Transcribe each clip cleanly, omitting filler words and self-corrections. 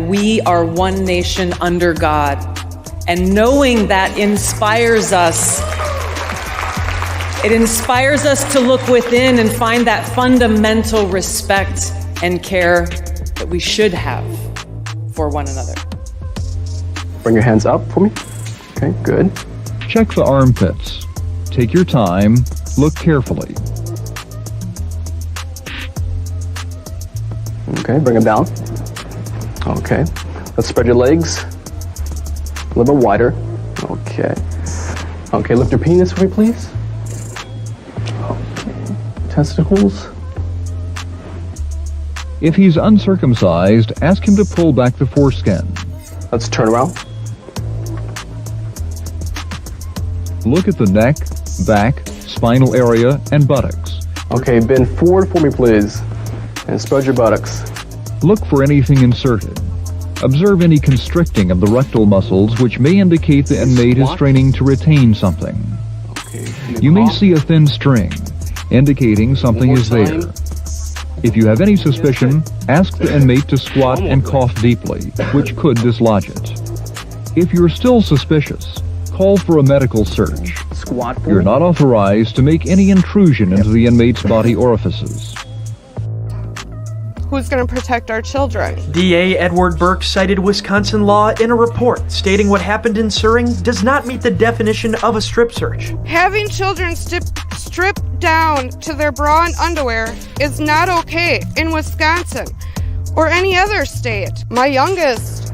We are one nation under God, and knowing that inspires us. It inspires us to look within and find that fundamental respect and care that we should have for one another. Bring your hands up for me. Okay, good. Check the armpits. Take your time. Look carefully. Okay, bring them down. Okay, let's spread your legs a little bit wider. Okay. Okay, lift your penis for me, please. Okay, testicles. If he's uncircumcised, ask him to pull back the foreskin. Let's turn around. Look at the neck, back, spinal area, and buttocks. Okay, bend forward for me, please, and spread your buttocks. Look for anything inserted. Observe any constricting of the rectal muscles, which may indicate the inmate is straining to retain something. Okay. You may see a thin string, indicating something is there. If you have any suspicion, ask the inmate to squat and cough deeply, which could dislodge it. If you're still suspicious, call for a medical search. You're not authorized to make any intrusion into the inmate's body orifices. Who's going to protect our children? DA Edward Burke cited Wisconsin law in a report stating what happened in Suring does not meet the definition of a strip search. Having children stripped down to their bra and underwear is not okay in Wisconsin or any other state. My youngest,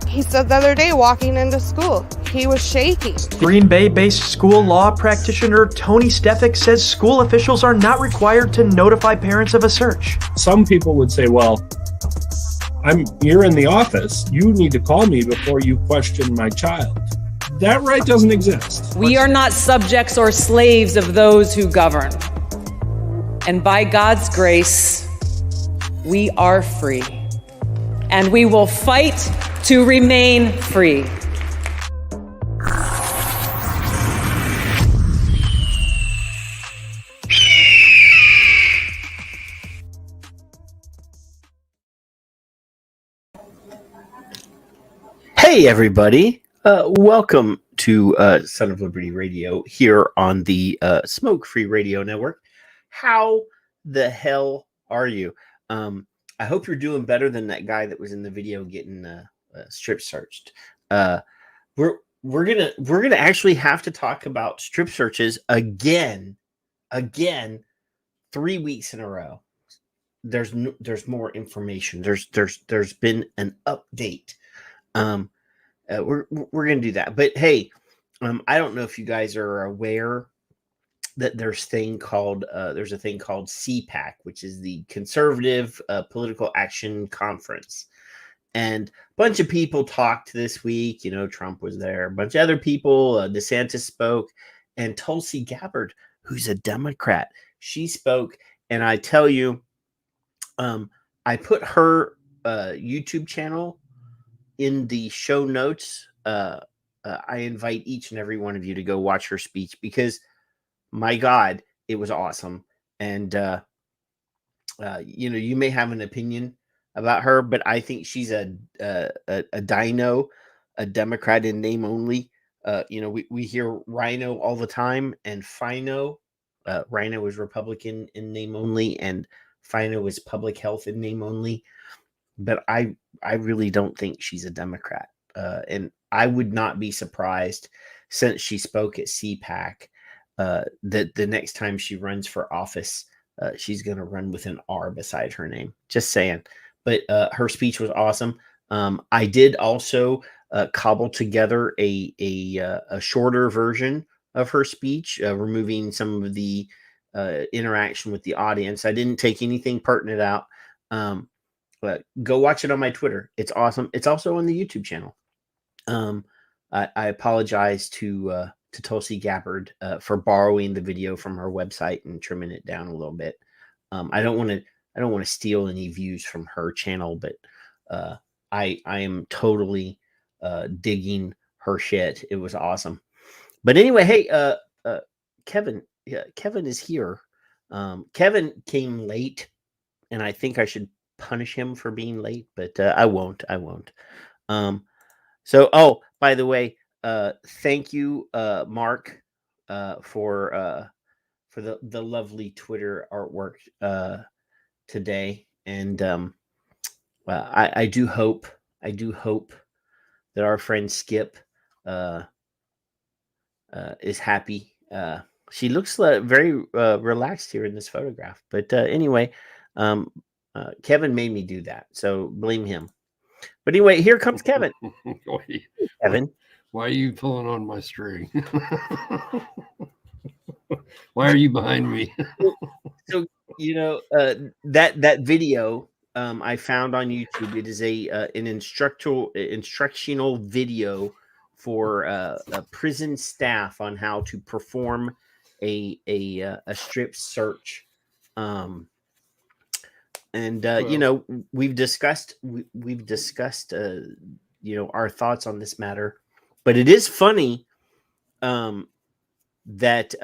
he said the other day walking into school, he was shaking. Green Bay-based school law practitioner Tony Stefik says school officials are not required to notify parents of a search. Some people would say, well, you're in the office. You need to call me before you question my child. That right doesn't exist. We are not subjects or slaves of those who govern. And by God's grace, we are free. And we will fight to remain free. Hey everybody, welcome to Son of Liberty Radio here on the Smoke Free Radio Network. How the hell are you? I hope you're doing better than that guy that was in the video getting strip searched. We're gonna actually have to talk about strip searches again 3 weeks in a row. There's more information. There's been an update. We're gonna do that, but hey, I don't know if you guys are aware that there's a thing called CPAC, which is the Conservative Political Action Conference, and a bunch of people talked this week. You know, Trump was there, a bunch of other people. DeSantis spoke, and Tulsi Gabbard, who's a Democrat, she spoke. And I tell you, I put her YouTube channel in the show notes. I invite each and every one of you to go watch her speech, because my God, it was awesome. And you may have an opinion about her, but I think she's a dino, a Democrat in name only. We hear Rhino all the time, and Fino. Rhino is Republican in name only, and Fino is public health in name only. But I really don't think she's a Democrat. And I would not be surprised, since she spoke at CPAC, that the next time she runs for office, she's going to run with an R beside her name. Just saying. But her speech was awesome. I did also cobble together a shorter version of her speech, removing some of the interaction with the audience. I didn't take anything pertinent out. But go watch it on my Twitter. It's awesome. It's also on the YouTube channel. I apologize to Tulsi Gabbard for borrowing the video from her website and trimming it down a little bit. I don't want to steal any views from her channel, but I am totally digging her shit. It was awesome. But anyway, hey, Kevin is here. Kevin came late, and I think I should punish him for being late, but I won't. So, by the way, thank you, Mark, for the lovely Twitter artwork today, and I do hope that our friend Skip is happy. She looks very relaxed here in this photograph, but anyway, Kevin made me do that, so blame him. But anyway, here comes Kevin. Kevin, why are you pulling on my string? Why are you behind me? So that video I found on YouTube. It is an instructional video for prison staff on how to perform a strip search. We've discussed our thoughts on this matter, but it is funny that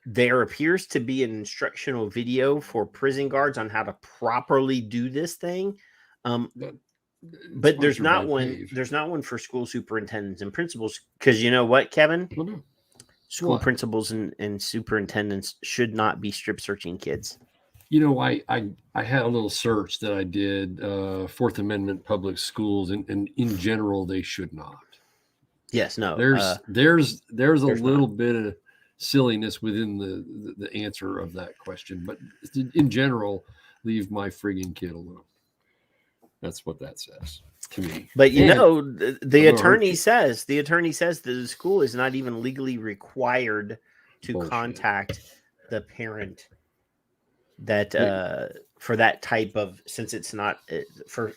there appears to be an instructional video for prison guards on how to properly do this thing. But there's not one. There's not one for school superintendents and principals, because you know what, Kevin? School principals and superintendents should not be strip searching kids. You know, I had a little search that I did. Fourth Amendment public schools, and in general, they should not. Yes, no. There's a little bit of silliness within the answer of that question, but in general, leave my friggin' kid alone. That's what that says to me. But the attorney says that the school is not even legally required to contact the parent that for that type of, since it's not for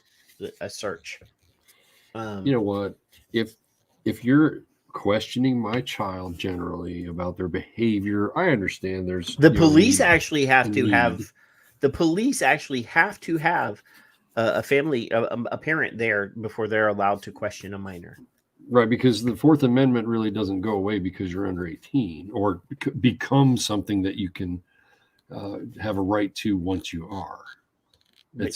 a search. You know what? If you're questioning my child generally about their behavior, I understand there's the police actually have to have a family, a parent there before they're allowed to question a minor. Right, because the Fourth Amendment really doesn't go away because you're under 18 or become something that you can have a right to once you are. That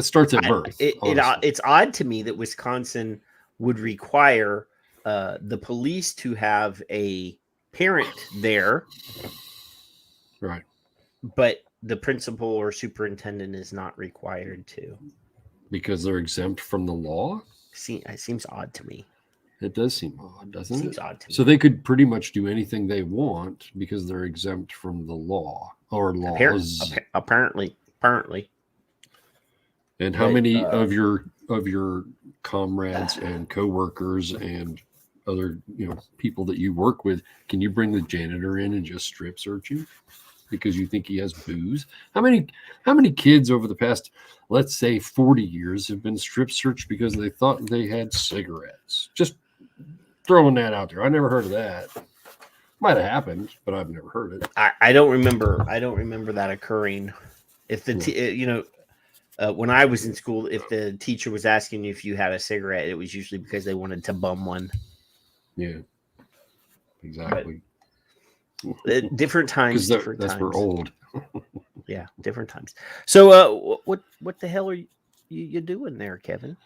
starts at birth. It's odd to me that Wisconsin would require the police to have a parent there, right? But the principal or superintendent is not required to, because they're exempt from the law. It seems odd to me. It does seem odd, doesn't it? Seems odd to me. So they could pretty much do anything they want because they're exempt from the law or laws. Apparently. And how many of your comrades and coworkers and other people that you work with can you bring the janitor in and just strip search you because you think he has booze? How many kids over the past, let's say, 40 years have been strip searched because they thought they had cigarettes? Just throwing that out there. I never heard of that. Might have happened, but I've never heard it. I don't remember that occurring. If the when I was in school, if the teacher was asking you if you had a cigarette, it was usually because they wanted to bum one. Yeah, exactly. But different times. That's we're old. Yeah, different times. So, what the hell are you doing there, Kevin?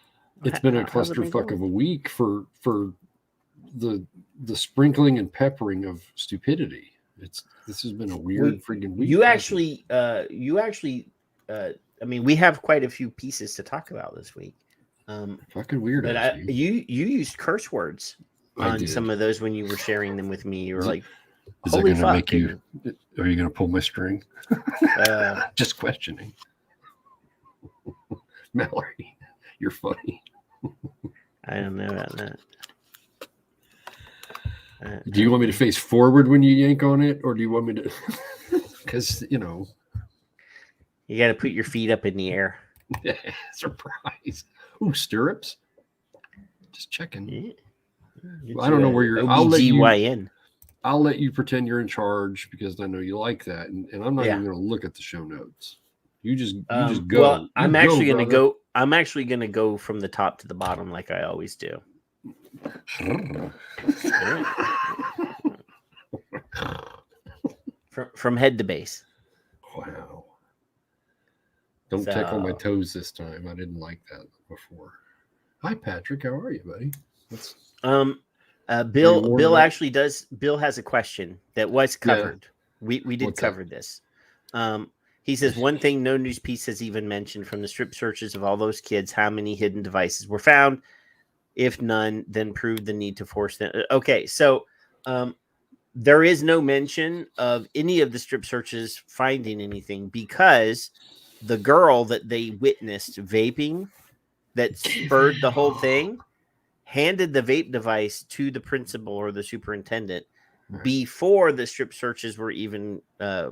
It's been a clusterfuck of a week for the sprinkling and peppering of stupidity. This has been a weird freaking week. You actually. I mean, we have quite a few pieces to talk about this week. Fucking weird. But you used curse words on some of those when you were sharing them with me. You were like, "Is that going to make you? Are you going to pull my string?" Just questioning. Mallory, you're funny. I don't know about that. Do you want me to face forward when you yank on it, or do you want me to? Because you got to put your feet up in the air. Surprise! Ooh, stirrups. Just checking. Yeah. Well, I don't know where you're. OBGYN. I'll let you pretend you're in charge because I know you like that, and I'm not even going to look at the show notes. You just go. Well, I'm actually going to go. I'm actually going to go from the top to the bottom like I always do. from head to base. Wow. Don't tickle my toes this time. I didn't like that before. Hi, Patrick. How are you, buddy? Bill actually does. Bill has a question that was covered. Yeah. We did What's cover this. He says, one thing no news piece has even mentioned from the strip searches of all those kids, how many hidden devices were found? If none, then prove the need to force them. Okay, so there is no mention of any of the strip searches finding anything because the girl that they witnessed vaping that spurred the whole thing handed the vape device to the principal or the superintendent before the strip searches were even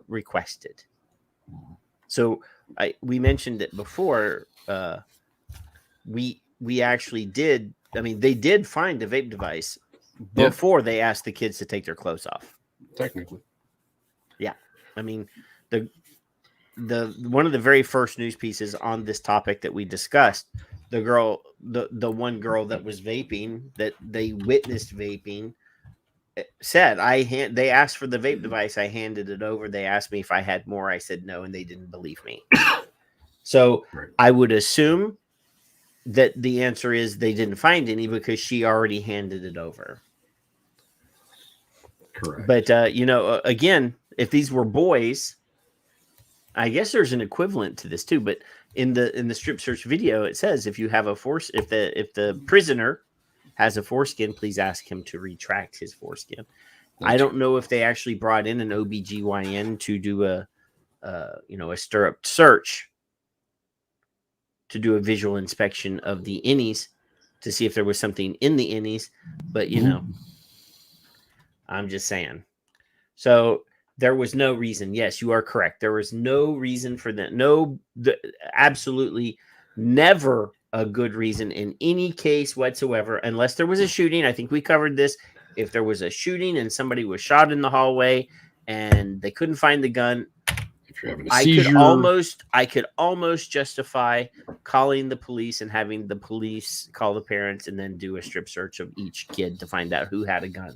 requested. So we mentioned it before. We actually did. I mean, they did find a vape device before they asked the kids to take their clothes off. Technically, yeah. I mean, the one of the very first news pieces on this topic that we discussed, the one girl that was vaping, that they witnessed vaping, said, they asked for the vape device. I handed it over. They asked me if I had more. I said no, and they didn't believe me. So I would assume that the answer is they didn't find any because she already handed it over. Correct. But, again, if these were boys, I guess there's an equivalent to this too. But in the strip search video, it says if you have if the prisoner has a foreskin, please ask him to retract his foreskin. I don't know if they actually brought in an OBGYN to do a stirrup search, to do a visual inspection of the innies to see if there was something in the innies. But, I'm just saying. So there was no reason. Yes, you are correct. There was no reason for that. Absolutely never a good reason in any case whatsoever, unless there was a shooting. I think we covered this. If there was a shooting and somebody was shot in the hallway and they couldn't find the gun, if you're having a seizure, I could almost justify calling the police and having the police call the parents and then do a strip search of each kid to find out who had a gun.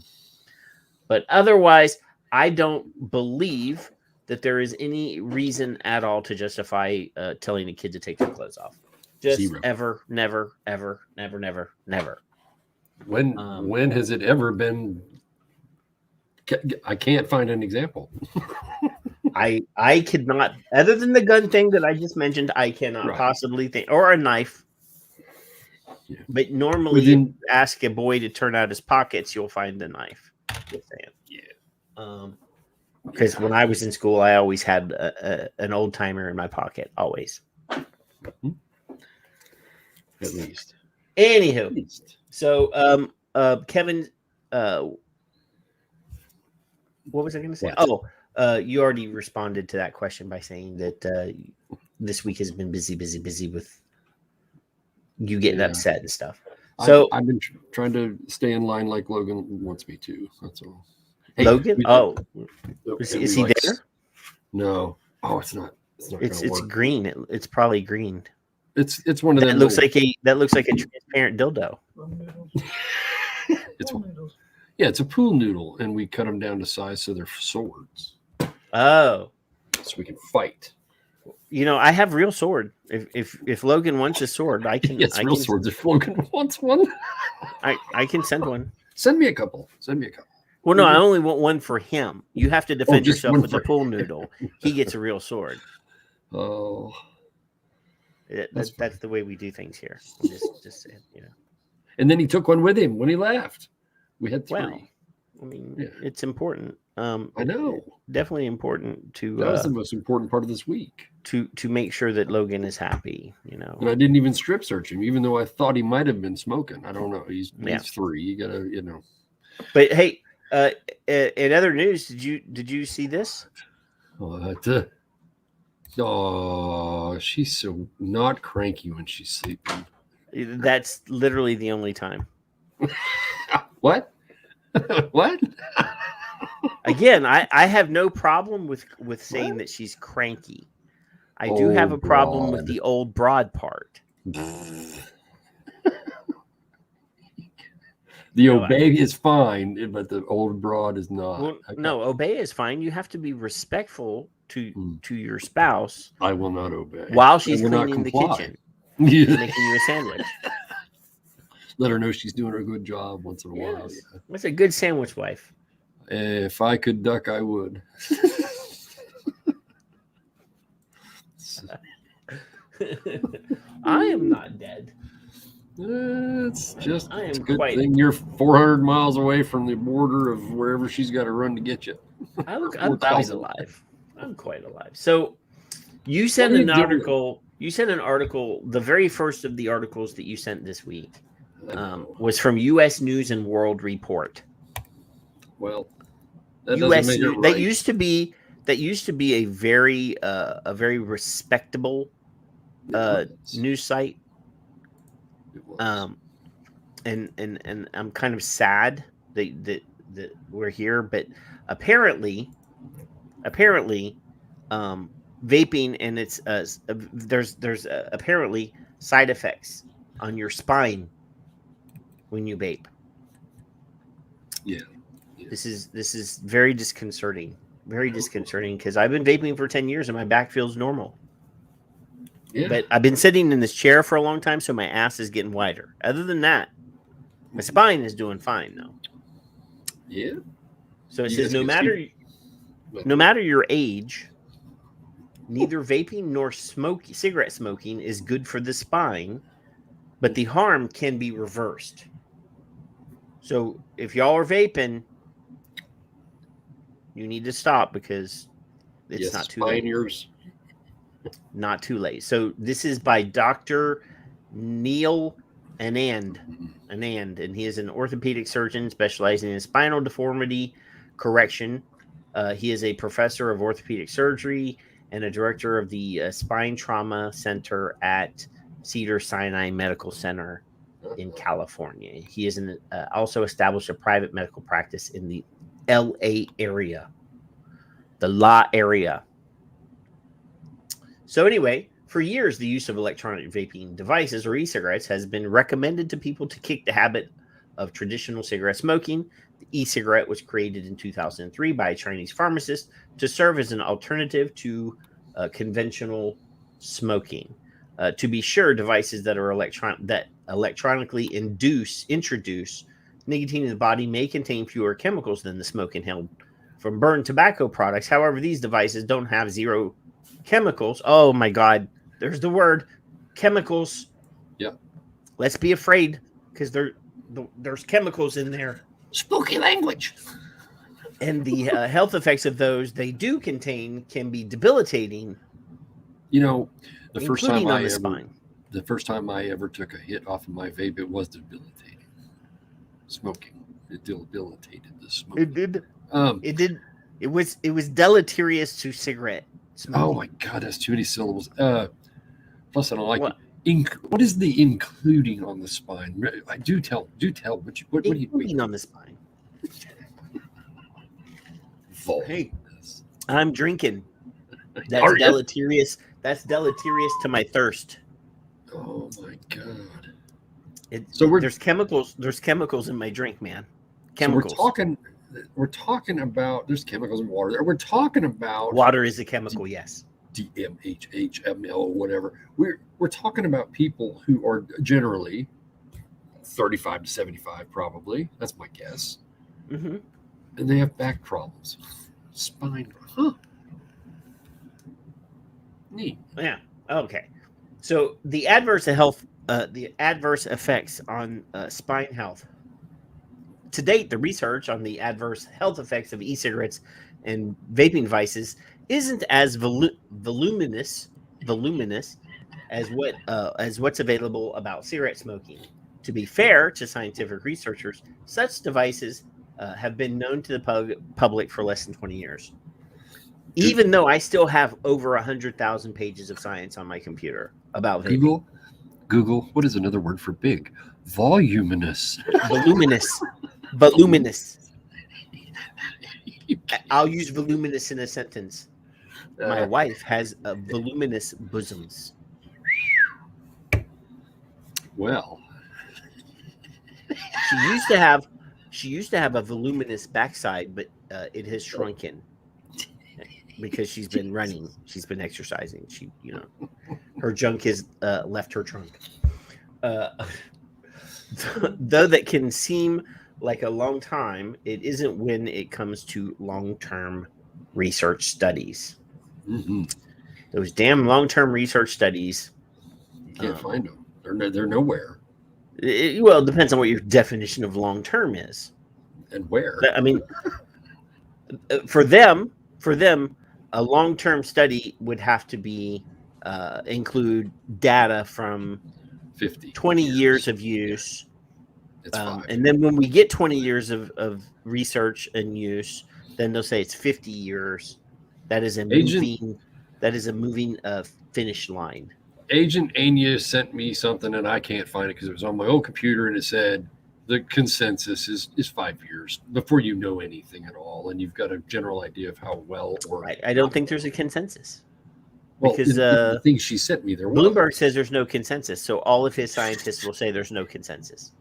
But otherwise, I don't believe that there is any reason at all to justify telling a kid to take their clothes off. Just Zero. Ever, never, ever, never, never, never. When has it ever been? I can't find an example. I could not, other than the gun thing that I just mentioned, I cannot possibly think, or a knife. Yeah. But normally, you ask a boy to turn out his pockets, you'll find a knife. Just saying. Yeah. Because when I was in school, I always had an old timer in my pocket, always. Mm-hmm. At least. Anywho, so Kevin, what was I going to say? What? You already responded to that question by saying that this week has been busy with you getting upset and stuff. So I've been trying to stay in line like Logan wants me to. That's all. Hey, Logan? Is he there? No. Oh, it's not. It's green. It's probably green. It's one of them. That looks like a transparent dildo. It's a pool noodle, and we cut them down to size so they're swords. Oh, so we can fight. I have real sword. If Logan wants a sword, I can. Yes, real swords. If Logan wants one, I can send one. Send me a couple. Well, no, I only want one for him. You have to defend yourself with a pool noodle. He gets a real sword. Oh, that's the way we do things here. Just And then he took one with him when he left. We had 3. Well, I mean, it's important. I know. Definitely important to. That was the most important part of this week. To make sure that Logan is happy, And I didn't even strip search him, even though I thought he might have been smoking. I don't know. He's 3. You gotta, But hey, in other news, did you see this? She's so not cranky when she's sleeping. That's literally the only time. What? What? Again, I have no problem with saying that she's cranky. I do have a problem with the old broad part. The obey is fine, but the old broad is not. Well, no, obey is fine. You have to be respectful to your spouse I will not obey while she's I will not cleaning the comply. kitchen, Yeah. making you a sandwich. Let her know she's doing a good job once in a while. Yes. Yeah. What's a good sandwich wife? If I could duck, I would. I am not dead. It's just I am it's a good quite- thing you're 400 miles away from the border of wherever she's got to run to get you. I'm 4,000. quite alive. I'm quite alive. So you sent What are an you doing? article. You sent an article. The very first of the articles that you sent this week was from U.S. News and World Report. Well, that U.S. doesn't make it News, right. that used to be a very respectable news site. It was. And I'm kind of sad that we're here, but apparently, vaping and its there's apparently side effects on your spine when you vape. Yeah. This is very disconcerting. Very disconcerting because I've been vaping for 10 years and my back feels normal. Yeah. But I've been sitting in this chair for a long time, so my ass is getting wider. Other than that, my spine is doing fine though. Yeah. So it You says guys no can matter your age, neither vaping nor cigarette smoking is good for the spine, but the harm can be reversed. So if y'all are vaping, you need to stop because it's not too late. Pioneers. Not too late. So this is by Dr. Neil Anand, and he is an orthopedic surgeon specializing in spinal deformity correction. He is a professor of orthopedic surgery and a director of the Spine Trauma Center at Cedars-Sinai Medical Center in California. He is also established a private medical practice in the LA area, the La area. So anyway, for years, the use of electronic vaping devices or e-cigarettes has been recommended to people to kick the habit of traditional cigarette smoking. The e-cigarette was created in 2003 by a Chinese pharmacist to serve as an alternative to conventional smoking. To be sure, devices that are electronically introduce nicotine in the body may contain fewer chemicals than the smoke inhaled from burned tobacco products. However, these devices don't have zero chemicals. Oh my God, there's the word chemicals. Yep. Let's be afraid because there's chemicals in there. Spooky language. And the health effects of those they do contain can be debilitating. You know, the first time the first time I ever took a hit off of my vape, it was debilitating. Smoking. It debilitated the smoking. It did. It was deleterious to cigarette smoking. Oh my God, that's too many syllables. Plus, I don't like it. What is the including on the spine? Do tell. What do you including on the spine? Hey, I'm drinking. That's deleterious. That's deleterious to my thirst. Oh my God. There's chemicals. There's chemicals in my drink, man. Chemicals. So we're talking about there's chemicals in water. We're talking about water is a chemical, yes. DMHH, ML, whatever. We're talking about people who are generally 35 to 75, probably. That's my guess. Mm-hmm. And they have back problems, spine. Huh? Neat. Yeah. Okay. So the adverse effects on spine health. To date, the research on the adverse health effects of e-cigarettes and vaping devices isn't as voluminous as what's available about cigarette smoking. To be fair to scientific researchers, such devices have been known to the public for less than 20 years. Even though I still have over 100,000 pages of science on my computer about vaping. Google, what is another word for big? Voluminous. Voluminous. I'll use voluminous in a sentence. My wife has voluminous bosoms. Well, she used to have a voluminous backside, but it has shrunken. because she's been running. She's been exercising. She, her junk has left her trunk. Though that can seem like a long time, it isn't when it comes to long-term research studies. Mm-hmm. Those damn long-term research studies. You can't find them. They're nowhere. Well, it depends on what your definition of long-term is. And where? I mean, for them, a long-term study would have to be include data from 20 years of use. It's fine. And then when we get 20 years of research and use, then they'll say it's 50 years. That is a moving finish line. Agent Anya sent me something and I can't find it because it was on my old computer, and it said the consensus is 5 years before you know anything at all, and you've got a general idea of how well or I don't think there's a consensus. Well, because the things she sent me, there Bloomberg says there's no consensus, so all of his scientists will say there's no consensus.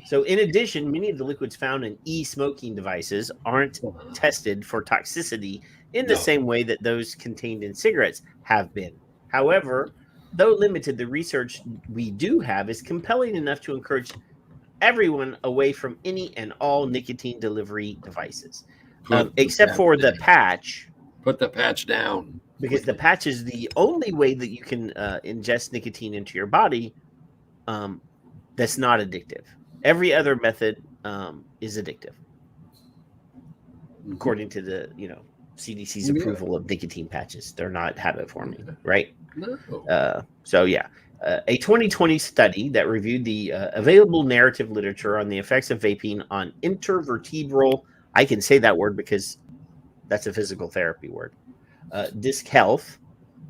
So in addition, many of the liquids found in e-smoking devices aren't tested for toxicity in the same way that those contained in cigarettes have been. However, though limited, the research we do have is compelling enough to encourage everyone away from any and all nicotine delivery devices, except for the patch. Put the patch down. Because the patch is the only way that you can ingest nicotine into your body that's not addictive. Every other method is addictive, according to the CDC's approval of nicotine patches. They're not habit forming, right? No. A 2020 study that reviewed the available narrative literature on the effects of vaping on intervertebral, I can say that word because that's a physical therapy word, disc health,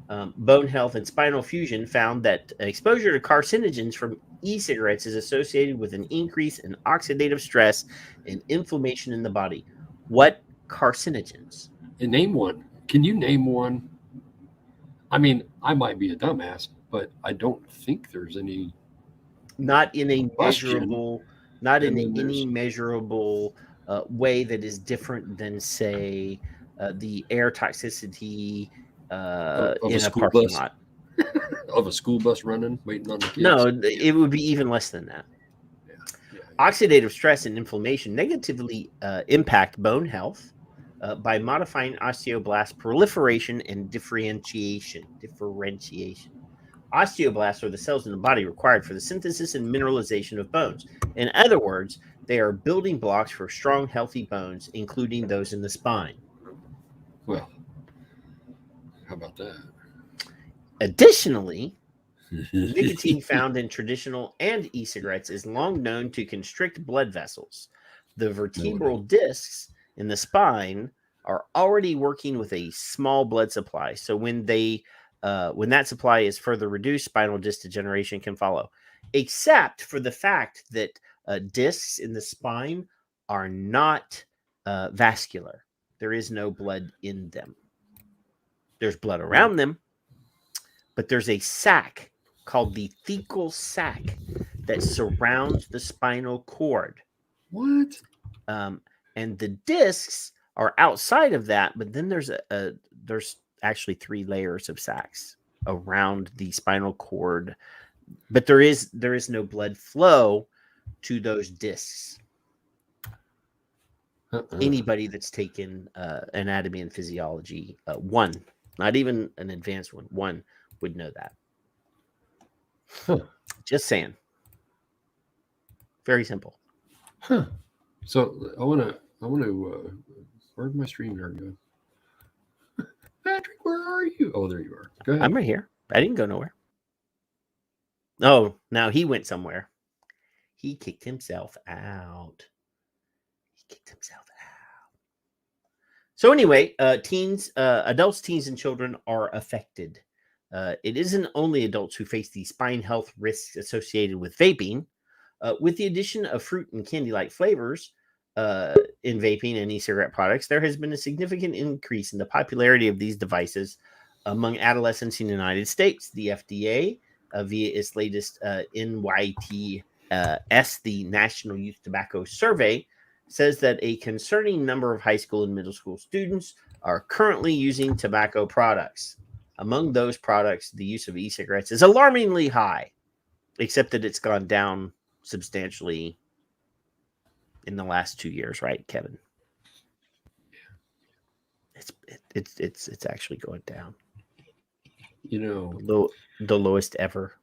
bone health, and spinal fusion, found that exposure to carcinogens from e-cigarettes is associated with an increase in oxidative stress and inflammation in the body. What carcinogens? And name one. Can you name one? I mean, I might be a dumbass, but I don't think there's any. Not in a measurable, any measurable way that is different than, say, the air toxicity in a parking lot. Of a school bus running, waiting on the kids. No, it would be even less than that. Yeah. Oxidative stress and inflammation negatively impact bone health by modifying osteoblast proliferation and differentiation. Osteoblasts are the cells in the body required for the synthesis and mineralization of bones. In other words, they are building blocks for strong, healthy bones, including those in the spine. Well, how about that? Additionally, nicotine found in traditional and e-cigarettes is long known to constrict blood vessels. The vertebral discs in the spine are already working with a small blood supply. So when that supply is further reduced, spinal disc degeneration can follow. Except for the fact that discs in the spine are not vascular. There is no blood in them. There's blood around them, but there's a sac called the thecal sac that surrounds the spinal cord. What? And the discs are outside of that, but then there's actually 3 layers of sacs around the spinal cord, but there is no blood flow to those discs. Anybody that's taken anatomy and physiology, one, not even an advanced one would know that. Just saying. Very simple. So I want to. Where'd my stream yard go? Patrick, where are you? Oh, there you are. Go ahead. I'm right here. I didn't go nowhere. Oh, now he went somewhere. He kicked himself out. So anyway, adults, teens, and children are affected. It isn't only adults who face the spine health risks associated with vaping. With the addition of fruit and candy-like flavors in vaping and e-cigarette products, there has been a significant increase in the popularity of these devices among adolescents in the United States. The FDA, via its latest NYTS, the National Youth Tobacco Survey, says that a concerning number of high school and middle school students are currently using tobacco products. Among those products, the use of e-cigarettes is alarmingly high, except that it's gone down substantially in the last 2 years, right, Kevin? It's actually going down. You know, the lowest ever.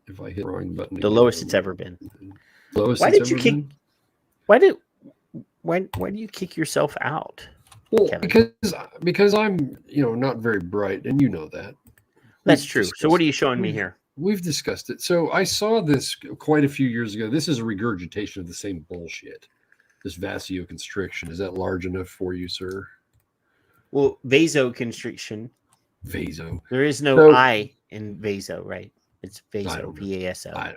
If I hit the wrong button, the lowest it's ever been. Lowest why it's did you ever kick? been? Why do you kick yourself out? Well, Kevin? because I'm not very bright, and you know that. That's true. So what are you showing me here? We've discussed it. So I saw this quite a few years ago. This is a regurgitation of the same bullshit. This vasoconstriction. Is that large enough for you, sir? Well, vasoconstriction. Vaso. There is no I in vaso, right? It's vaso. V-A-S-O. I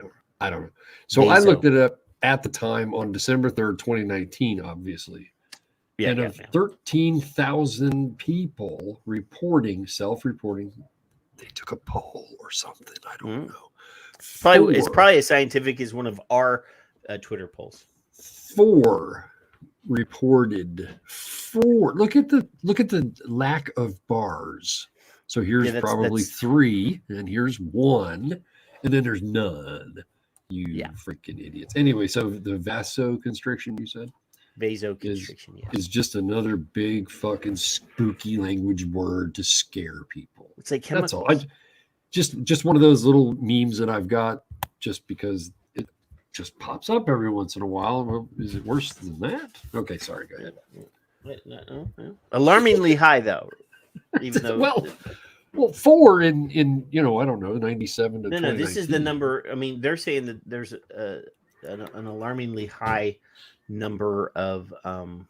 don't know. So vaso. I looked it up at the time on December 3rd, 2019, obviously. Yeah, and of 13,000 people self-reporting, they took a poll or something. I don't know. It's probably as scientific as one of our Twitter polls. 4 reported. 4. Look at the lack of bars. So here's probably 3, and here's 1, and then there's none. You freaking idiots. Anyway, so the vasoconstriction, you said? Vasoconstriction, is just another big fucking spooky language word to scare people. It's like chemicals. That's all. Just one of those little memes that I've got just because it just pops up every once in a while. Well, is it worse than that? Okay, sorry, go ahead. Alarmingly high, though. Even though well, 4 in I don't know, 97 to 2019. No, this is the number. I mean, they're saying that there's an alarmingly high number of the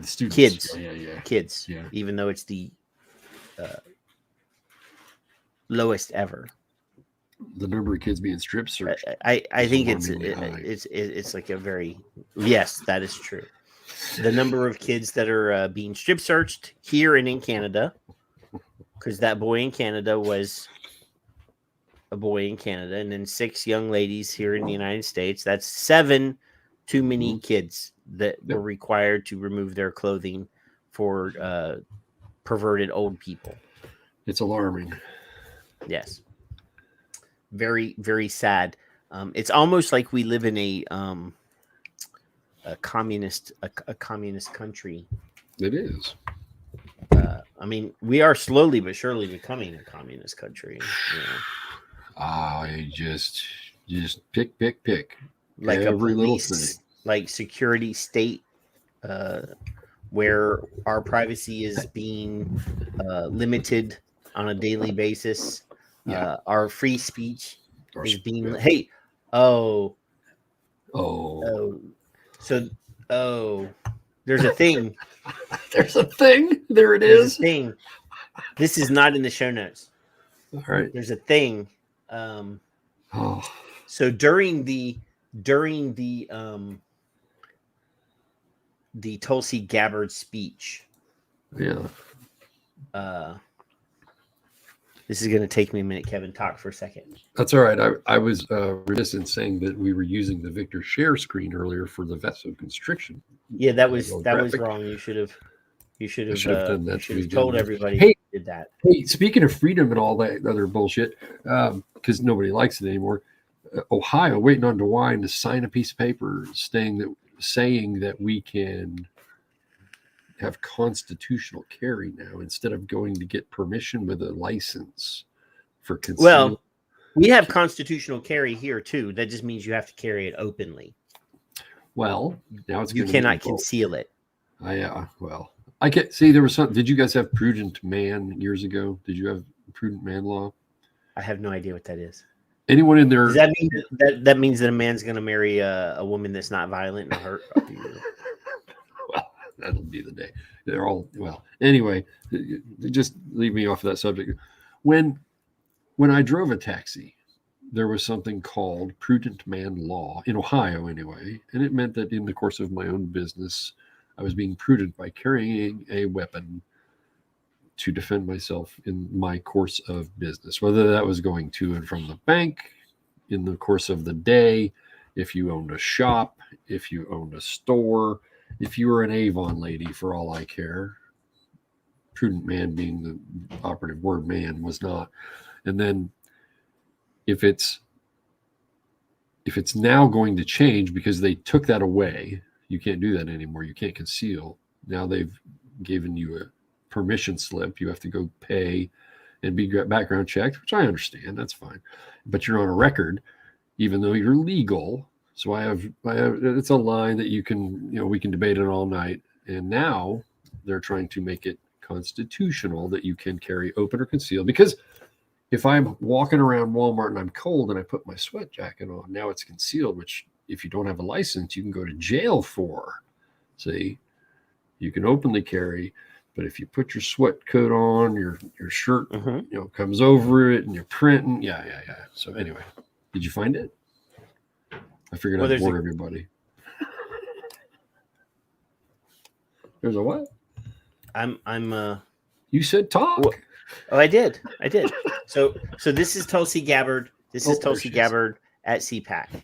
students, kids, kids, even though it's the lowest ever. The number of kids being strip searched. I think it's like a very that is true. The number of kids that are being strip searched here and in Canada, because that boy in Canada was a boy in Canada, and then 6 young ladies here in the United States. That's 7 too many kids that were required to remove their clothing for perverted old people. It's alarming. Yes. Very, very sad. It's almost like we live in a communist country. It is. I mean, we are slowly but surely becoming a communist country. I just pick. Like every a police, little thing. Like security state, where our privacy is being limited on a daily basis. Our free speech is being. Hey, there's a thing. There's a thing. There it is. There's a thing. This is not in the show notes. All right. There's a thing. So during the Tulsi Gabbard speech. This is going to take me a minute, Kevin. Talk for a second. That's all right. I was remiss in saying that we were using the Victor share screen earlier for the vasoconstriction. Yeah, that was wrong. You should have done that. You should have told everybody you did that. Hey, speaking of freedom and all that other bullshit, because nobody likes it anymore. Ohio waiting on DeWine to sign a piece of paper saying that we can have constitutional carry now instead of going to get permission with a license for concealment. Well, we have constitutional carry here too. That just means you have to carry it openly. Well, now you cannot conceal it. I can't see. There was some. Did you guys have prudent man years ago? Did you have prudent man law? I have no idea what that is. Anyone in there? Does that mean that means that a man's going to marry a woman that's not violent and hurt? Well, that'll be the day. They're all Anyway, just leave me off of that subject. When I drove a taxi, there was something called prudent man law in Ohio, anyway, and it meant that in the course of my own business, I was being prudent by carrying a weapon to defend myself in my course of business, whether that was going to and from the bank in the course of the day, if you owned a shop, if you owned a store, if you were an Avon lady, for all I care. Prudent man being the operative word, man was not. And then if it's now going to change because they took that away, you can't do that anymore. You can't conceal. Now they've given you a permission slip. You have to go pay and be background checked, which I understand. That's fine. But you're on a record, even though you're legal. So I have it's a line that you can, we can debate it all night. And now they're trying to make it constitutional that you can carry open or concealed, because if I'm walking around Walmart and I'm cold and I put my sweat jacket on, now it's concealed, which if you don't have a license, you can go to jail for. See, you can openly carry, but if you put your sweat coat on, your shirt, comes over it and you're printing. Yeah. So anyway, did you find it? I figured I'd bore everybody. There's a what? You said talk. Well, oh, I did. So this is Tulsi Gabbard. This is Tulsi Gabbard at CPAC.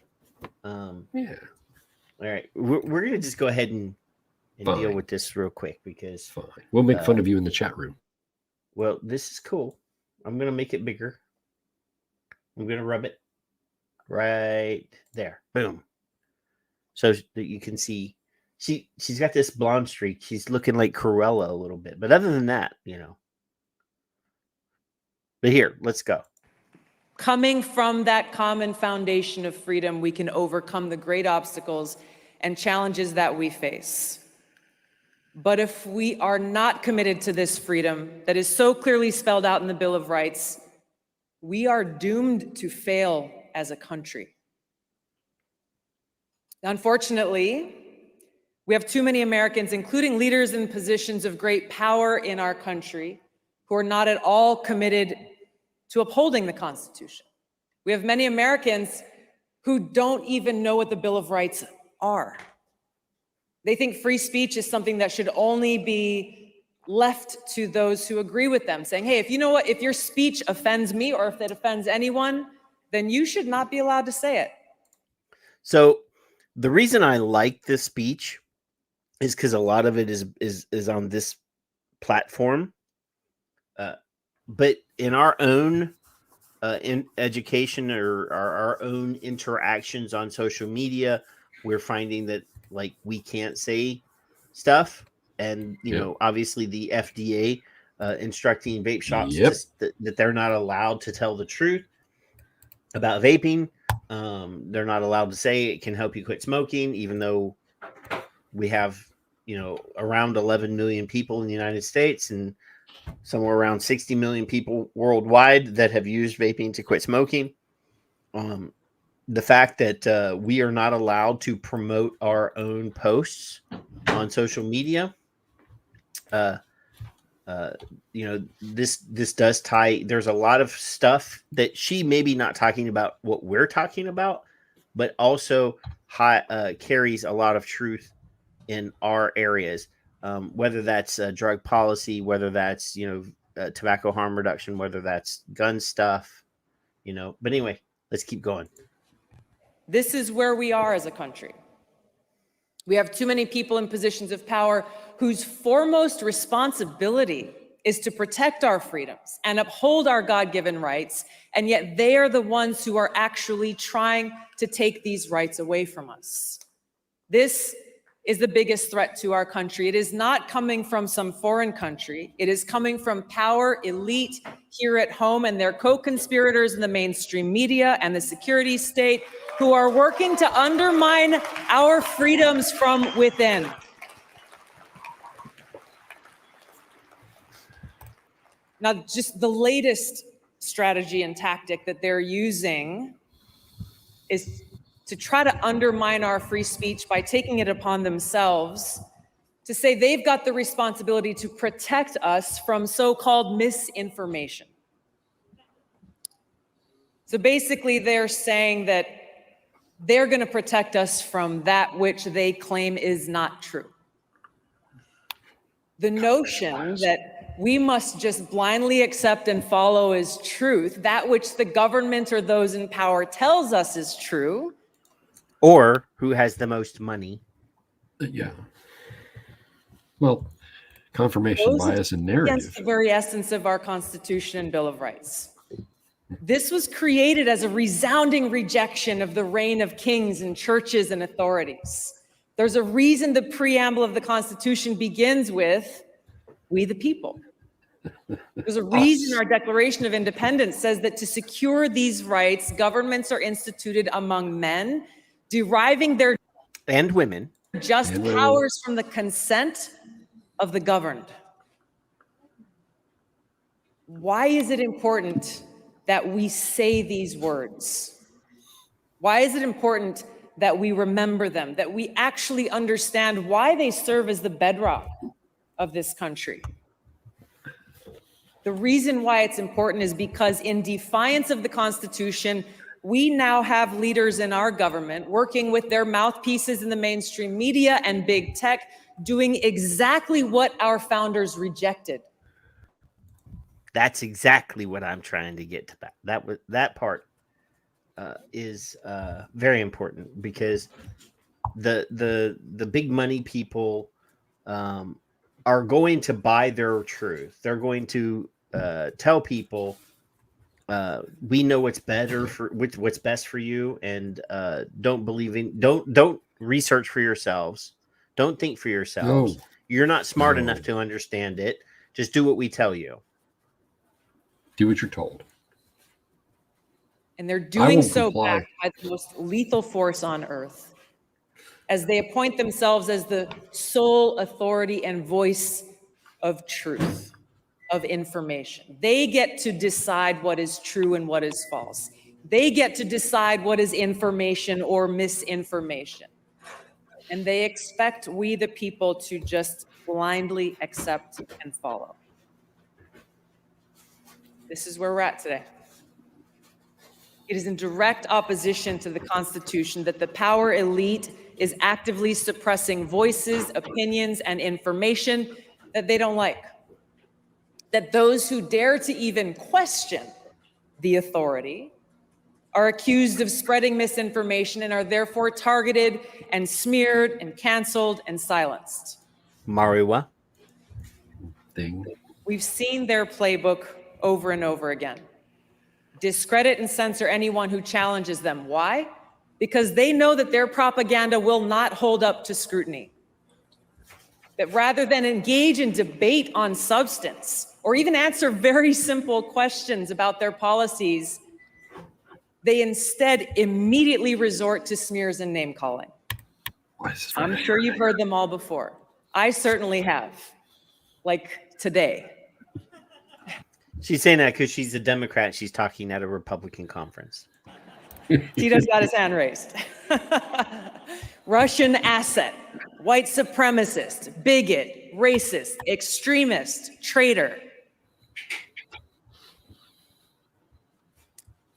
Yeah. All right. We're going to just go ahead and deal with this real quick because we'll make fun of you in the chat room. Well, this is cool. I'm going to make it bigger. I'm going to rub it right there. Boom. So that you can see. She's got this blonde streak. She's looking like Cruella a little bit. But other than that, But here, let's go. Coming from that common foundation of freedom, we can overcome the great obstacles and challenges that we face. But if we are not committed to this freedom that is so clearly spelled out in the Bill of Rights, we are doomed to fail as a country. Unfortunately, we have too many Americans, including leaders in positions of great power in our country, who are not at all committed to upholding the Constitution. We have many Americans who don't even know what the Bill of Rights are. They think free speech is something that should only be left to those who agree with them, saying, hey, if your speech offends me or if it offends anyone, then you should not be allowed to say it. So the reason I like this speech is because a lot of it is on this platform. But in our own in education or our own interactions on social media, we're finding that we can't say stuff. And, obviously the FDA instructing vape shops that they're not allowed to tell the truth about vaping. They're not allowed to say it can help you quit smoking, even though we have, around 11 million people in the United States and somewhere around 60 million people worldwide that have used vaping to quit smoking. The fact that we are not allowed to promote our own posts on social media, this does tie. There's a lot of stuff that she may be not talking about what we're talking about, but also carries a lot of truth in our areas, whether that's drug policy, whether that's, tobacco harm reduction, whether that's gun stuff, but anyway, let's keep going. This is where we are as a country. We have too many people in positions of power whose foremost responsibility is to protect our freedoms and uphold our God-given rights, and yet they are the ones who are actually trying to take these rights away from us. This is the biggest threat to our country. It is not coming from some foreign country. It is coming from power elite here at home and their co-conspirators in the mainstream media and the security state who are working to undermine our freedoms from within. Now, just the latest strategy and tactic that they're using is to try to undermine our free speech by taking it upon themselves to say they've got the responsibility to protect us from so-called misinformation. So basically, they're saying that they're going to protect us from that which they claim is not true. The notion that we must just blindly accept and follow as truth, that which the government or those in power tells us is true, or who has the most money. Yeah. Well, confirmation bias and narrative. Against the very essence of our Constitution and Bill of Rights. This was created as a resounding rejection of the reign of kings and churches and authorities. There's a reason the preamble of the Constitution begins with, "We the people." There's a reason our Declaration of Independence says that to secure these rights, governments are instituted among men, deriving their and women just powers from the consent of the governed. Why is it important that we say these words? Why is it important that we remember them, that we actually understand why they serve as the bedrock of this country? The reason why it's important is because in defiance of the Constitution, we now have leaders in our government working with their mouthpieces in the mainstream media and big tech, doing exactly what our founders rejected. That's exactly what I'm trying to get to. That part is very important, because the big money people are going to buy their truth. They're going to tell people we know what's better for what's best for you, and don't research for yourselves. Don't think for yourselves. No. You're not smart enough to understand it. Just do what we tell you. Do what you're told. And they're doing so backed by the most lethal force on earth, as they appoint themselves as the sole authority and voice of truth, of information. They get to decide what is true and what is false. They get to decide what is information or misinformation. And they expect we, the people, to just blindly accept and follow. This is where we're at today. It is in direct opposition to the Constitution that the power elite is actively suppressing voices, opinions, and information that they don't like. That those who dare to even question the authority are accused of spreading misinformation and are therefore targeted and smeared and canceled and silenced. Mariwa. We've seen their playbook over and over again. Discredit and censor anyone who challenges them. Why? Because they know that their propaganda will not hold up to scrutiny. That rather than engage in debate on substance or even answer very simple questions about their policies, they instead immediately resort to smears and name calling. I'm sure you've heard them all before. I certainly have, like today. She's saying that because she's a Democrat. She's talking at a Republican conference. Tito's got his hand raised. Russian asset, white supremacist, bigot, racist, extremist, traitor.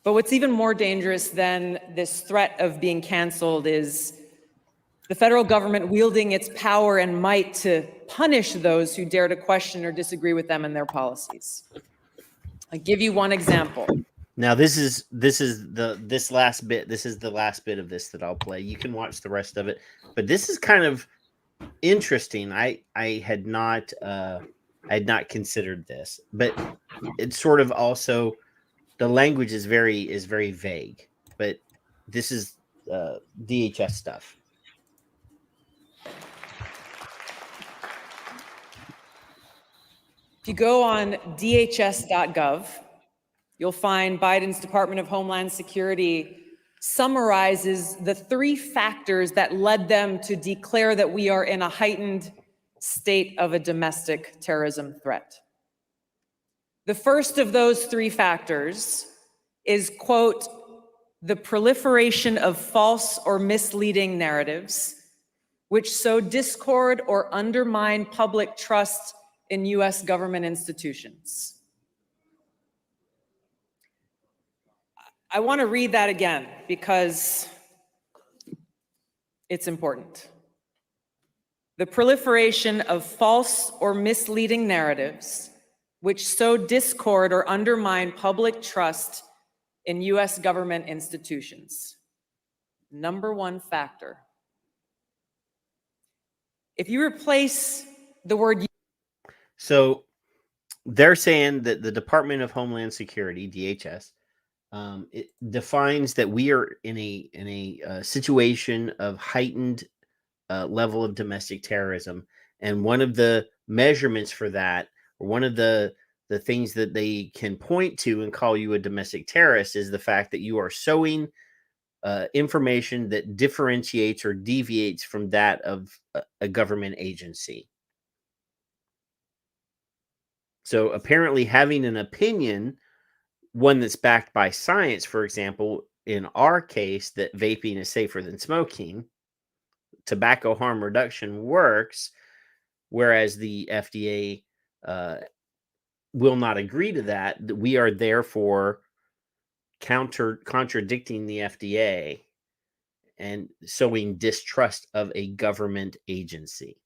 But what's even more dangerous than this threat of being canceled is the federal government wielding its power and might to punish those who dare to question or disagree with them and their policies. I'll give you one example. Now, this is the last bit. This is the last bit of this that I'll play. You can watch the rest of it, but this is kind of interesting. I had not considered this, but it's sort of also the language is very vague. But this is DHS stuff. If you go on dhs.gov, you'll find Biden's Department of Homeland Security summarizes the 3 factors that led them to declare that we are in a heightened state of a domestic terrorism threat. The first of those 3 factors is, quote, the proliferation of false or misleading narratives, which sow discord or undermine public trust in U.S. government institutions. I want to read that again because it's important. The proliferation of false or misleading narratives, which sow discord or undermine public trust in U.S. government institutions. number one factor. If you replace the word... So they're saying that the Department of Homeland Security, DHS, it defines that we are in a situation of heightened level of domestic terrorism. And one of the measurements for that, or one of the things that they can point to and call you a domestic terrorist, is the fact that you are sowing information that differentiates or deviates from that of a government agency. So apparently having an opinion, one that's backed by science, for example, in our case, that vaping is safer than smoking, tobacco harm reduction works, whereas the FDA will not agree to that, that we are therefore contradicting the FDA and sowing distrust of a government agency.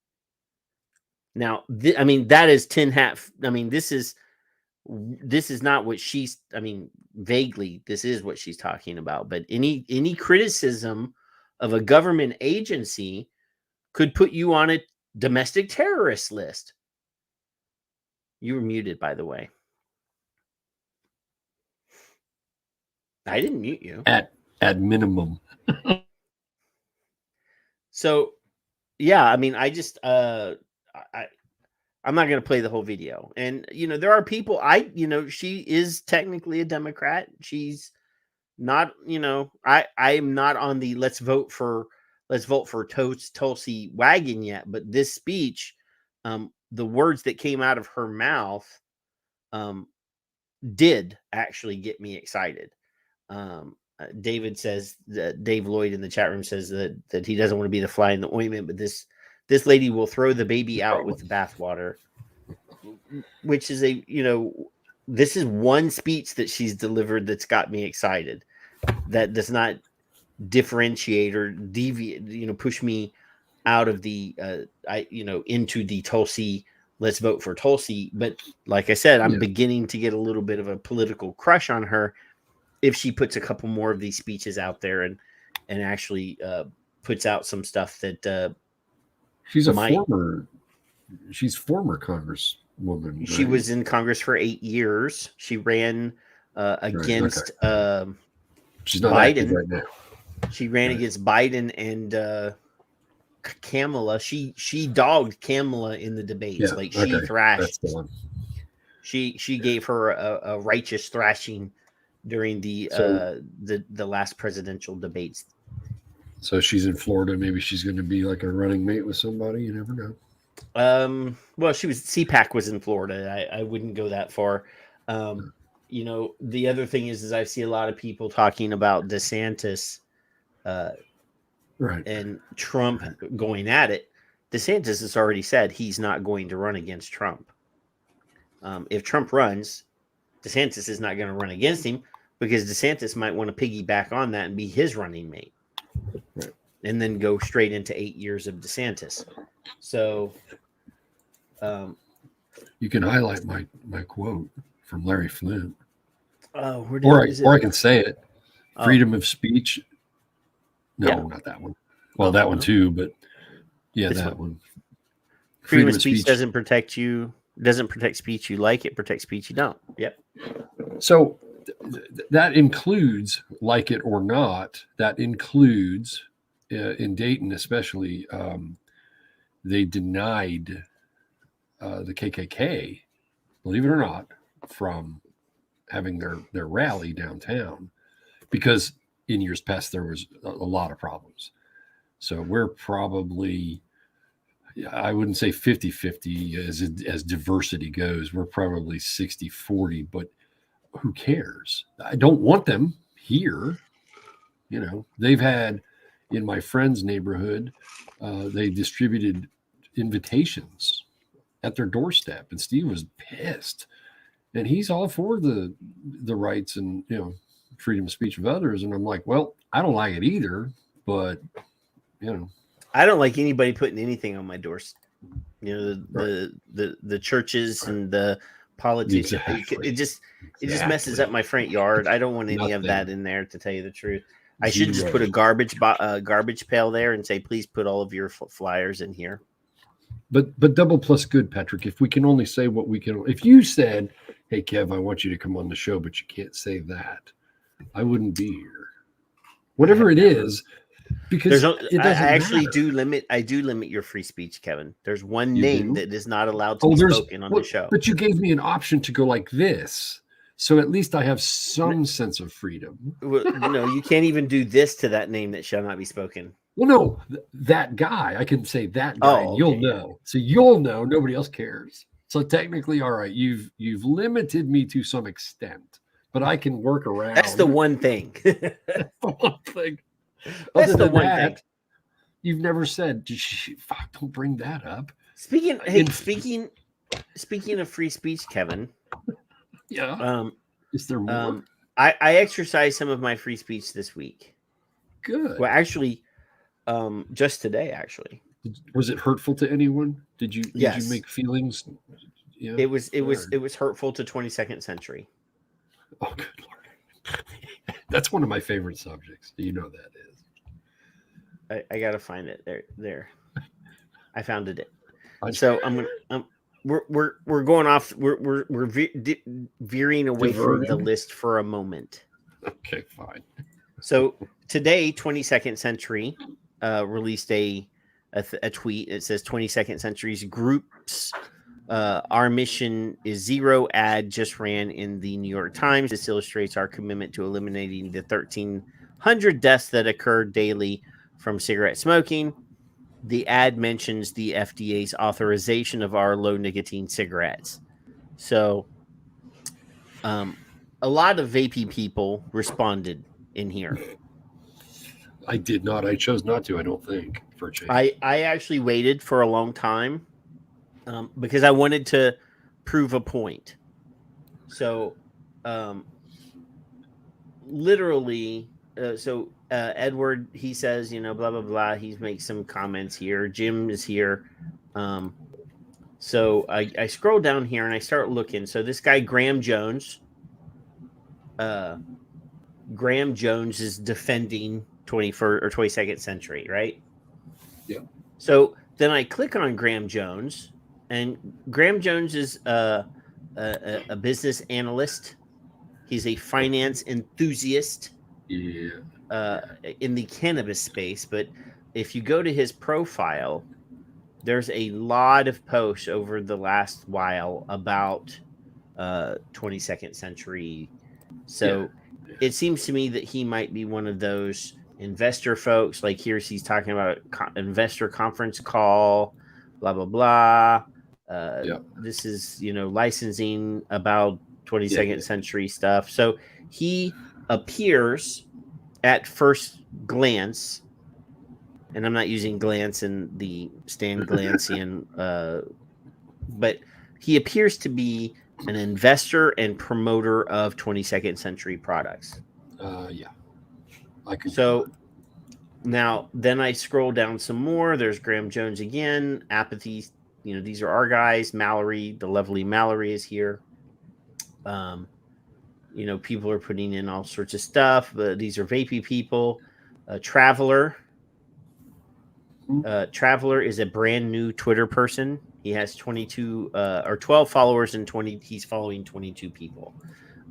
Now, I mean, that is tin hat. I mean, this is not what she's, I mean, vaguely, this is what she's talking about. But any criticism of a government agency could put you on a domestic terrorist list. You were muted, by the way. I didn't mute you. At minimum. So, yeah, I mean, I just, I'm not going to play the whole video. And, you know, there are people, she is technically a Democrat. She's not, you know, I am not on the let's vote for Tulsi wagon yet. But this speech, the words that came out of her mouth did actually get me excited. David says that Dave Lloyd in the chat room says that he doesn't want to be the fly in the ointment, but this lady will throw the baby out with the bathwater, which is this is one speech that she's delivered that's got me excited. That does not differentiate or deviate, push me out of the, into the Tulsi, let's vote for Tulsi. But like I said, I'm beginning to get a little bit of a political crush on her if she puts a couple more of these speeches out there and actually puts out some stuff that she's former Congresswoman. Right? She was in Congress for 8 years. She ran against she's not Biden right now. She ran against Biden and Kamala. She dogged Kamala in the debates. She thrashed. She gave her a righteous thrashing during the last presidential debates. So she's in Florida. Maybe she's going to be like a running mate with somebody. You never know. Well, CPAC was in Florida. I wouldn't go that far. The other thing is I see a lot of people talking about DeSantis, right, and Trump going at it. DeSantis has already said he's not going to run against Trump. If Trump runs, DeSantis is not going to run against him because DeSantis might want to piggyback on that and be his running mate, right, and then go straight into 8 years of DeSantis. So, you can highlight my quote from Larry Flint. Oh, or I can say it. Freedom of speech. No, not that one. Well, that one too, but that one. Freedom of speech doesn't protect you. Doesn't protect speech you like. It protects speech you don't. Yep. So that includes, like it or not, that includes in Dayton especially, they denied the KKK, believe it or not, from having their rally downtown because in years past there was a lot of problems. So we're probably, I wouldn't say 50-50 as diversity goes. We're probably 60-40, but who cares? I don't want them here. They've had, in my friend's neighborhood, they distributed invitations at their doorstep, and Steve was pissed. And he's all for the rights and freedom of speech of others. And I'm like, well, I don't like it either, but I don't like anybody putting anything on my doors. The churches and the politics. Exactly. It just messes up my front yard. I don't want any of that in there, to tell you the truth. I should just put a garbage pail there and say, please put all of your flyers in here. But double plus good, Patrick. If we can only say what we can, if you said, "Hey, Kev, I want you to come on the show," but you can't say that, I wouldn't be here. Whatever it is, because it doesn't I matter. do limit your free speech, Kevin. There's one name that is not allowed to be spoken on the show. But you gave me an option to go like this. So at least I have some sense of freedom. No, you can't even do this to that name that shall not be spoken. Well, no, that guy. I can say that guy, and you'll know. So you'll know. Nobody else cares. So technically, all right, you've limited me to some extent, but I can work around. That's the one thing. That's the one thing. That's the one thing. You've never said, "Fuck, don't bring that up." Speaking of free speech, Kevin. Yeah. Is there more? I exercised some of my free speech this week. Good. Well, actually, just today, actually. Was it hurtful to anyone? Did you make feelings? Yeah. It was hurtful to 22nd Century. Oh, good Lord. That's one of my favorite subjects. You know that is. I gotta find it. There. I found it. So I'm gonna we're going off. We're veering away from the list for a moment. Okay, fine. So today, 22nd Century released a tweet. It says 22nd Century's groups. Our mission is zero. Ad just ran in the New York Times. This illustrates our commitment to eliminating the 1,300 deaths that occur daily from cigarette smoking. The ad mentions the FDA's authorization of our low nicotine cigarettes. So, a lot of vaping people responded in here. I did not. I chose not to. I don't think for a change. I actually waited for a long time because I wanted to prove a point. So, literally, Edward, he says, blah, blah, blah. He makes some comments here. Jim is here. So I scroll down here and I start looking. So this guy, Graham Jones is defending 21st or 22nd Century, right? Yeah. So then I click on Graham Jones, and Graham Jones is a business analyst. He's a finance enthusiast. Yeah. In the cannabis space, but if you go to his profile, there's a lot of posts over the last while about 22nd Century. So it seems to me that he might be one of those investor folks. Like he's talking about investor conference call, blah, blah, blah. This is, licensing about 22nd Century stuff. So he appears at first glance, and I'm not using glance in the Stan Glancian, but he appears to be an investor and promoter of 22nd Century products. So now, then I scroll down some more. There's Graham Jones again. Apathy. These are our guys. Mallory, the lovely Mallory, is here. People are putting in all sorts of stuff. These are vapey people. Traveler. Traveler is a brand new Twitter person. He has 12 followers and he's following 22 people.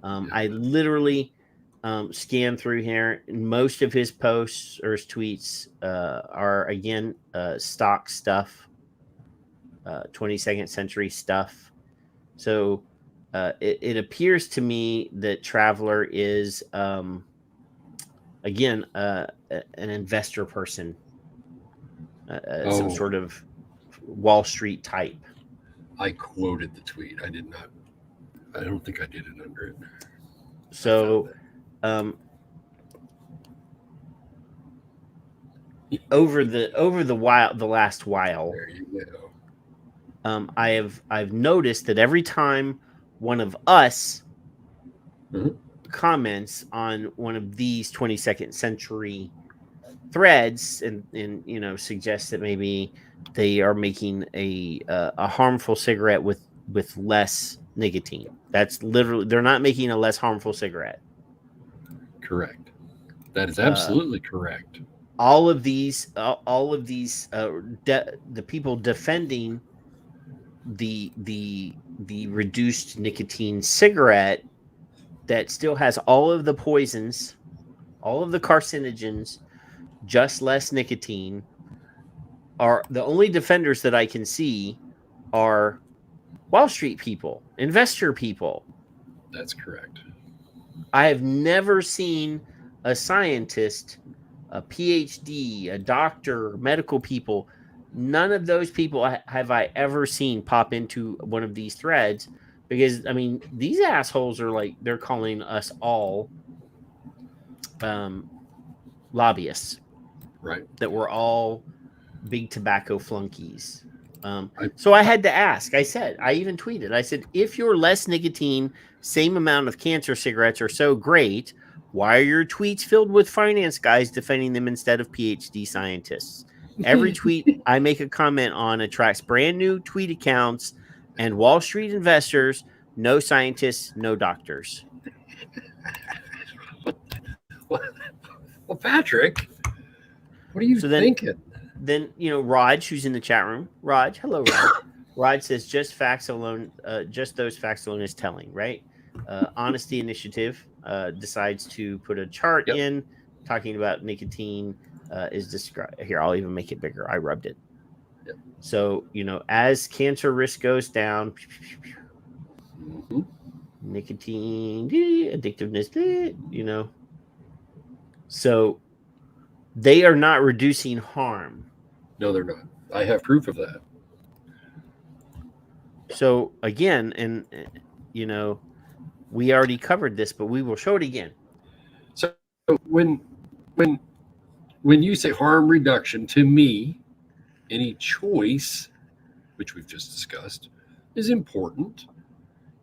I literally scan through here, and most of his posts or his tweets are again stock stuff, 22nd Century stuff. So it appears to me that Traveler is, again, an investor person, some sort of Wall Street type. I quoted the tweet. I did not. I don't think I did it under it. So, over the last while, there you go. I've noticed that every time one of us comments on one of these 22nd Century threads and suggests that maybe they are making a harmful cigarette with less nicotine. That's literally, they're not making a less harmful cigarette. Correct. That is absolutely correct. All of these, the people defending the reduced nicotine cigarette that still has all of the poisons, all of the carcinogens, just less nicotine, are the only defenders that I can see are Wall Street people, investor people. That's correct. I have never seen a scientist, a PhD, a doctor, medical people. None of those people have I ever seen pop into one of these threads, because I mean, these assholes are like, they're calling us all lobbyists, right? That we're all big tobacco flunkies. So I had to ask. I even tweeted. I said, if your less nicotine, same amount of cancer cigarettes are so great, why are your tweets filled with finance guys defending them instead of PhD scientists? Every tweet I make a comment on attracts brand new tweet accounts and Wall Street investors, no scientists, no doctors. Well, Patrick, what are you thinking? Then, Raj, who's in the chat room. Raj, hello, Raj. Raj says just facts alone, just those facts alone is telling, right? Honesty Initiative decides to put a chart in talking about nicotine is described. Here, I'll even make it bigger. I rubbed it. Yep. So, as cancer risk goes down, nicotine, addictiveness, So they are not reducing harm. No, they're not. I have proof of that. So again, and we already covered this, but we will show it again. So when you say harm reduction, to me, any choice, which we've just discussed, is important.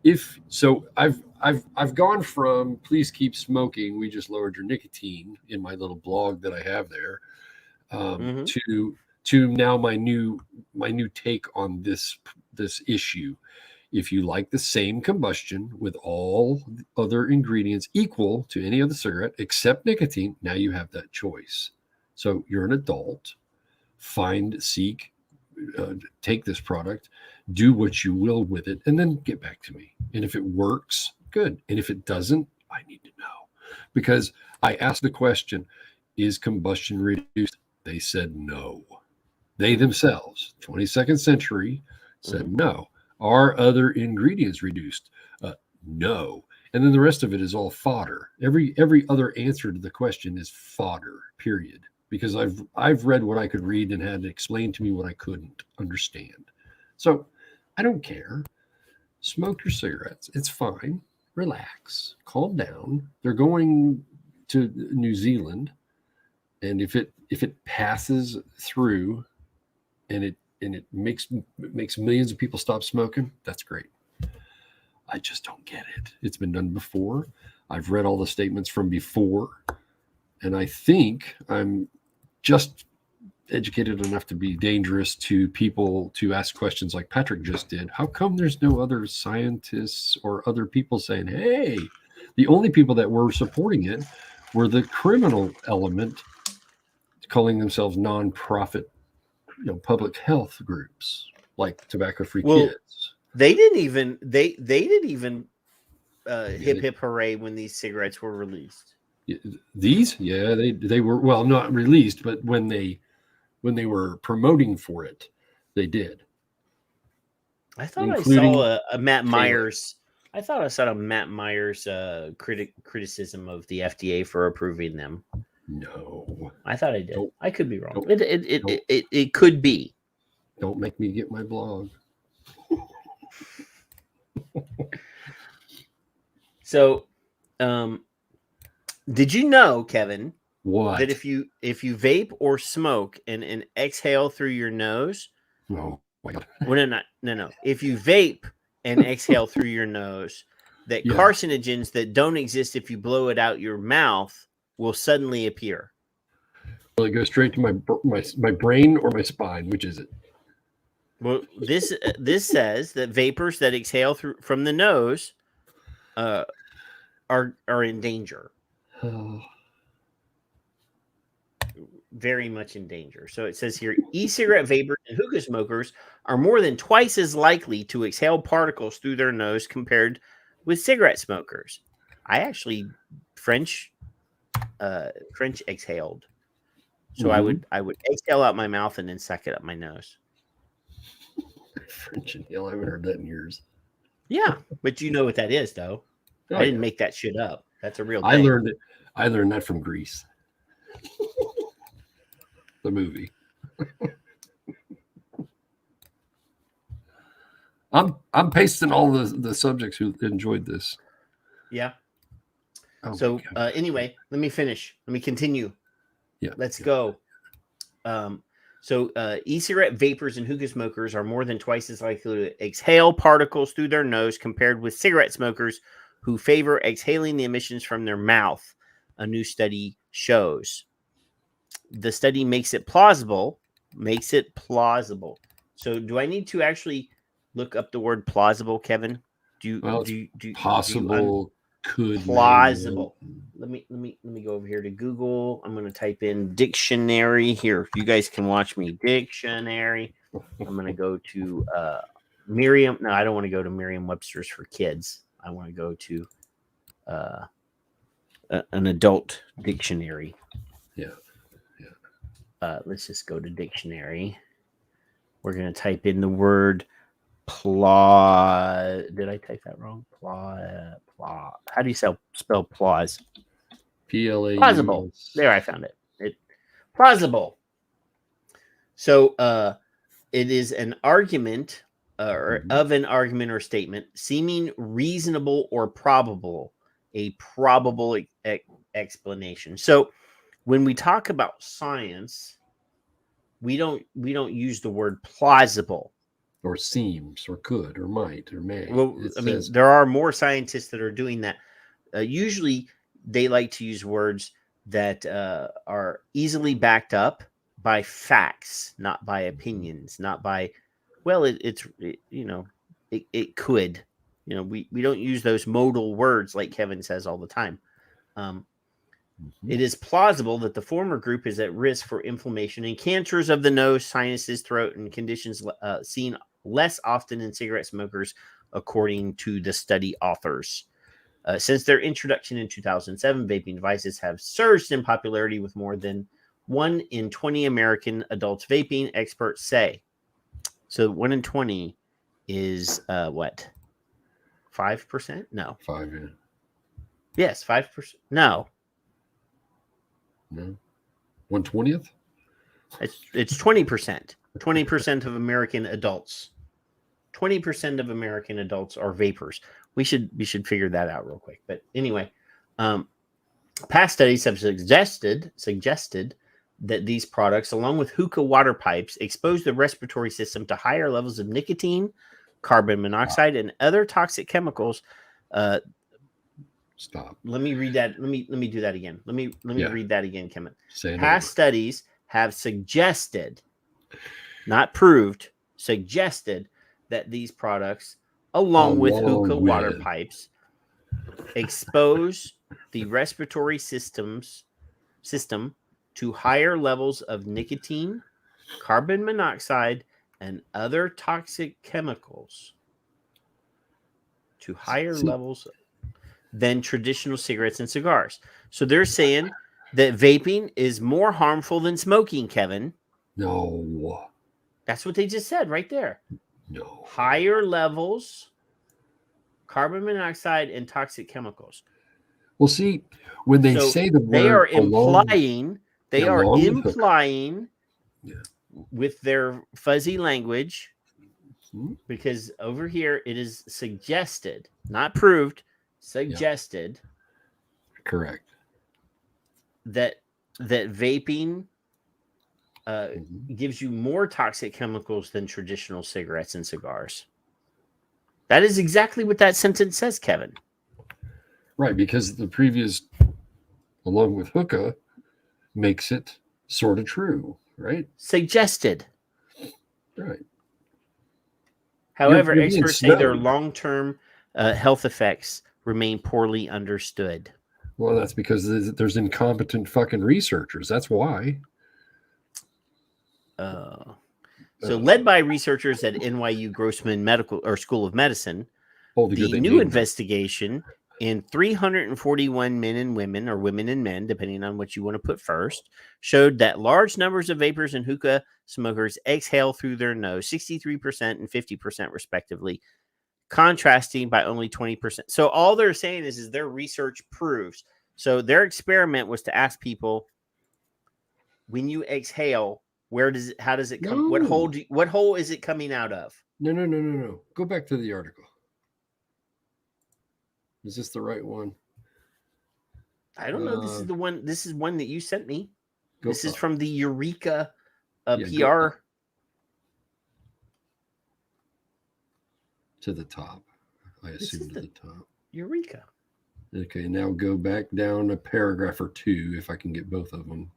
If so, I've gone from please keep smoking, we just lowered your nicotine in my little blog that I have there, to now my new take on this issue. If you like the same combustion with all other ingredients equal to any other cigarette except nicotine, now you have that choice. So you're an adult, take this product, do what you will with it, and then get back to me. And if it works, good. And if it doesn't, I need to know. Because I asked the question, is combustion reduced? They said no. They themselves, 22nd century, said no. Are other ingredients reduced? No. And then the rest of it is all fodder. Every other answer to the question is fodder, period. Because I've read what I could read and had to explain to me what I couldn't understand. So I don't care. Smoke your cigarettes. It's fine. Relax. Calm down. They're going to New Zealand. And if it passes through and it makes millions of people stop smoking, that's great. I just don't get it. It's been done before. I've read all the statements from before. And I think I'm just educated enough to be dangerous to people to ask questions like Patrick just did. How come there's no other scientists or other people saying, hey, the only people that were supporting it were the criminal element calling themselves nonprofit, public health groups like Tobacco Free Kids. They didn't even hip hip hooray when these cigarettes were released. They were not released, but when they were promoting for it, they did. I thought I saw a Matt Myers. I thought I saw a Matt Myers criticism of the FDA for approving them. No, I thought I did. I could be wrong. It could be. Don't make me get my blog. So, did you know, Kevin, what? That if you vape or smoke and exhale through your nose, no, no. If you vape and exhale through your nose, that carcinogens that don't exist if you blow it out your mouth will suddenly appear. Will it go straight to my brain or my spine? Which is it? Well, this says that vapors that exhale from the nose are in danger. Oh. very much in danger. So it says here, e-cigarette vapors and hookah smokers are more than twice as likely to exhale particles through their nose compared with cigarette smokers. I actually French exhaled. So I would exhale out my mouth and then suck it up my nose. French inhale. I haven't heard that in years. Yeah, but you know what that is, though. Oh, I didn't make that shit up. That's a real thing. I learned that from Grease. The movie. I'm pasting all the subjects who enjoyed this. Yeah. Oh, so anyway, let me finish. Let me continue. Yeah. Let's go. So e-cigarette vapors and hookah smokers are more than twice as likely to exhale particles through their nose compared with cigarette smokers who favor exhaling the emissions from their mouth, a new study shows. The study makes it plausible. So do I need to actually look up the word plausible, Kevin? Possible, could, plausible. Let me go over here to Google. I'm going to type in dictionary here. You guys can watch me. Dictionary. I'm going to go to Merriam. No, I don't want to go to Merriam-Webster's for kids. I want to go to an adult dictionary. Yeah. Let's just go to dictionary. We're going to type in the word did I type that wrong? How do you spell plause? PLA. Plausible. There, I found it. Plausible. So it is an argument of an argument or statement seeming reasonable or probable, a probable explanation. So when we talk about science, we don't use the word plausible. Or seems, or could, or might, or may. Well, there are more scientists that are doing that. Usually, they like to use words that are easily backed up by facts, not by opinions, not by, well, it could. We don't use those modal words like Kevin says all the time. It is plausible that the former group is at risk for inflammation and cancers of the nose, sinuses, throat, and conditions seen less often in cigarette smokers, according to the study authors. Since their introduction in 2007, vaping devices have surged in popularity with more than 1 in 20 American adults vaping, experts say. So 1 in 20 is what? 5%? No. 5, yeah. Yes, 5%. No. 1/20th? It's 20%. 20% of American adults. 20% of American adults are vapors. We should figure that out real quick. But anyway, past studies have suggested that these products, along with hookah water pipes, expose the respiratory system to higher levels of nicotine, carbon monoxide, and other toxic chemicals. Stop. Let me read that. Let me do that again. Let me read that again, Kevin. Past studies have suggested, not proved, suggested that these products, along with hookah water pipes, expose the respiratory system to higher levels of nicotine, carbon monoxide, and other toxic chemicals to higher levels than traditional cigarettes and cigars. So they're saying that vaping is more harmful than smoking, Kevin. No. That's what they just said right there. No. Higher levels, carbon monoxide, and toxic chemicals. Well, see, when they say the word, they are implying with their fuzzy language, because over here it is suggested, not proved, suggested. Correct. That vaping gives you more toxic chemicals than traditional cigarettes and cigars. That is exactly what that sentence says, Kevin. Right, because the previous, along with hookah, makes it sort of true, right? Suggested. Right. However, experts say their long-term health effects remain poorly understood. Well, that's because there's incompetent fucking researchers. That's why. led by researchers at NYU Grossman Medical or School of Medicine, the new investigation in 341 men and women, or women and men, depending on what you want to put first, showed that large numbers of vapors and hookah smokers exhale through their nose, 63% and 50% respectively, contrasting by only 20%. So all they're saying is their research proves. So their experiment was to ask people, when you exhale, how does it come? No. What hole is it coming out of? No. Go back to the article. Is this the right one? I don't know. This is the one. This is one that you sent me. This is up. from the Eureka PR. To the top. I assume to the top. Eureka. Okay, now go back down a paragraph or two if I can get both of them.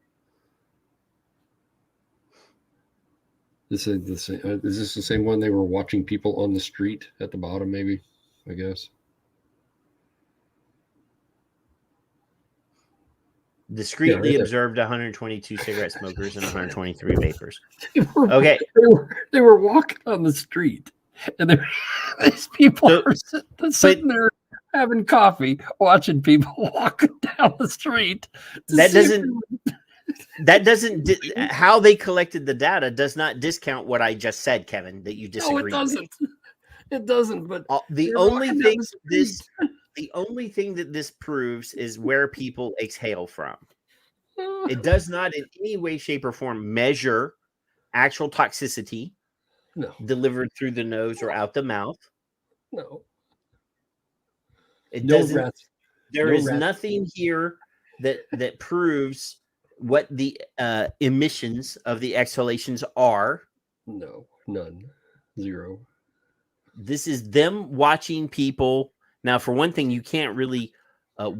This is the same. Is this the same one? They were watching people on the street at the bottom, maybe, I guess. Discreetly observed 122 cigarette smokers and 123 vapors. Okay. They were walking on the street, and these people are sitting there having coffee, watching people walking down the street. How they collected the data does not discount what I just said, Kevin, that you disagree with. No, it doesn't. It doesn't, but the only thing that this proves is where people exhale from. It does not in any way, shape, or form measure actual toxicity delivered through the nose or out the mouth. No. It doesn't. There is nothing here that proves what the emissions of the exhalations are. No, none. Zero. This is them watching people. Now, for one thing, you can't really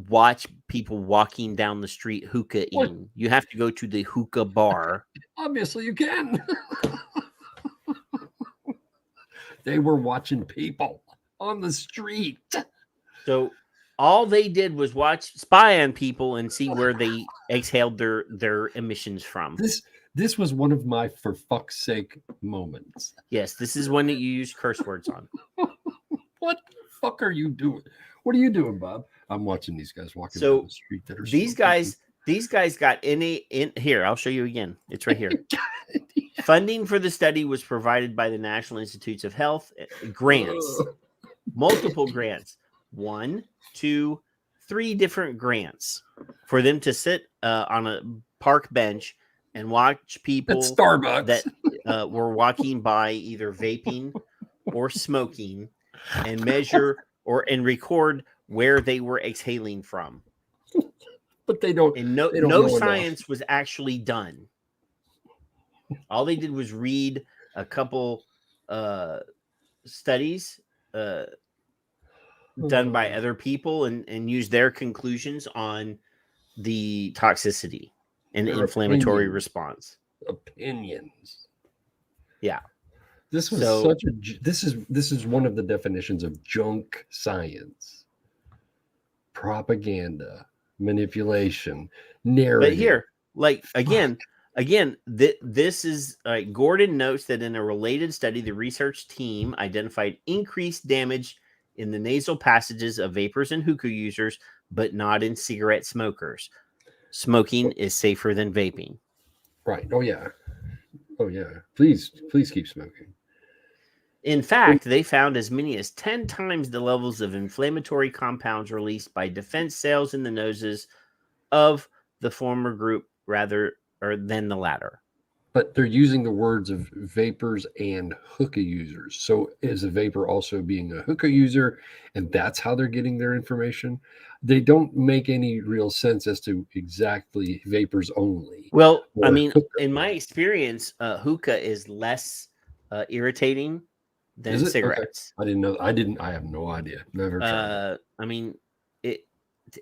watch people walking down the street hookah-ing. You have to go to the hookah bar. Obviously, you can. They were watching people on the street. So all they did was spy on people and see where they exhaled their emissions from. This was one of my for fuck's sake moments. Yes, this is one that you use curse words on. What the fuck are you doing? What are you doing, Bob? I'm watching these guys walking down the street that are these guys got in here. I'll show you again. It's right here. Funding for the study was provided by the National Institutes of Health. Grants, multiple grants, 1, 2, 3 different grants for them to sit on a park bench and watch people at Starbucks that were walking by either vaping or smoking and measure and record where they were exhaling from. But they don't. And no science was actually done. All they did was read a couple studies done by other people and use their conclusions on the toxicity and the inflammatory response. Opinions. Yeah. This was this is one of the definitions of junk science. Propaganda, manipulation, narrative. But here, this is Gordon notes that in a related study, the research team identified increased damage in the nasal passages of vapors and hookah users, but not in cigarette smokers. Smoking is safer than vaping. Right. Oh yeah. Please keep smoking. In fact, they found as many as 10 times the levels of inflammatory compounds released by defense cells in the noses of the former group than the latter. But they're using the words of vapors and hookah users. So is a vapor also being a hookah user? And that's how they're getting their information? They don't make any real sense as to exactly vapors only. Well, I mean, in my experience, hookah is less irritating than cigarettes. Okay. I didn't know. I have no idea. Never tried. I mean,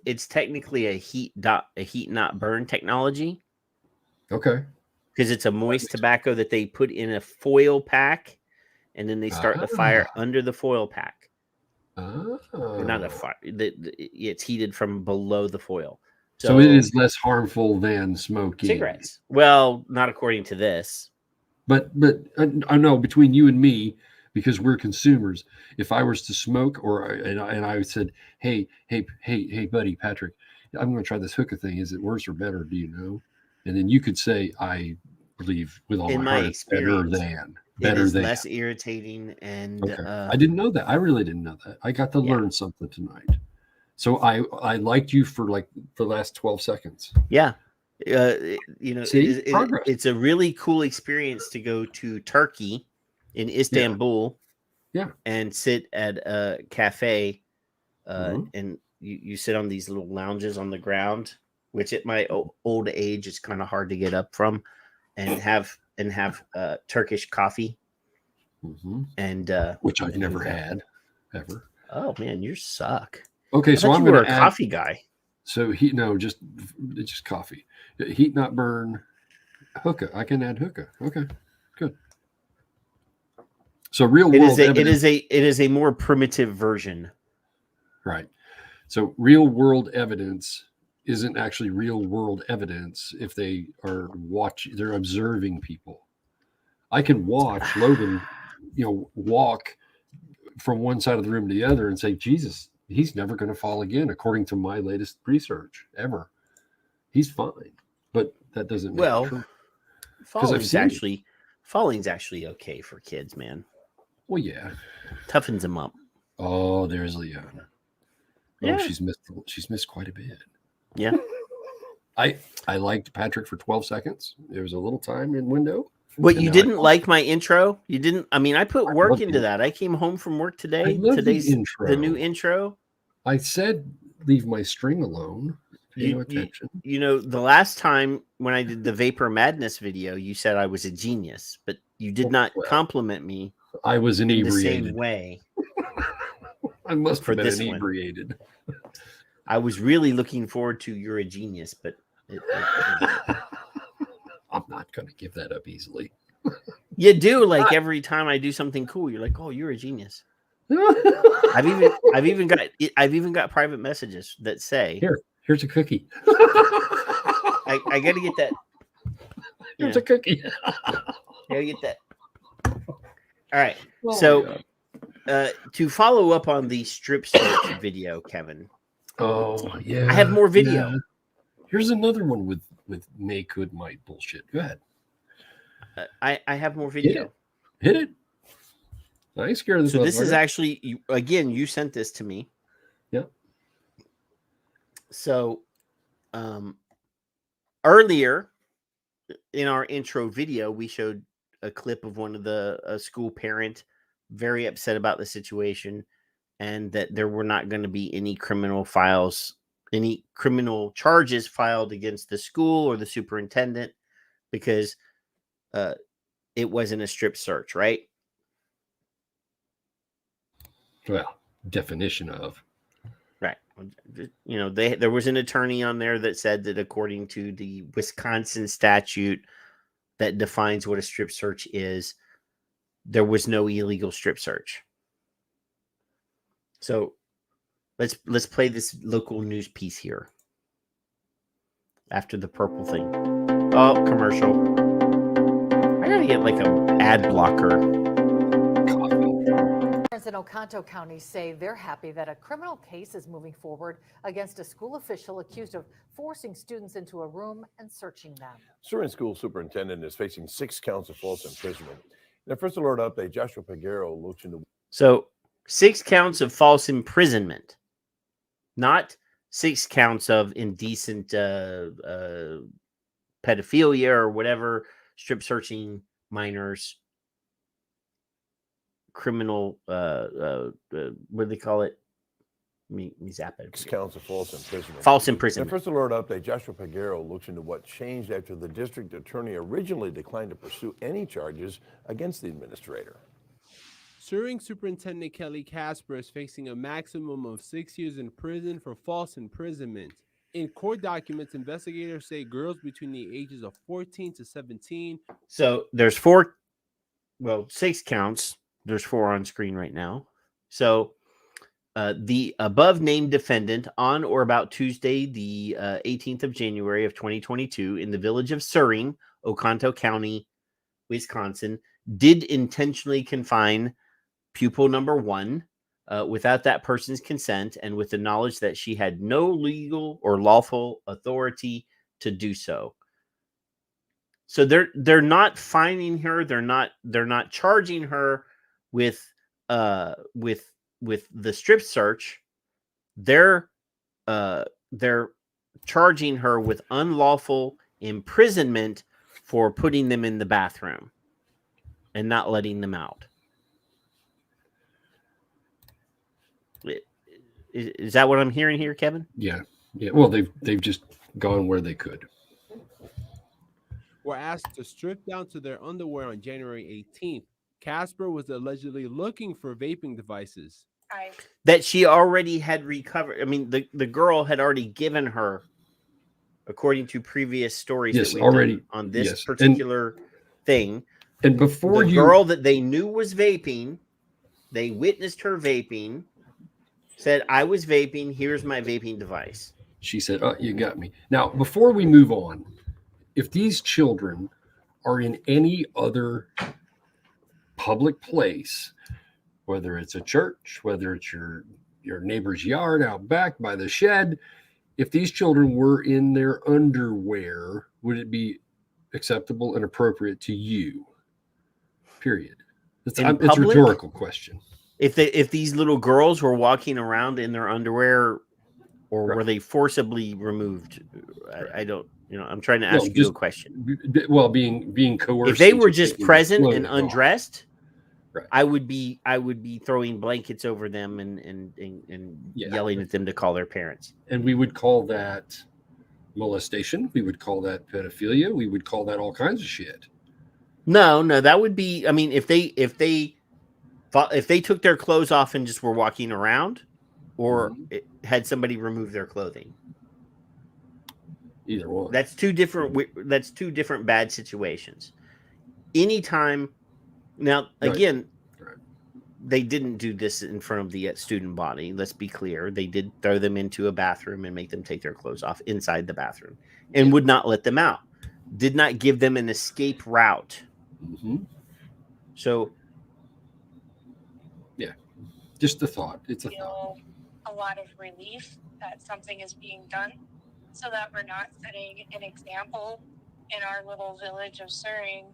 it's technically a heat not burn technology. Okay. Because it's a moist tobacco that they put in a foil pack, and then they start the fire under the foil pack. Not a fire. It's heated from below the foil. So it is less harmful than smoking cigarettes. Well, not according to this. But I know between you and me, because we're consumers, if I was to smoke and I said, hey, buddy, Patrick, I'm going to try this hookah thing. Is it worse or better? Do you know? And then you could say, I believe with all In my my heart, it's better experience, than. less irritating. And Okay. I didn't know that. I really didn't know that. I got to learn something tonight. So I liked you for like the last 12 seconds. Yeah. It's a really cool experience to go to Turkey in Istanbul and sit at a cafe and you sit on these little lounges on the ground, which at my old age is kind of hard to get up from, and have Turkish coffee. And which I've never had ever. Oh man, you suck. Okay, so I'm going to a coffee guy. So just coffee. Heat not burn. Hookah. I can add hookah. Okay, good. So real world evidence. It is a more primitive version. Right. So real world evidence isn't actually real world evidence if they are they're observing people. I can watch Logan, walk from one side of the room to the other and say, Jesus, he's never going to fall again, according to my latest research ever. He's fine, but that doesn't make it true. Falling's actually okay for kids, man. Well, yeah, toughens them up. Oh, there's Leanna. Yeah. Oh, she's missed quite a bit. Yeah. I liked Patrick for 12 seconds. There was a little time in window. But you didn't like my intro? You didn't? I mean, I put work into that. I came home from work today. Today's the new intro. I said, leave my string alone. Pay no attention. The last time when I did the Vapor Madness video, you said I was a genius, but you did not compliment me. I was inebriated. In the same way. I must have been inebriated. I was really looking forward to "You're a Genius," but I'm not going to give that up easily. You do, like every time I do something cool, you're like, "Oh, you're a genius." I've even got private messages that say, "Here's a cookie." I got to get that. Here's a cookie. Gotta get that. All right, to follow up on the strip search video, Kevin. Oh yeah, I have more video. Yeah. Here's another one with may, could, might bullshit. Go ahead. I have more video. Hit it. I ain't scared of this. So this is actually you sent this to me. Yeah. So, earlier in our intro video, we showed a clip of one of a school parent very upset about the situation, and that there were not going to be any criminal charges filed against the school or the superintendent because it wasn't a strip search, right? Well, definition of. Right. There was an attorney on there that said that according to the Wisconsin statute that defines what a strip search is, there was no illegal strip search. So let's play this local news piece here. After the purple thing. Oh, commercial. I gotta get like an ad blocker. Parents in Oconto County say they're happy that a criminal case is moving forward against a school official accused of forcing students into a room and searching them. Surin School Superintendent is facing 6 counts of false imprisonment. In the first alert update, Joshua Peguero looks into. So 6 counts of false imprisonment, not 6 counts of indecent pedophilia or whatever, strip searching minors, criminal, what do they call it? Me zap it. 6 counts of false imprisonment. False imprisonment. In the first alert update, Joshua Peguero looks into what changed after the district attorney originally declined to pursue any charges against the administrator. Suring Superintendent Kelly Casper is facing a maximum of 6 years in prison for false imprisonment. In court documents, investigators say girls between the ages of 14 to 17. So there's 6 counts. There's 4 on screen right now. So the above named defendant on or about Tuesday, the 18th of January of 2022 in the village of Suring, Oconto County, Wisconsin, did intentionally confine pupil number 1 without that person's consent and with the knowledge that she had no legal or lawful authority to do so. So they're not fining her. They're not charging her with the strip search. They're charging her with unlawful imprisonment for putting them in the bathroom and not letting them out. Is that what I'm hearing here, Kevin? Yeah. Well, they've just gone where they could. Were asked to strip down to their underwear on January 18th. Casper was allegedly looking for vaping devices that she already had recovered. I mean, the girl had already given her, according to previous stories that we've done on this particular thing. And before the girl that they knew was vaping, they witnessed her vaping, said, "I was vaping. Here's my vaping device." She said, "Oh, you got me." Now, before we move on, if these children are in any other public place, whether it's a church, whether it's your neighbor's yard out back by the shed, if these children were in their underwear, would it be acceptable and appropriate to you? Period. It's a rhetorical question. If these little girls were walking around in their underwear, or were they forcibly removed? I don't. I'm trying to ask you a question. Well, being coerced. If they were just present and undressed, right. I would be throwing blankets over them and yelling at them to call their parents. And we would call that molestation. We would call that pedophilia. We would call that all kinds of shit. No, that would be. I mean, if they took their clothes off and just were walking around, or had somebody remove their clothing. Either one. That's two different bad situations. Anytime. Now, again, they didn't do this in front of the student body. Let's be clear. They did throw them into a bathroom and make them take their clothes off inside the bathroom and would not let them out. Did not give them an escape route. Mm-hmm. So, yeah, just a thought. It's a thought. A lot of relief that something is being done, so that we're not setting an example in our little village of Suring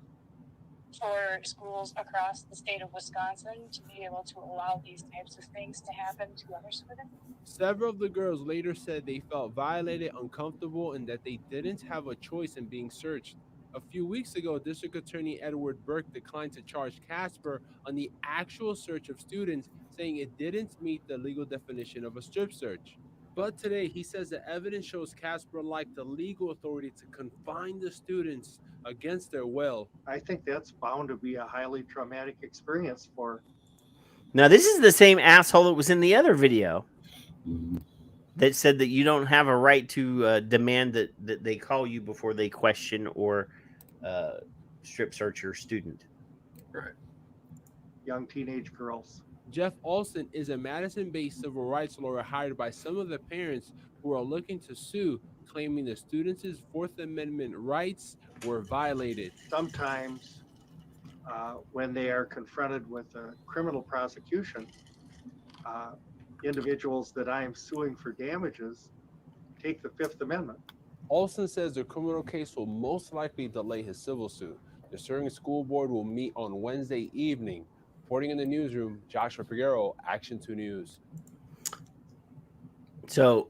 for schools across the state of Wisconsin to be able to allow these types of things to happen to other students. Several of the girls later said they felt violated, uncomfortable, and that they didn't have a choice in being searched. A few weeks ago, District Attorney Edward Burke declined to charge Casper on the actual search of students, saying it didn't meet the legal definition of a strip search. But today, he says the evidence shows Casper lacked the legal authority to confine the students against their will. I think that's bound to be a highly traumatic experience for. Now, this is the same asshole that was in the other video that said that you don't have a right to demand that they call you before they question or strip search your student. Right. Young teenage girls. Jeff Olson is a Madison-based civil rights lawyer hired by some of the parents who are looking to sue, claiming the students' Fourth Amendment rights were violated. Sometimes when they are confronted with a criminal prosecution, individuals that I am suing for damages take the Fifth Amendment. Olson says the criminal case will most likely delay his civil suit. The Suring School Board will meet on Wednesday evening. Reporting in the newsroom, Joshua Figueroa, Action 2 News. So,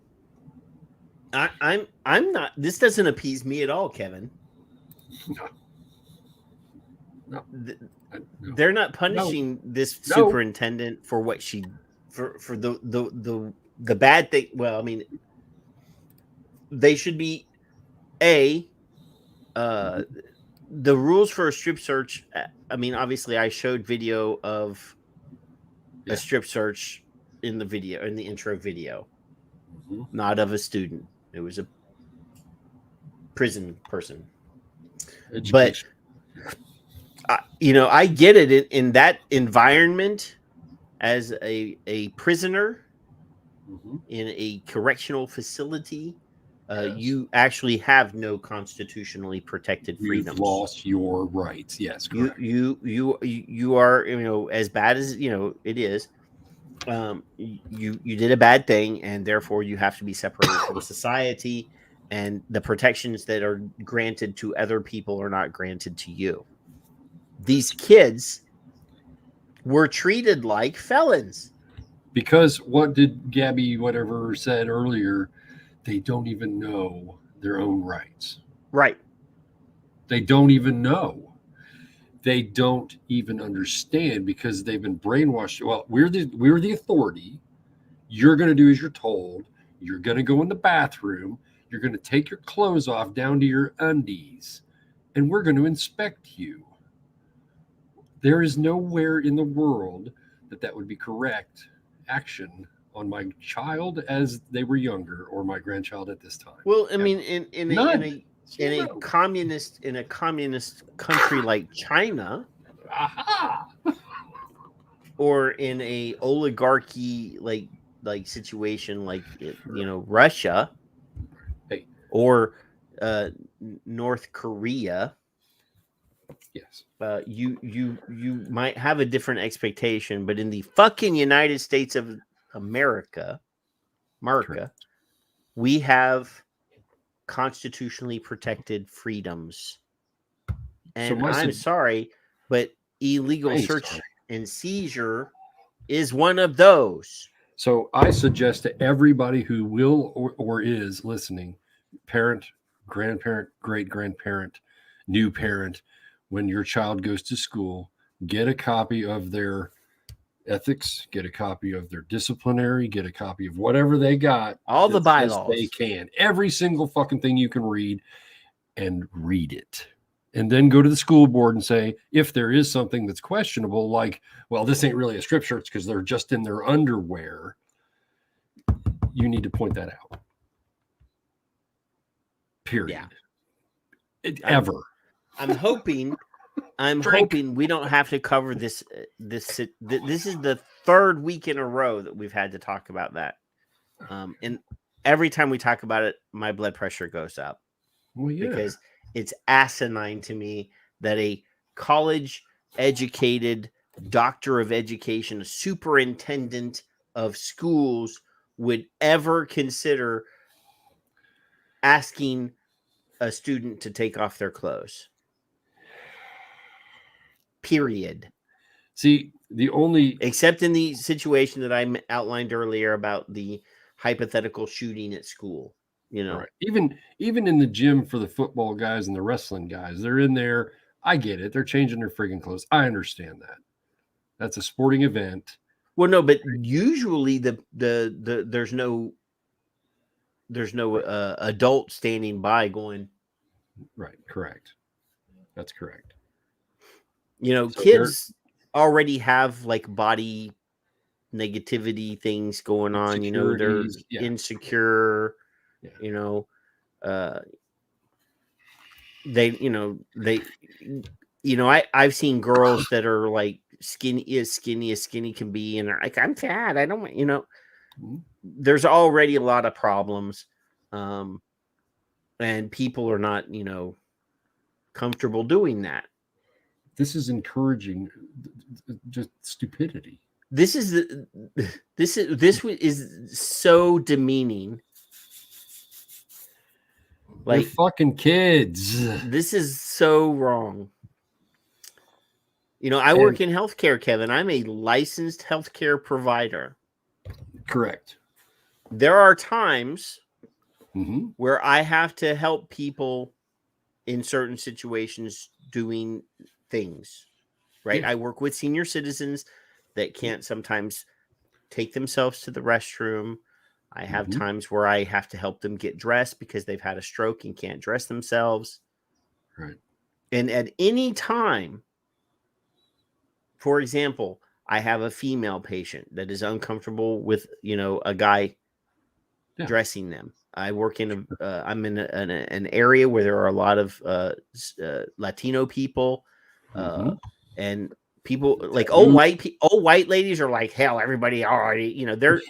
I'm not. This doesn't appease me at all, Kevin. No. They're not punishing this superintendent for what she for the bad thing. Well, I mean, they should be the rules for a strip search. I mean, obviously, I showed video of a strip search in the intro video, not of a student. It was a prison person. Education. But I get it in that environment as a prisoner in a correctional facility. you actually have no constitutionally protected freedoms. You've lost your rights. Yes, correct. You are, as bad as it is. You did a bad thing, and therefore you have to be separated from society, and the protections that are granted to other people are not granted to you. These kids were treated like felons. Because what did Gabby whatever said earlier? They don't even know their own rights. Right. They don't even know. They don't even understand because they've been brainwashed. Well, we're the authority. You're going to do as you're told. You're going to go in the bathroom. You're going to take your clothes off down to your undies, and we're going to inspect you. There is nowhere in the world that would be correct action on my child as they were younger or my grandchild at this time. Well, I mean, in a communist country like China, or in a oligarchy like situation like Russia, or North Korea. Yes. You might have a different expectation, but in the fucking United States of America, we have constitutionally protected freedoms. And I'm sorry, but illegal search and seizure is one of those. So I suggest to everybody who will or is listening, parent, grandparent, great-grandparent, new parent, when your child goes to school, get a copy of their ethics, get a copy of their disciplinary, get a copy of whatever they got. All the bylaws. They can. Every single fucking thing you can read, and read it. And then go to the school board and say, if there is something that's questionable, like, well, this ain't really a strip search because they're just in their underwear, you need to point that out. Period. Yeah. Ever. I'm hoping we don't have to cover this. This is the third week in a row that we've had to talk about that. And every time we talk about it, my blood pressure goes up. Well, yeah. Because it's asinine to me that a college-educated doctor of education, a superintendent of schools would ever consider asking a student to take off their clothes. Period. See, except in the situation that I outlined earlier about the hypothetical shooting at school, Right. Even in the gym for the football guys and the wrestling guys, they're in there. I get it. They're changing their friggin' clothes. I understand that. That's a sporting event. Well, no, but usually there's no adult standing by going. Right. Correct. That's correct. So kids already have like body negativity things going on. They're insecure. Yeah. I've seen girls that are like skinny as skinny can be, and they're like, I'm fat. I don't, there's already a lot of problems. And people are not, comfortable doing that. This is encouraging just stupidity. This is so demeaning. Like, they're fucking kids. This is so wrong. I work in healthcare, Kevin. I'm a licensed healthcare provider. Correct. There are times where I have to help people in certain situations doing things, right? I work with senior citizens that can't sometimes take themselves to the restroom. I have times where I have to help them get dressed because they've had a stroke and can't dress themselves. Right. And at any time, for example, I have a female patient that is uncomfortable with, a guy dressing them. I work in I'm in an area where there are a lot of Latino people, and people like old white ladies are like, hell, everybody already, they're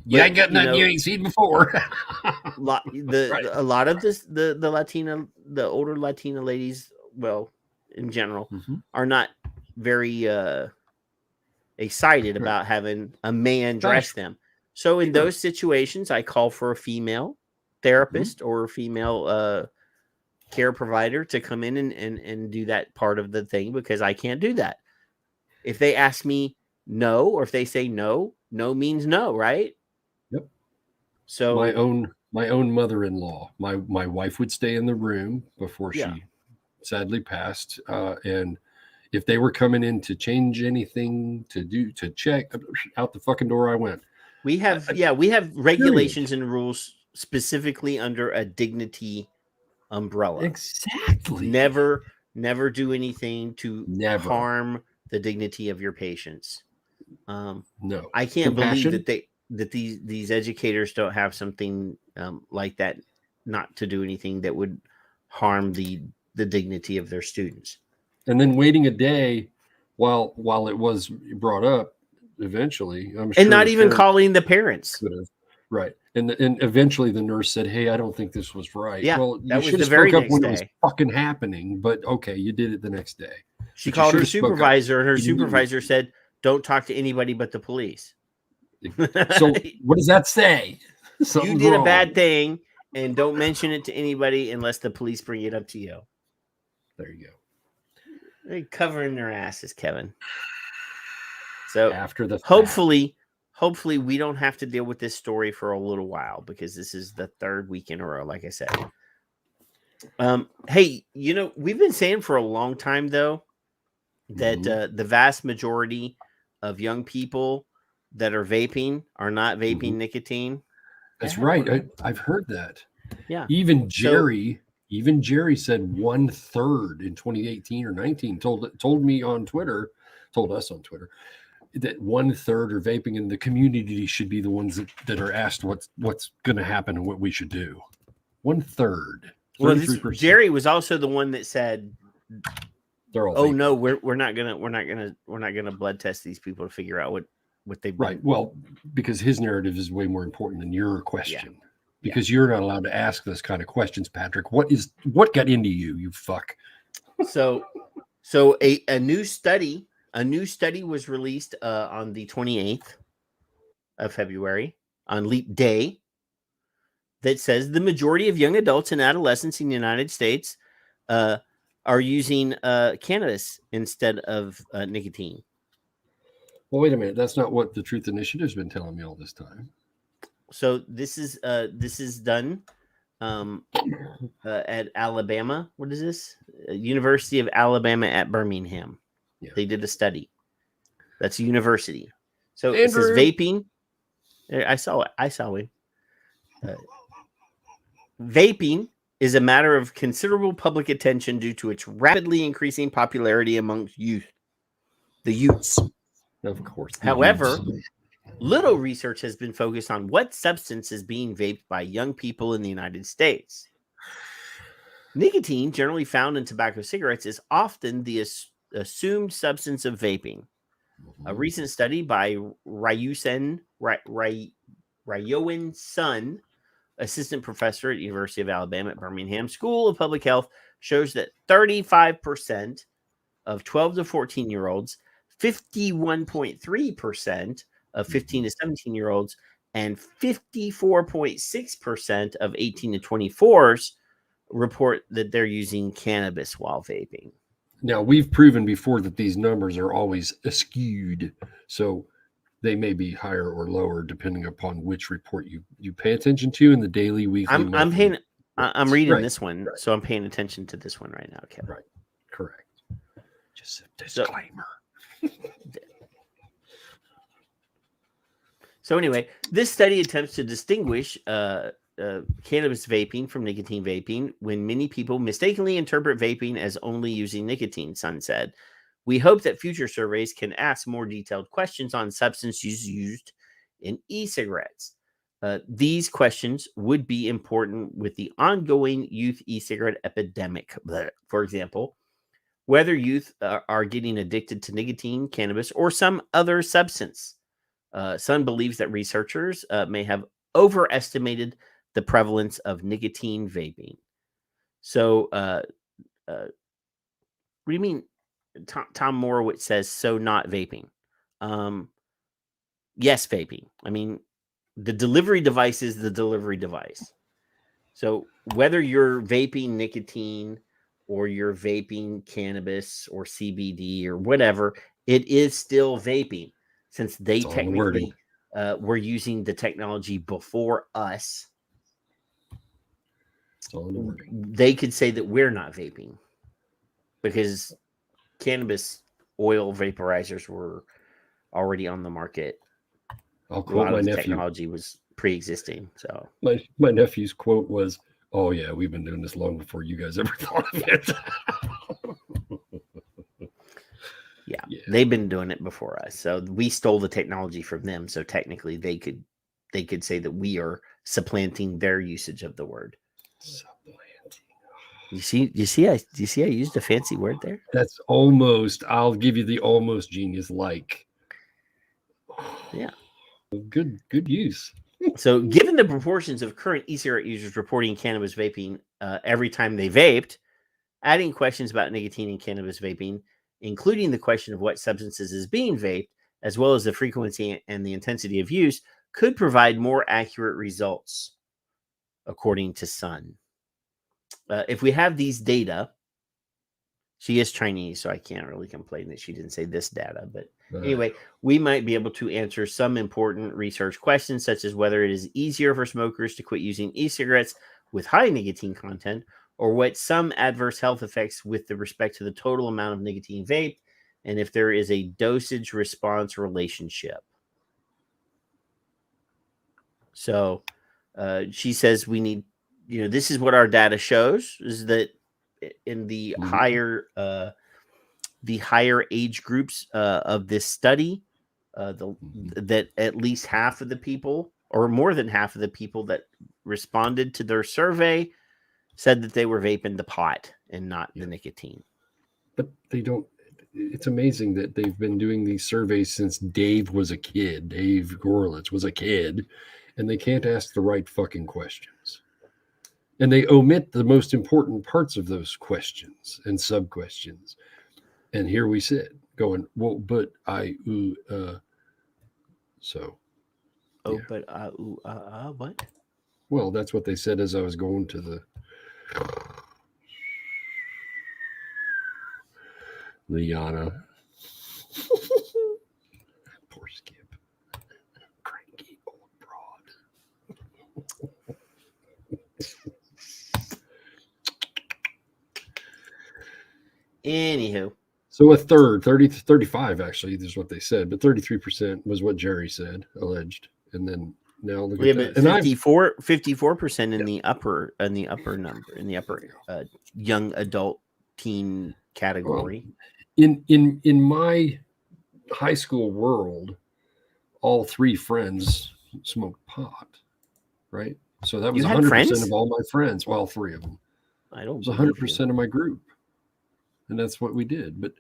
You ain't got nothing you ain't seen before. A lot of this, the older Latina ladies, well, in general, are not very excited about having a man dress them. So in those situations, I call for a female therapist or a female care provider to come in and do that part of the thing, because I can't do that. If they ask me no, or if they say no, no means no, right? Yep. So my own mother-in-law, my wife would stay in the room before she sadly passed, and if they were coming in to change anything, to check, out the fucking door I went. We have regulations and rules specifically under a dignity umbrella. Exactly. Never do anything to harm the dignity of your patients. No, I can't believe that these educators don't have something like that, not to do anything that would harm the dignity of their students. And then waiting a day while it was brought up, eventually, I'm sure, and not even calling the parents. Right. And eventually the nurse said, "Hey, I don't think this was right." Yeah, well, that you was the should very have spoke up next when day. it was fucking happening, but okay, you did it the next day. She called her supervisor, and her supervisor said, "Don't talk to anybody but the police." So what does that say? You did a bad thing, and don't mention it to anybody unless the police bring it up to you. There you go. They're covering their asses, Kevin. So after the hopefully we don't have to deal with this story for a little while, because this is the third week in a row, like I said. Hey, we've been saying for a long time, though, that the vast majority of young people that are vaping are not vaping nicotine. That's right. I've heard that. Yeah. Even Jerry said 1/3 in 2018 or 19 told us on Twitter that 1/3 are vaping, and the community should be the ones that are asked what's going to happen and what we should do. 1/3. Well, Jerry was also the one that said, "They're all." Oh no, we're not gonna blood test these people to figure out what they've right. done. Well, because his narrative is way more important than your question. Yeah. Because you're not allowed to ask this kind of questions, Patrick. What got into you, you fuck? So a new study was released on the 28th of February on Leap Day that says the majority of young adults and adolescents in the United States are using cannabis instead of nicotine. Well, wait a minute. That's not what the Truth Initiative's been telling me all this time. So this is done at Alabama. What is this? University of Alabama at Birmingham. Yeah. They did a study. That's a university. So Andrew. It says vaping. I saw it. Vaping is a matter of considerable public attention due to its rapidly increasing popularity amongst youth. The youths. Of course. However, little research has been focused on what substance is being vaped by young people in the United States. Nicotine, generally found in tobacco cigarettes, is often the assumed substance of vaping. A recent study by Ryoen Sun, assistant professor at University of Alabama at Birmingham School of Public Health, shows that 35% of 12 to 14-year-olds, 51.3% of 15 to 17-year-olds, and 54.6% of 18 to 24s report that they're using cannabis while vaping. Now, we've proven before that these numbers are always skewed, so they may be higher or lower depending upon which report you pay attention to in the daily, weekly. I'm reading this one, so I'm paying attention to this one right now, Kevin. Right, correct. Just a disclaimer. So anyway, this study attempts to distinguish cannabis vaping from nicotine vaping when many people mistakenly interpret vaping as only using nicotine, Sun said. We hope that future surveys can ask more detailed questions on substances used in e-cigarettes. These questions would be important with the ongoing youth e-cigarette epidemic. For example, whether youth are getting addicted to nicotine, cannabis, or some other substance. Sun believes that researchers may have overestimated the prevalence of nicotine vaping. So, what do you mean? Tom Morowitz says, so not vaping. Yes, vaping. I mean, the delivery device is the delivery device. So whether you're vaping nicotine or you're vaping cannabis or CBD or whatever, it is still vaping, since they technically were using the technology before us. They could say that we're not vaping because cannabis oil vaporizers were already on the market. I'll quote my nephew. Technology was pre-existing. So my nephew's quote was, "Oh yeah, we've been doing this long before you guys ever thought of it." yeah, they've been doing it before us. So we stole the technology from them. So technically, they could say that we are supplanting their usage of the word. You see, I used a fancy word there. That's almost. I'll give you the almost genius like. Yeah. Good use. So, given the proportions of current e-cigarette users reporting cannabis vaping every time they vaped, adding questions about nicotine and cannabis vaping, including the question of what substances is being vaped, as well as the frequency and the intensity of use, could provide more accurate results, according to Sun. If we have these data, she is Chinese, so I can't really complain that she didn't say this data. But anyway, we might be able to answer some important research questions, such as whether it is easier for smokers to quit using e-cigarettes with high nicotine content, or what some adverse health effects with respect to the total amount of nicotine vaped, and if there is a dosage response relationship. So she says we need, this is what our data shows, is that in the higher age groups of this study, that at least half of the people, or more than half of the people that responded to their survey, said that they were vaping the pot and not the nicotine. But they don't. It's amazing that they've been doing these surveys since Dave was a kid. Dave Gorlitz was a kid, and they can't ask the right fucking questions. And they omit the most important parts of those questions and sub-questions. And here we sit going, well, but so. Oh, yeah. But what? Well, that's what they said as I was going to the Liana. Poor Skip. Cranky old broad. Anywho. So a third, 35 actually, is what they said, but 33% was what Jerry said, alleged. And then now look at that. And 54% in the upper young adult teen category. Well, in my high school world, all three friends smoked pot, right? So that was 100% of all my friends. Well, three of them. I don't. It was 100% of my group, and that's what we did. But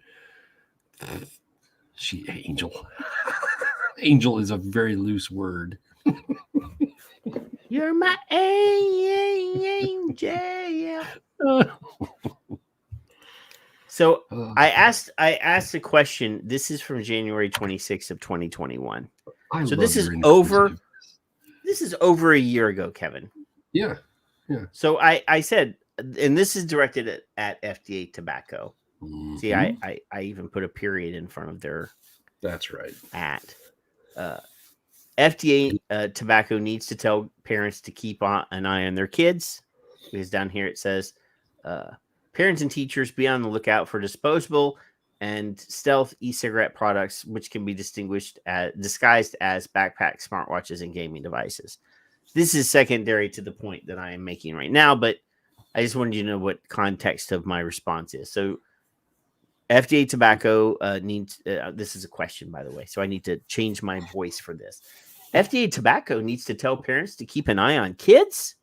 Angel. Angel is a very loose word. You're my angel. So I asked a question. This is from January 26th of 2021. So this is over a year ago, Kevin. Yeah. So I said, and this is directed at FDA tobacco. Mm-hmm. See, I even put a period in front of their. That's right. At FDA tobacco needs to tell parents to keep an eye on their kids, because down here it says parents and teachers be on the lookout for disposable and stealth e-cigarette products, which can be disguised as backpacks, smartwatches, and gaming devices. This is secondary to the point that I am making right now, but I just wanted you to know what context of my response is. So FDA tobacco needs, this is a question, by the way, so I need to change my voice for this. FDA tobacco needs to tell parents to keep an eye on kids.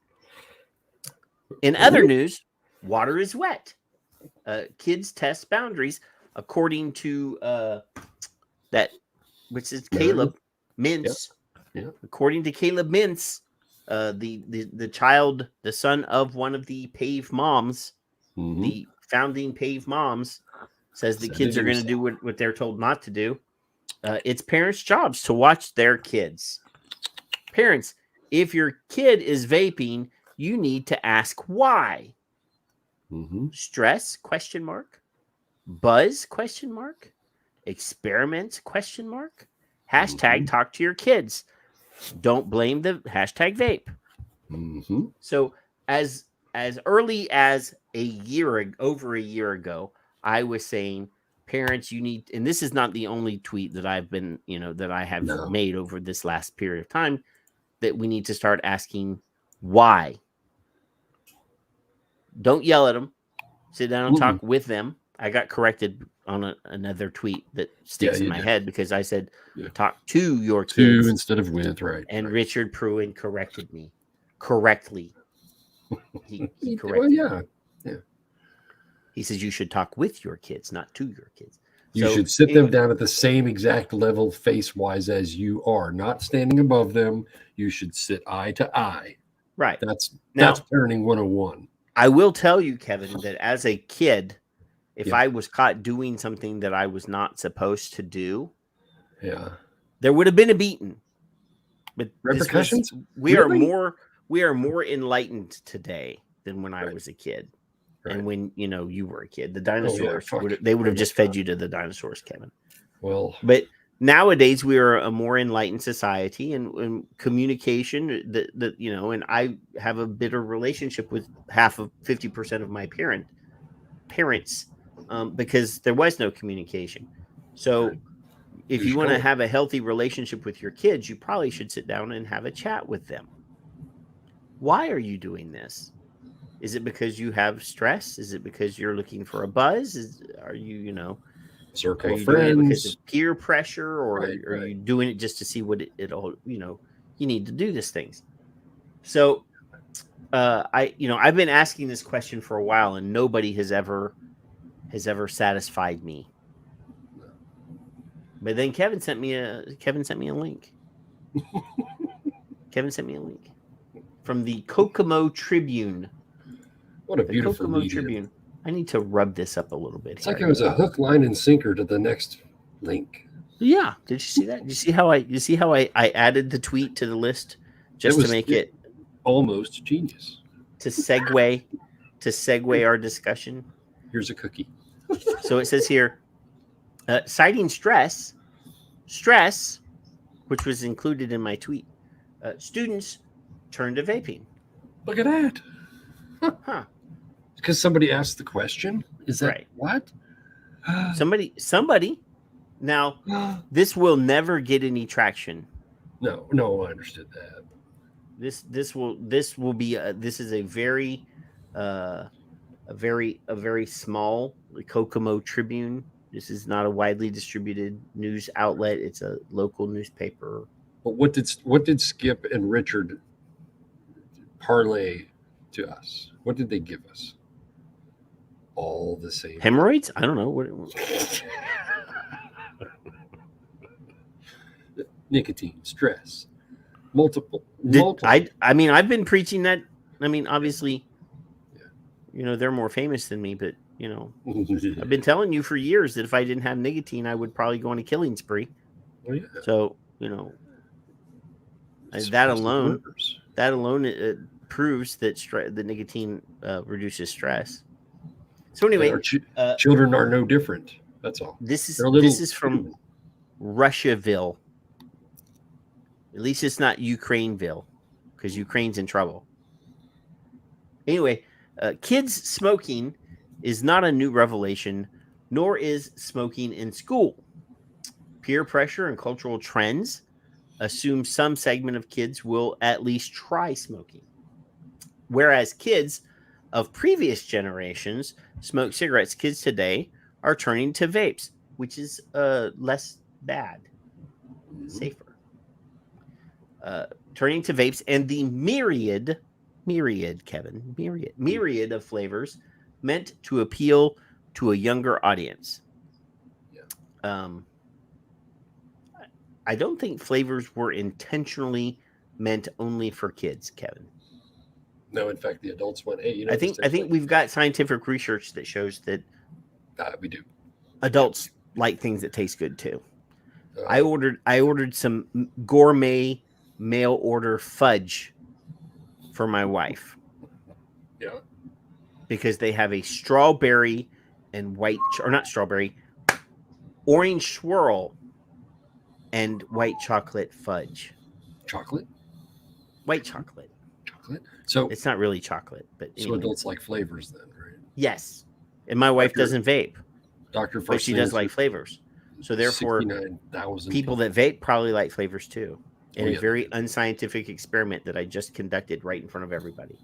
In other news, water is wet. Kids test boundaries, according to that, which is Caleb. Mintz. Yeah. According to Caleb Mintz, the child, the son of one of the PAVE moms, the founding PAVE moms, says the kids are going to do what they're told not to do. It's parents' jobs to watch their kids. Parents, if your kid is vaping, you need to ask why. Stress? ? Buzz ? Experiment ? Hashtag talk to your kids. Don't blame the hashtag vape. So as early as over a year ago, I was saying, parents, you need, and this is not the only tweet that I've been, that I have made over this last period of time, that we need to start asking why. Don't yell at them. Sit down and talk with them. I got corrected on another tweet that sticks in my head because I said, talk to your kids. To instead of with, right. And Richard Pruin corrected me correctly. He corrected me. Yeah. He says you should talk with your kids, not to your kids. You should sit them down at the same exact level face-wise as you are, not standing above them. You should sit eye to eye. Right. That's parenting 101. I will tell you, Kevin, that as a kid, if I was caught doing something that I was not supposed to do, there would have been a beating. But repercussions? We are more enlightened today than when I was a kid. Right. And when you were a kid, the dinosaurs they would have just fed you to the dinosaurs, Kevin. Well, but nowadays we are a more enlightened society, and communication. And I have a bitter relationship with 50% of my parents, because there was no communication. So, if you want to have a healthy relationship with your kids, you probably should sit down and have a chat with them. Why are you doing this? Is it because you have stress? Is it because you're looking for a buzz? Are you, circle of friends? Doing it because of peer pressure, or are you doing it just to see what it'll, you need to do these things? So, I've been asking this question for a while, and nobody has ever satisfied me. But then Kevin sent me a link. Kevin sent me a link from the Kokomo Tribune. What a beautiful Kokomo medium. Tribune. I need to rub this up a little bit. It's like it was a hook, line, and sinker to the next link. Yeah. Did you see that? Did you see how I added the tweet to the list just to make it almost genius? To segue our discussion. Here's a cookie. So it says here, citing stress, which was included in my tweet, students turn to vaping. Look at that. Huh. Because somebody asked the question? Is that right? What? Somebody. Now, this will never get any traction. No, I understood that. This is a very small Kokomo Tribune. This is not a widely distributed news outlet. It's a local newspaper. But what did Skip and Richard parlay to us? What did they give us? All the same. Hemorrhoids? I don't know what it was. Nicotine, stress, multiple. I've been preaching that. Obviously, they're more famous than me, but I've been telling you for years that if I didn't have nicotine, I would probably go on a killing spree. Oh, yeah. So that alone proves that the nicotine reduces stress. So anyway, children are no different. That's all. This is from Russiaville. At least it's not Ukraineville, because Ukraine's in trouble. Anyway, kids smoking is not a new revelation, nor is smoking in school. Peer pressure and cultural trends assume some segment of kids will at least try smoking, whereas kids of previous generations smoke cigarettes. Kids today are turning to vapes, which is less bad, safer. Turning to vapes and the myriad of flavors meant to appeal to a younger audience. I don't think flavors were intentionally meant only for kids, Kevin. No, in fact, the adults went, hey, I think we've got scientific research that shows that we do. Adults like things that taste good too. I ordered some gourmet mail order fudge for my wife. Yeah. Because they have a strawberry and white, or not strawberry, orange swirl and white chocolate fudge. Chocolate? White chocolate. Chocolate? So it's not really chocolate, but so adults like flavors then, right? Yes. And my wife doesn't vape. But she does like flavors. So therefore, people that vape probably like flavors too. In a very unscientific experiment that I just conducted right in front of everybody.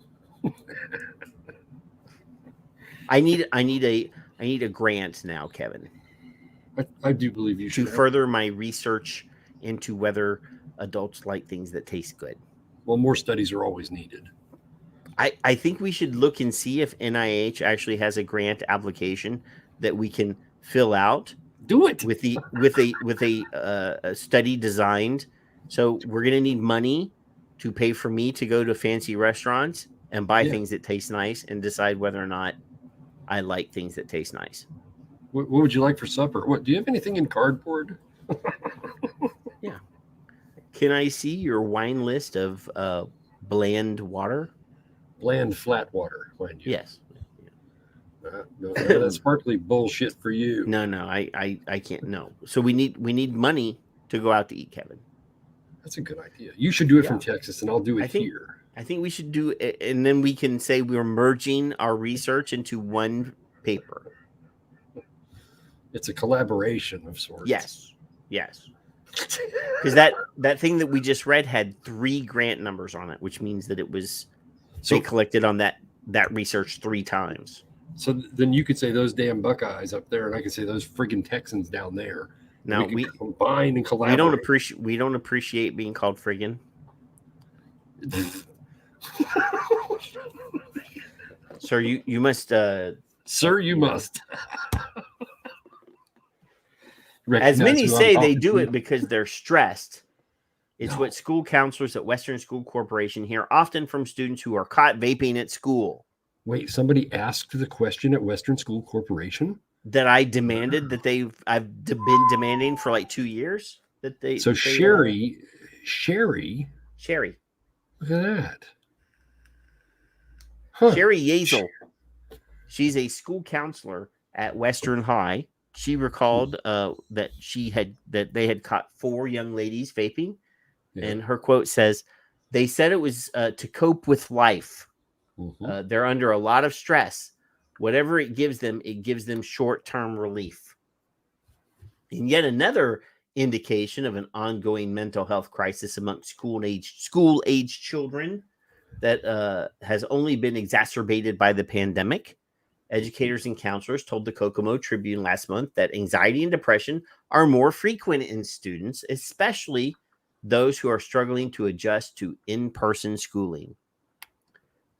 I need a grant now, Kevin. I do believe you should. To further my research into whether adults like things that taste good. Well, more studies are always needed. I think we should look and see if NIH actually has a grant application that we can fill out. Do it with a study designed. So we're gonna need money to pay for me to go to fancy restaurants and buy things that taste nice and decide whether or not I like things that taste nice. What would you like for supper? What do you have anything in cardboard? Yeah. Can I see your wine list of bland water? Bland flat water, mind you. Yes. No, that's sparkly bullshit for you. No, I can't. No. So we need money to go out to eat, Kevin. That's a good idea. You should do it from Texas, and I'll do it here. I think we should do it, and then we can say we're merging our research into one paper. It's a collaboration of sorts. Yes. Because that thing that we just read had 3 grant numbers on it, which means that it was they collected on that research 3 times. So then you could say those damn Buckeyes up there, and I could say those friggin' Texans down there. Now we combine and collaborate. We don't appreciate being called friggin'. Sir, you must. Sir, you must. As many say, they do it because they're stressed. It's what school counselors at Western School Corporation hear often from students who are caught vaping at school. Wait, somebody asked the question at Western School Corporation? That I demanded that I've been demanding for like 2 years. That they. So Sherry. Look at that. Huh. Sherry Yazel. She's a school counselor at Western High. She recalled that they had caught 4 young ladies vaping, and her quote says, "They said it was to cope with life. They're under a lot of stress. Whatever it gives them short-term relief." And yet another indication of an ongoing mental health crisis amongst school-age children that has only been exacerbated by the pandemic. Educators and counselors told the Kokomo Tribune last month that anxiety and depression are more frequent in students, especially those who are struggling to adjust to in-person schooling.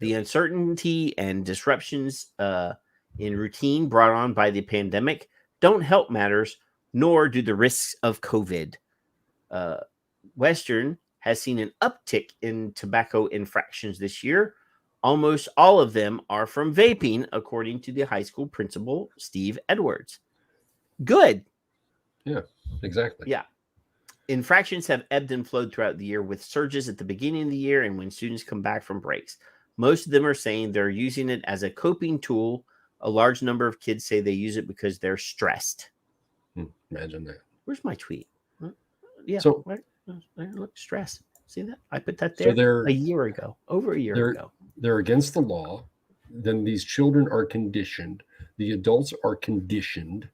The uncertainty and disruptions in routine brought on by the pandemic don't help matters, nor do the risks of COVID. Western has seen an uptick in tobacco infractions this year. Almost all of them are from vaping, according to the high school principal, Steve Edwards. Good. Yeah, exactly. Yeah. Infractions have ebbed and flowed throughout the year, with surges at the beginning of the year and when students come back from breaks. Most of them are saying they're using it as a coping tool. A large number of kids say they use it because they're stressed. Imagine that. Where's my tweet? Yeah. So look, stress. See that? I put that there a year ago, over a year ago. They're against the law. Then these children are conditioned. The adults are conditioned,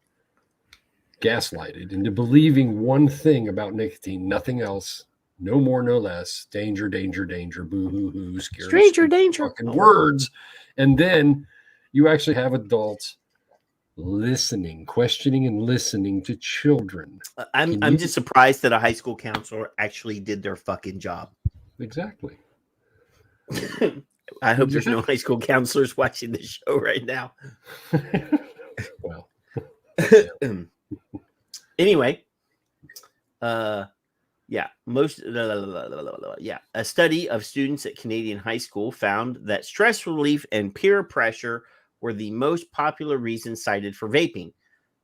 gaslighted into believing one thing about nicotine, nothing else. No more, no less. Danger, danger, danger. Boo hoo hoo. Scary. Stranger danger. Fucking words. And then you actually have adults listening, questioning, and listening to children. I'm just surprised that a high school counselor actually did their fucking job. Exactly. I hope there's no high school counselors watching this show right now. Well. Anyway, Yeah, a study of students at Canadian high school found that stress relief and peer pressure were the most popular reasons cited for vaping.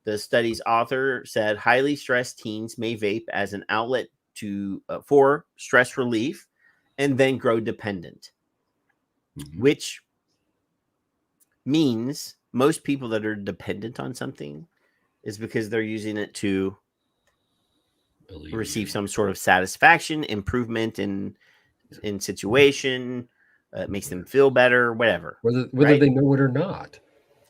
The study's author said highly stressed teens may vape as an outlet for stress relief and then grow dependent, which means most people that are dependent on something is because they're using it to receive some sort of satisfaction, improvement in situation, makes them feel better, whatever. Whether right? they know it or not.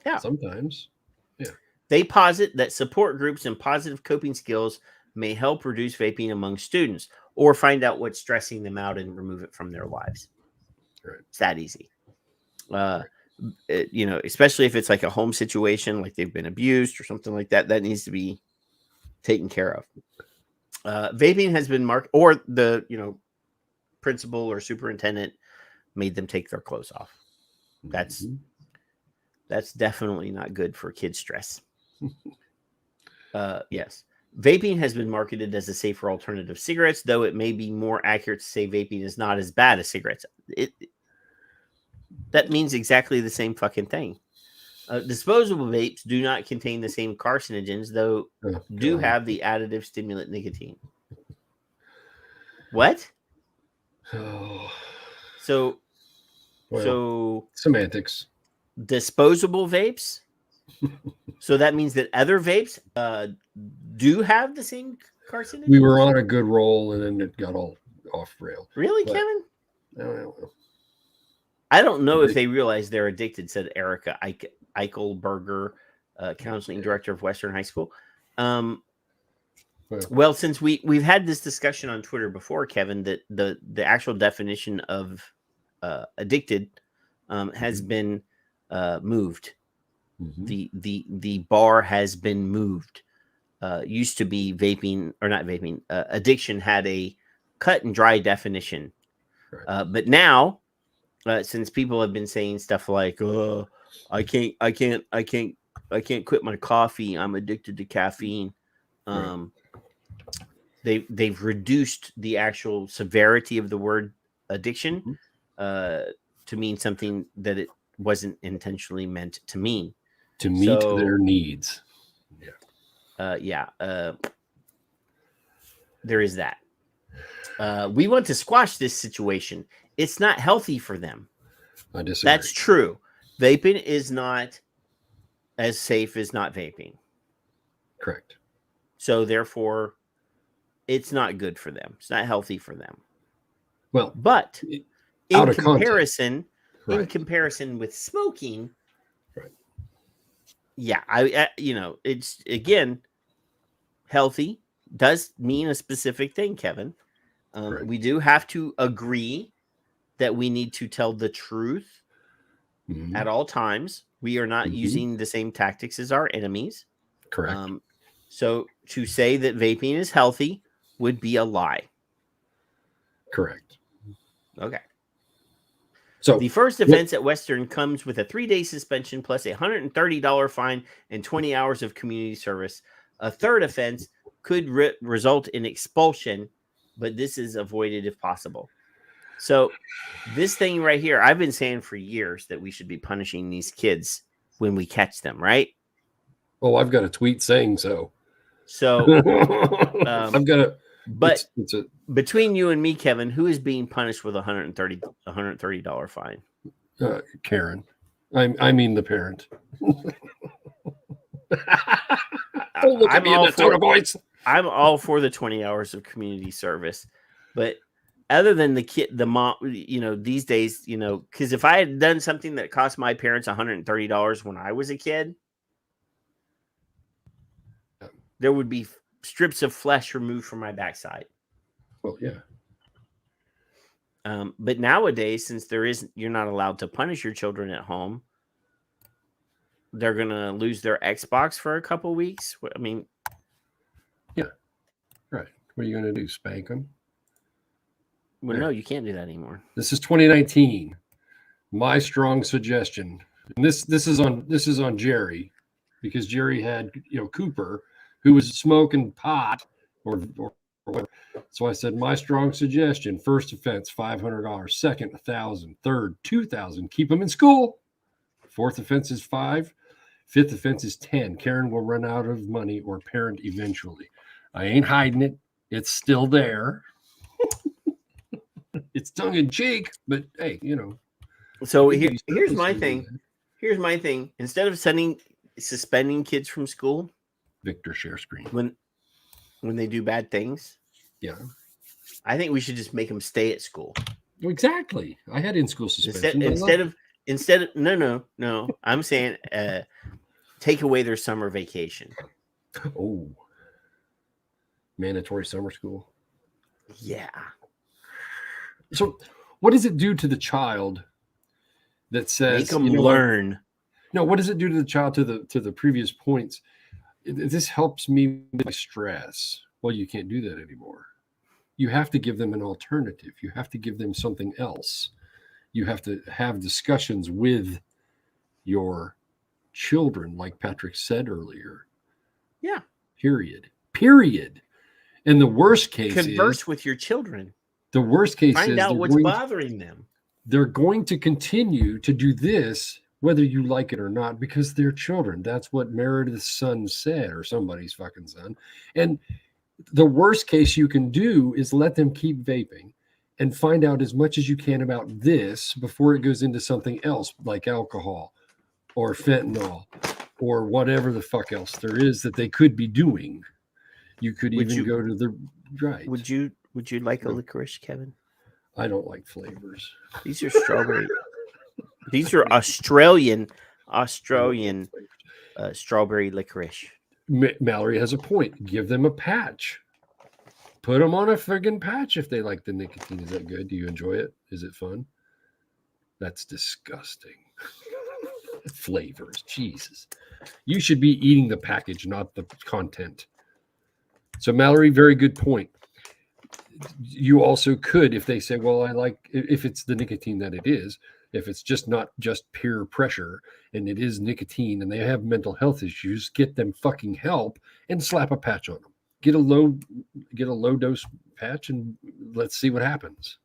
Yeah. Sometimes. Yeah. They posit that support groups and positive coping skills may help reduce vaping among students or find out what's stressing them out and remove it from their lives. Right. It's that easy. Especially if it's like a home situation, like they've been abused or something like that, that needs to be taken care of. Vaping has been marked, or the principal or superintendent made them take their clothes off. That's definitely not good for kids' stress. Yes. Vaping has been marketed as a safer alternative to cigarettes, though it may be more accurate to say vaping is not as bad as cigarettes. That means exactly the same fucking thing. Disposable vapes do not contain the same carcinogens, though do have the additive stimulant nicotine. What? So semantics. Disposable vapes. So that means that other vapes do have the same carcinogens. We were on a good roll, and then it got all off rail. Really, but, Kevin? No. I don't know if they realize they're addicted, said Erica Eichelberger, counseling director of Western High School. Well, since we've had this discussion on Twitter before, Kevin, that the actual definition of addicted has been moved. The bar has been moved. Used to be vaping, or not vaping. Addiction had a cut and dry definition, but now. Since people have been saying stuff like, "Oh, I can't quit my coffee. I'm addicted to caffeine." They've reduced the actual severity of the word addiction to mean something that it wasn't intentionally meant to mean. To meet their needs. There is that. We want to squash this situation. It's not healthy for them. I disagree. That's true. Vaping is not as safe as not vaping. Correct. So therefore, it's not good for them. It's not healthy for them. Well, but in comparison with smoking, it's again healthy. Does mean a specific thing, Kevin. We do have to agree that we need to tell the truth at all times. We are not using the same tactics as our enemies. Correct. So to say that vaping is healthy would be a lie. Correct. Okay. So the first offense at Western comes with a 3-day suspension plus a $130 fine and 20 hours of community service. A third offense could result in expulsion, but this is avoided if possible. So this thing right here, I've been saying for years that we should be punishing these kids when we catch them, right? Oh, I've got a tweet saying so. So I've got a, but between you and me, Kevin, who is being punished with a $130 fine? Karen. I mean the parent. I'm all for the 20 hours of community service, but other than the mom, these days, because if I had done something that cost my parents $130 when I was a kid, there would be strips of flesh removed from my backside. Well, yeah. But nowadays, since you're not allowed to punish your children at home, they're gonna lose their Xbox for a couple weeks. I mean, yeah, right. What are you gonna do? Spank them? Well, no, you can't do that anymore. This is 2019. My strong suggestion, and this is on Jerry, because Jerry had Cooper, who was smoking pot or whatever. So I said, my strong suggestion: first offense, $500; second, $1,000; third, $2,000. Keep them in school. Fourth offense is $5. Fifth offense is $10. Karen will run out of money or parent eventually. I ain't hiding it. It's still there. It's tongue in cheek, but hey, So here's my thing. Here's my thing. Instead of suspending kids from school, Victor, share screen. When they do bad things, yeah, I think we should just make them stay at school. Exactly. I had in-school suspension. Instead of no. I'm saying take away their summer vacation. Oh, mandatory summer school. Yeah. So, what does it do to the child that says make them learn? No, what does it do to the child to the previous points? This helps me with my stress. Well, you can't do that anymore. You have to give them an alternative. You have to give them something else. You have to have discussions with your children, like Patrick said earlier. Yeah. Period. And the worst case converse with your children. The worst case find out what's bothering them. They're going to continue to do this whether you like it or not, because they're children. That's what Meredith's son said, or somebody's fucking son. And the worst case you can do is let them keep vaping and find out as much as you can about this before it goes into something else, like alcohol or fentanyl or whatever the fuck else there is that they could be doing. You could even go to the right. Would you like a licorice, Kevin? I don't like flavors. These are strawberry. These are Australian strawberry licorice. Mallory has a point. Give them a patch. Put them on a friggin' patch if they like the nicotine. Is that good? Do you enjoy it? Is it fun? That's disgusting. Flavors. Jesus. You should be eating the package, not the content. So, Mallory, very good point. You also could, if they say, well, if it's the nicotine that it is, if it's just not just peer pressure and it is nicotine and they have mental health issues, get them fucking help and slap a patch on them. Get a low dose patch and let's see what happens.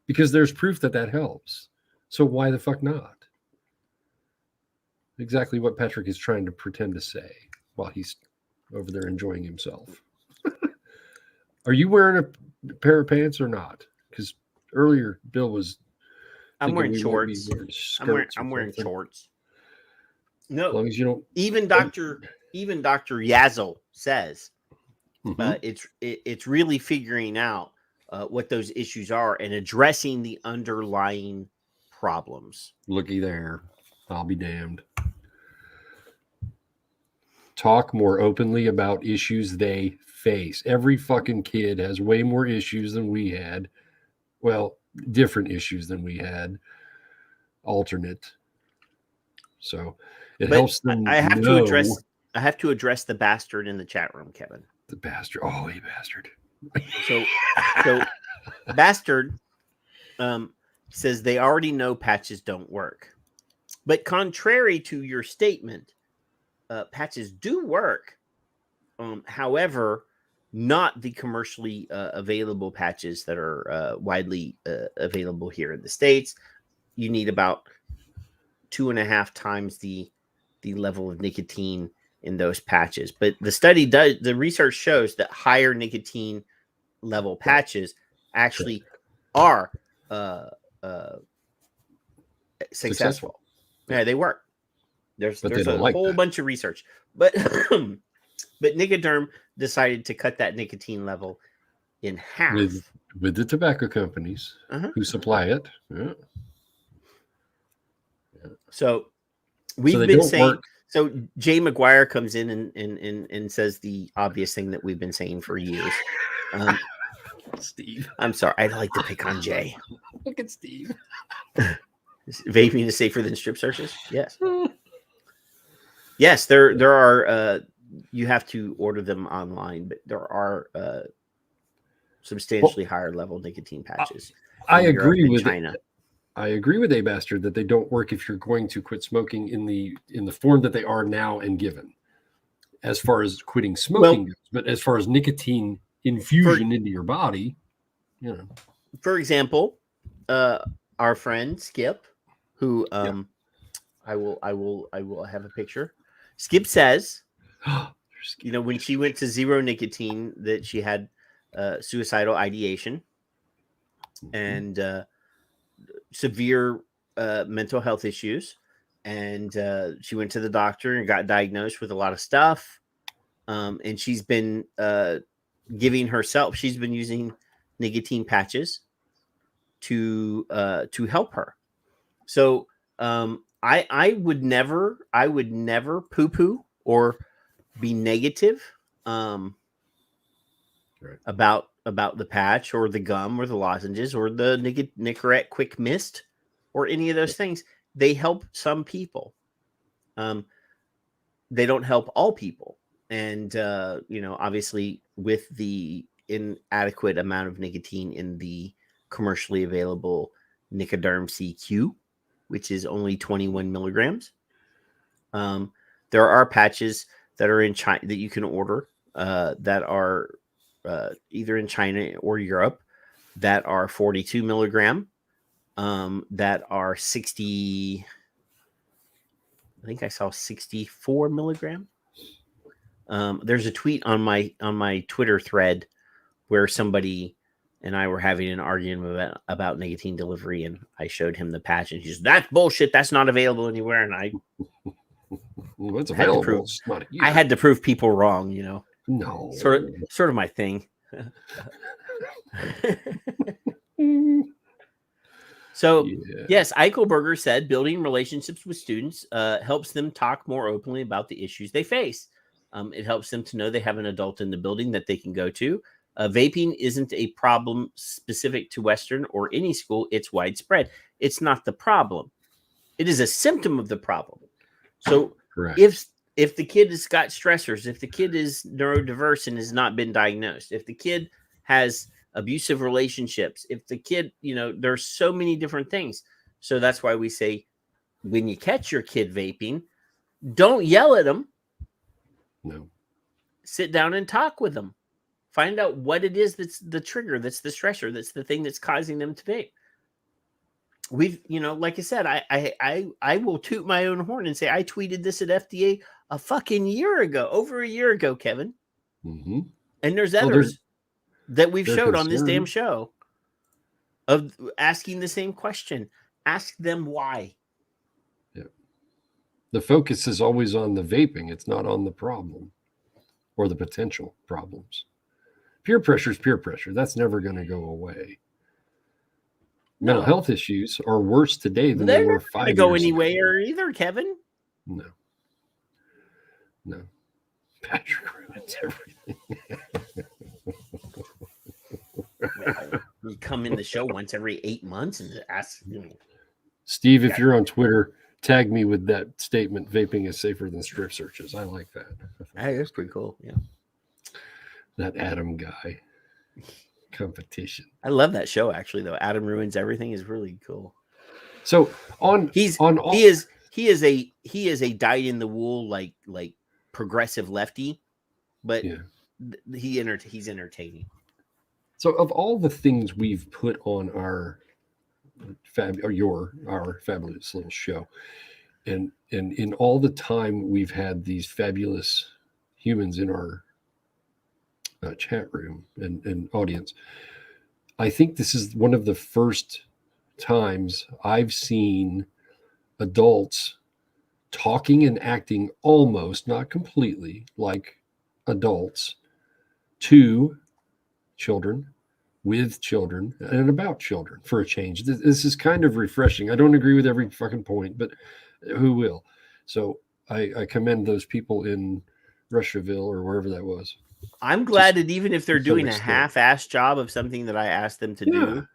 Because there's proof that helps. So why the fuck not? Exactly what Patrick is trying to pretend to say while he's over there enjoying himself. Are you wearing a pair of pants or not? Because earlier Bill was. I'm wearing shorts. I'm wearing shorts. No, as long as you don't. Even Dr. Yazzle says it's really figuring out what those issues are and addressing the underlying problems. Looky there, I'll be damned. Talk more openly about issues they face. Every fucking kid has way more issues than we had. Well, different issues than we had. Alternate. So it helps them. I have to address the bastard in the chat room, Kevin. The bastard. Oh, hey, bastard. So bastard says they already know patches don't work. But contrary to your statement, patches do work. However, not the commercially available patches that are widely available here in the States. You need about 2.5 times the level of nicotine in those patches. But the research shows that higher nicotine level patches actually are successful. Yeah, they work. There's a whole bunch of research. But Nicoderm decided to cut that nicotine level in half. With the tobacco companies who supply it. Yeah. So we've been saying, so Jay McGuire comes in and says the obvious thing that we've been saying for years. Steve. I'm sorry. I'd like to pick on Jay. Look at Steve. Vaping is safer than strip searches? Yes. Yes, there are, you have to order them online, but there are substantially higher level nicotine patches. I agree with China. I agree with A Bastard that they don't work if you're going to quit smoking in the form that they are now and given. As far as quitting smoking goes, but as far as nicotine infusion into your body, you know. For example, our friend Skip, who I will have a picture. Skip says, you know, when she went to zero nicotine, that she had suicidal ideation and severe mental health issues, and she went to the doctor and got diagnosed with a lot of stuff. And she's been giving herself. She's been using nicotine patches to help her. So I would never poo-poo or be negative about the patch or the gum or the lozenges or the Nicorette Quick Mist or any of those things. They help some people. They don't help all people. And, you know, obviously with the inadequate amount of nicotine in the commercially available Nicoderm CQ, which is only 21 milligrams. There are patches that are in China that you can order that are either in China or Europe that are 42 milligram, that are 60. I think I saw 64 milligram. There's a tweet on my Twitter thread where somebody and I were having an argument about nicotine delivery, and I showed him the patch, and he's, that's bullshit. That's not available anywhere. And I, well, it's available. I had to prove people wrong, you know. No, sort of my thing. So yes, Eichelberger said building relationships with students helps them talk more openly about the issues they face. It helps them to know they have an adult in the building that they can go to. Vaping isn't a problem specific to Western or any school. It's widespread. It's not the problem. It is a symptom of the problem. So if the kid has got stressors, if the kid is neurodiverse and has not been diagnosed, if the kid has abusive relationships, if the kid, you know, there's so many different things. So that's why we say when you catch your kid vaping, don't yell at them. No. Sit down and talk with them. Find out what it is that's the trigger, that's the stressor, that's the thing that's causing them to vape. We've, you know, like I said, I will toot my own horn and say I tweeted this at FDA a fucking year ago, over a year ago, Kevin. Mm-hmm. And there's others that we've showed on this damn show of asking the same question. Ask them why. Yeah. The focus is always on the vaping. It's not on the problem or the potential problems. Peer pressure is peer pressure. That's never going to go away. No. Mental health issues are worse today than they were 5 years ago. Go anywhere either, Kevin. No. Patrick ruins everything. You come in the show once every 8 months and ask, you know. Steve, if you're on Twitter, tag me with that statement, vaping is safer than strip searches. I like that. Hey, that's pretty cool. Yeah. That Adam guy. Competition. I love that show actually though. Adam Ruins Everything is really cool. So he is a dyed in the wool like progressive lefty, but he's entertaining. So of all the things we've put on our fabulous little show, and in all the time we've had these fabulous humans in our chat room and audience, I think this is one of the first times I've seen adults talking and acting almost, not completely, like adults to children, with children, and about children for a change. This is kind of refreshing. I don't agree with every fucking point, but who will? So I commend those people in Russiaville or wherever that was. I'm glad that even if they're doing a half-assed job of something that I asked them to do,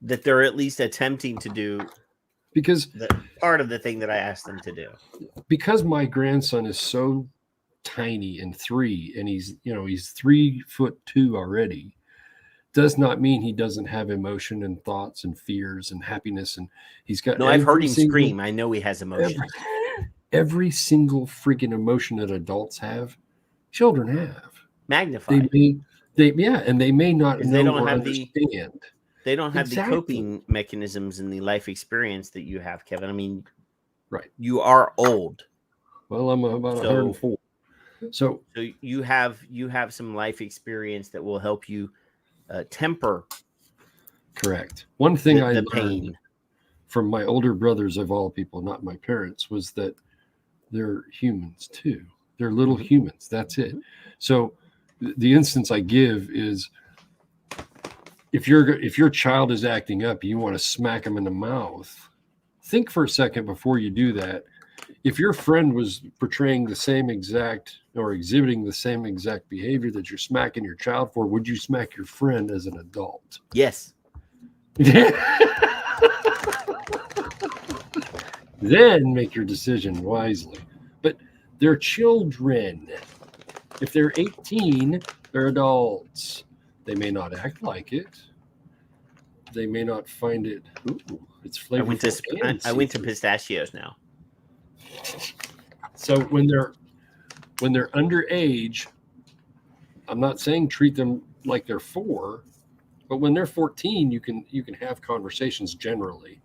that they're at least attempting to do because part of the thing that I asked them to do. Because my grandson is so tiny and 3, and he's 3'2" already, does not mean he doesn't have emotion and thoughts and fears and happiness. And he's got I've heard him scream. I know he has emotions. Every single freaking emotion that adults have, children have. magnified. And they may not know they don't or have understand. They don't have Exactly. the coping mechanisms and the life experience that you have, Kevin. I mean, right. You are old. Well, I'm about 104. So you have some life experience that will help you temper. Correct. One thing I the learned pain from my older brothers, of all people, not my parents, was that they're humans too. They're little humans. That's it. So the instance I give is if your child is acting up, you want to smack them in the mouth. Think for a second before you do that. If your friend was portraying the same exact or exhibiting the same exact behavior that you're smacking your child for, would you smack your friend as an adult? Yes. Then make your decision wisely. But they're children. If they're 18, they're adults. They may not act like it. They may not find it. Ooh, it's flavorful. I went to pistachios now. So when they're underage, I'm not saying treat them like they're 4, but when they're 14, you can have conversations generally.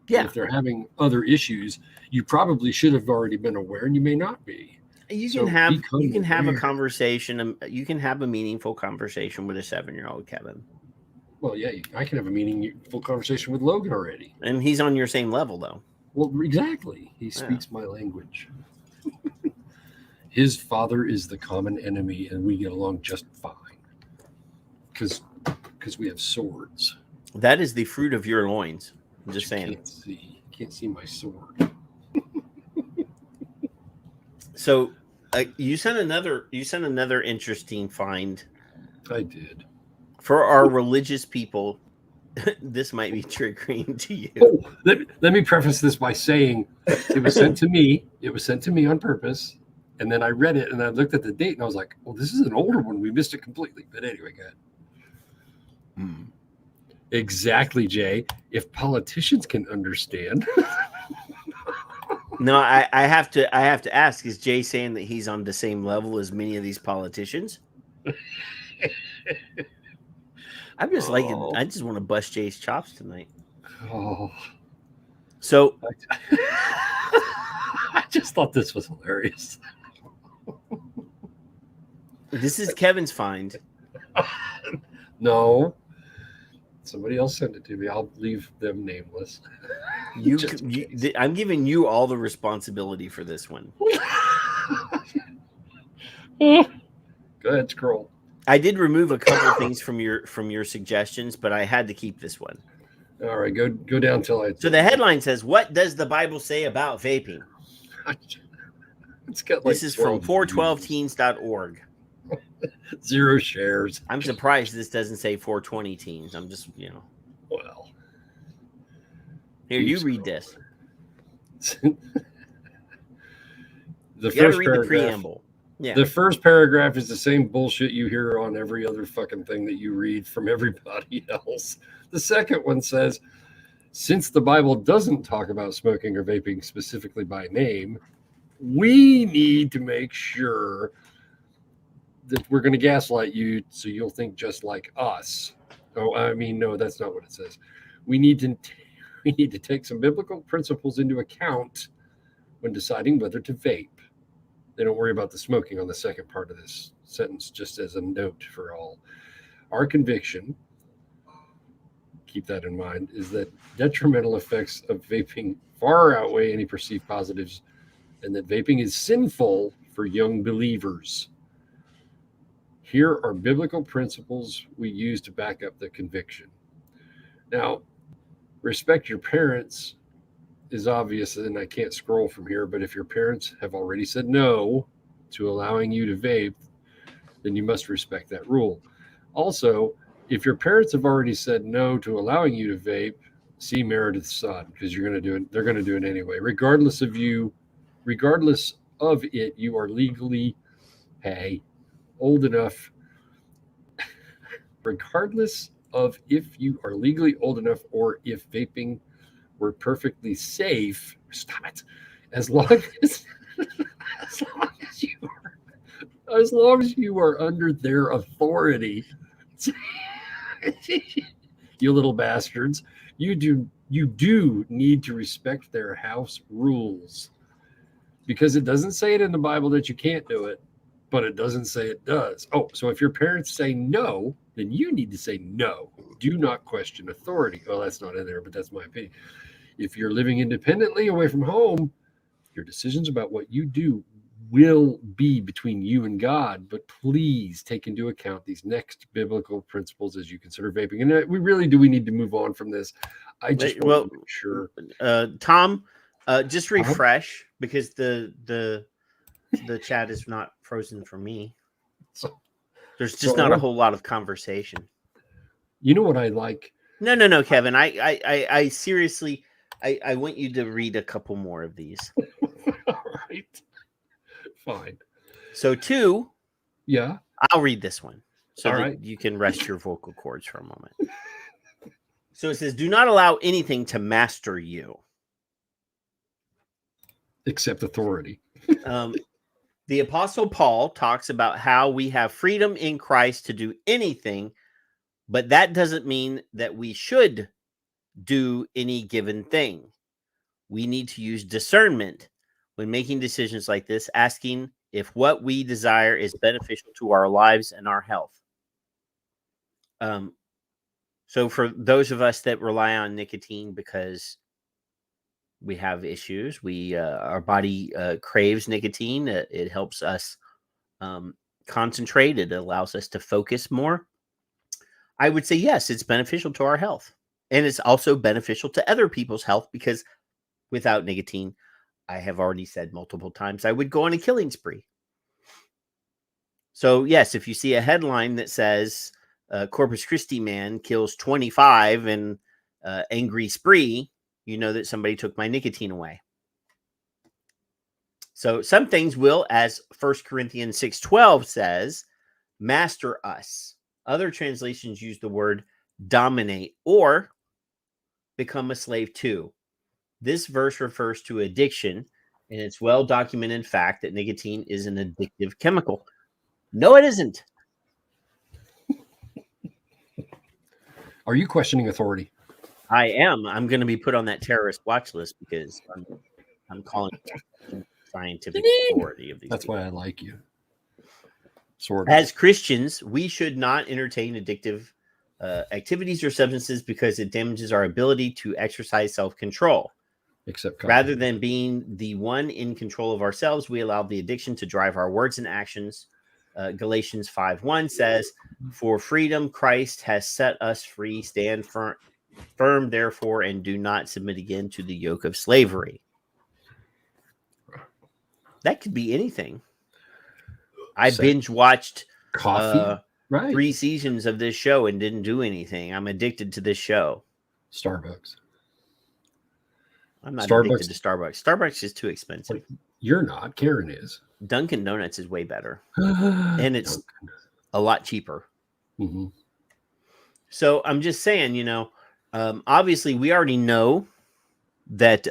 Yeah. And if they're having other issues, you probably should have already been aware, and you may not be. You can have a conversation. You can have a meaningful conversation with a 7-year-old, Kevin. Well, yeah, I can have a meaningful conversation with Logan already, and he's on your same level, though. Well, exactly. He speaks my language. His father is the common enemy, and we get along just fine because we have swords. That is the fruit of your loins. I'm just saying. Can't see my sword. So you sent another interesting find. I did. For our religious people, this might be triggering to you. Oh, let me preface this by saying it was sent to me. It was sent to me on purpose. And then I read it and I looked at the date and I was like, well, this is an older one. We missed it completely. But anyway, go ahead. Exactly, Jay. If politicians can understand. No, I have to ask, is Jay saying that he's on the same level as many of these politicians? I just want to bust Jay's chops tonight. Oh. So I just thought this was hilarious. This is Kevin's find. No. Somebody else sent it to me. I'll leave them nameless. I'm giving you all the responsibility for this one. Go ahead, scroll. I did remove a couple things from your suggestions, but I had to keep this one. All right, go down till I. So the headline says, "What does the Bible say about vaping?" It's got this is from 412teens.org. 0 shares. I'm surprised this doesn't say 420 teens. I'm just, Well. Here, you read this. The first paragraph. The preamble. Yeah. The first paragraph is the same bullshit you hear on every other fucking thing that you read from everybody else. The second one says, since the Bible doesn't talk about smoking or vaping specifically by name, we need to make sure that we're going to gaslight you so you'll think just like us. Oh, I mean, no, that's not what it says. We need to take some biblical principles into account when deciding whether to vape. They don't worry about the smoking on the second part of this sentence, just as a note for all. Our conviction, keep that in mind, is that detrimental effects of vaping far outweigh any perceived positives, and that vaping is sinful for young believers. Here are biblical principles we use to back up the conviction. Now, respect your parents is obvious, and I can't scroll from here, but if your parents have already said no to allowing you to vape, then you must respect that rule. Also, if your parents have already said no to allowing you to vape, see Meredith's son, because they're going to do it anyway. Regardless of it, you are legally old enough. Regardless of if you are legally old enough or if vaping were perfectly safe, stop it. As long as you are As long as you are under their authority, you little bastards, you do need to respect their house rules, because it doesn't say it in the Bible that you can't do it, but it doesn't say it does. Oh, so if your parents say no, then you need to say no. Do not question authority. Well, that's not in there, but that's my opinion. If you're living independently away from home, your decisions about what you do will be between you and God, but please take into account these next biblical principles as you consider vaping. And we need to move on from this. I just want to make sure. Tom, just refresh, because the chat is not frozen for me. There's just not a whole lot of conversation. You know what I like? No, Kevin. I seriously, I want you to read a couple more of these. All right. Fine. So 2. Yeah. I'll read this one so that right. you can rest your vocal cords for a moment. So it says, do not allow anything to master you. Except authority. The Apostle Paul talks about how we have freedom in Christ to do anything, but that doesn't mean that we should do any given thing. We need to use discernment when making decisions like this, asking if what we desire is beneficial to our lives and our health. So for those of us that rely on nicotine because we have issues, our body craves nicotine. It helps us concentrate. It allows us to focus more. I would say, yes, it's beneficial to our health. And it's also beneficial to other people's health, because without nicotine, I have already said multiple times, I would go on a killing spree. So, yes, if you see a headline that says Corpus Christi man kills 25 in angry spree, you know that somebody took my nicotine away. So some things will, as 1 Corinthians 6:12 says, master us. Other translations use the word dominate or become a slave to. This verse refers to addiction, and it's well documented fact that nicotine is an addictive chemical. No, it isn't. Are you questioning authority? I am. I'm going to be put on that terrorist watch list because I'm calling it scientific authority of these. That's people. why I like you. Sort of. As Christians, we should not entertain addictive activities or substances because it damages our ability to exercise self-control. Except rather than being the one in control of ourselves, we allow the addiction to drive our words and actions. Galatians 5:1 says, "For freedom Christ has set us free. Stand firm, therefore, and do not submit again to the yoke of slavery." That could be anything. I binge watched coffee, 3 seasons of this show and didn't do anything. I'm addicted to this show. Starbucks. I'm not addicted to Starbucks. Starbucks is too expensive. You're not. Karen is. Dunkin' Donuts is way better. And it's a lot cheaper. Mm-hmm. So I'm just saying, obviously we already know that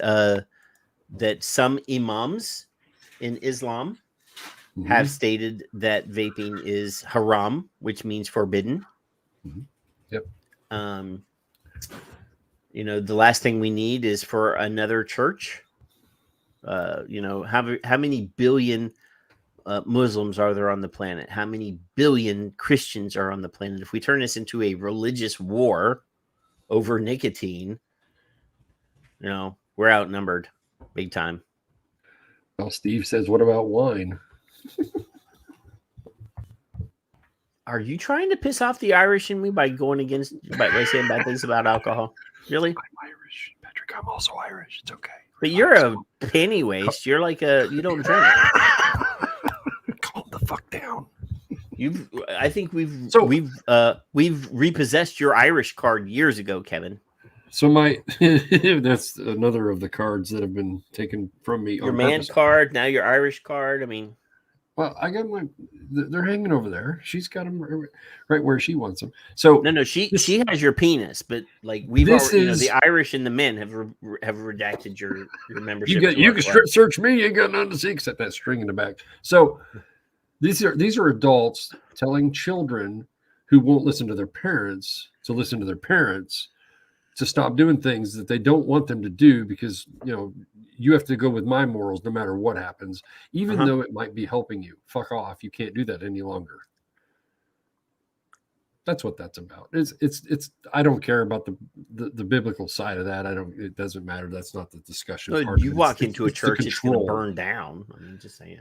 that some imams in Islam have stated that vaping is haram, which means forbidden. Mm-hmm. Yep. The last thing we need is for another church. How many billion Muslims are there on the planet? How many billion Christians are on the planet? If we turn this into a religious war over nicotine, we're outnumbered big time. Well, Steve says, what about wine? Are you trying to piss off the Irish in me by saying bad things about alcohol? Really? I'm Irish, Patrick. I'm also Irish. It's okay. But you're a penny waste. You're like you don't drink. Calm the fuck down. I think we've repossessed your Irish card years ago, Kevin. So that's another of the cards that have been taken from me. Your man card, now your Irish card. I mean, well, I got they're hanging over there. She's got them right where she wants them. So no, she has your penis, but like we've already, the Irish and the men have redacted your membership. You can strip search me. You ain't got nothing to see except that string in the back. So These are adults telling children who won't listen to their parents to listen to their parents, to stop doing things that they don't want them to do, because you have to go with my morals no matter what happens, even though it might be helping you. Fuck off. You can't do that any longer. That's what that's about. It's I don't care about the biblical side of that. It doesn't matter. That's not the discussion. No, you walk into a church, it's going to burn down. I mean, just saying,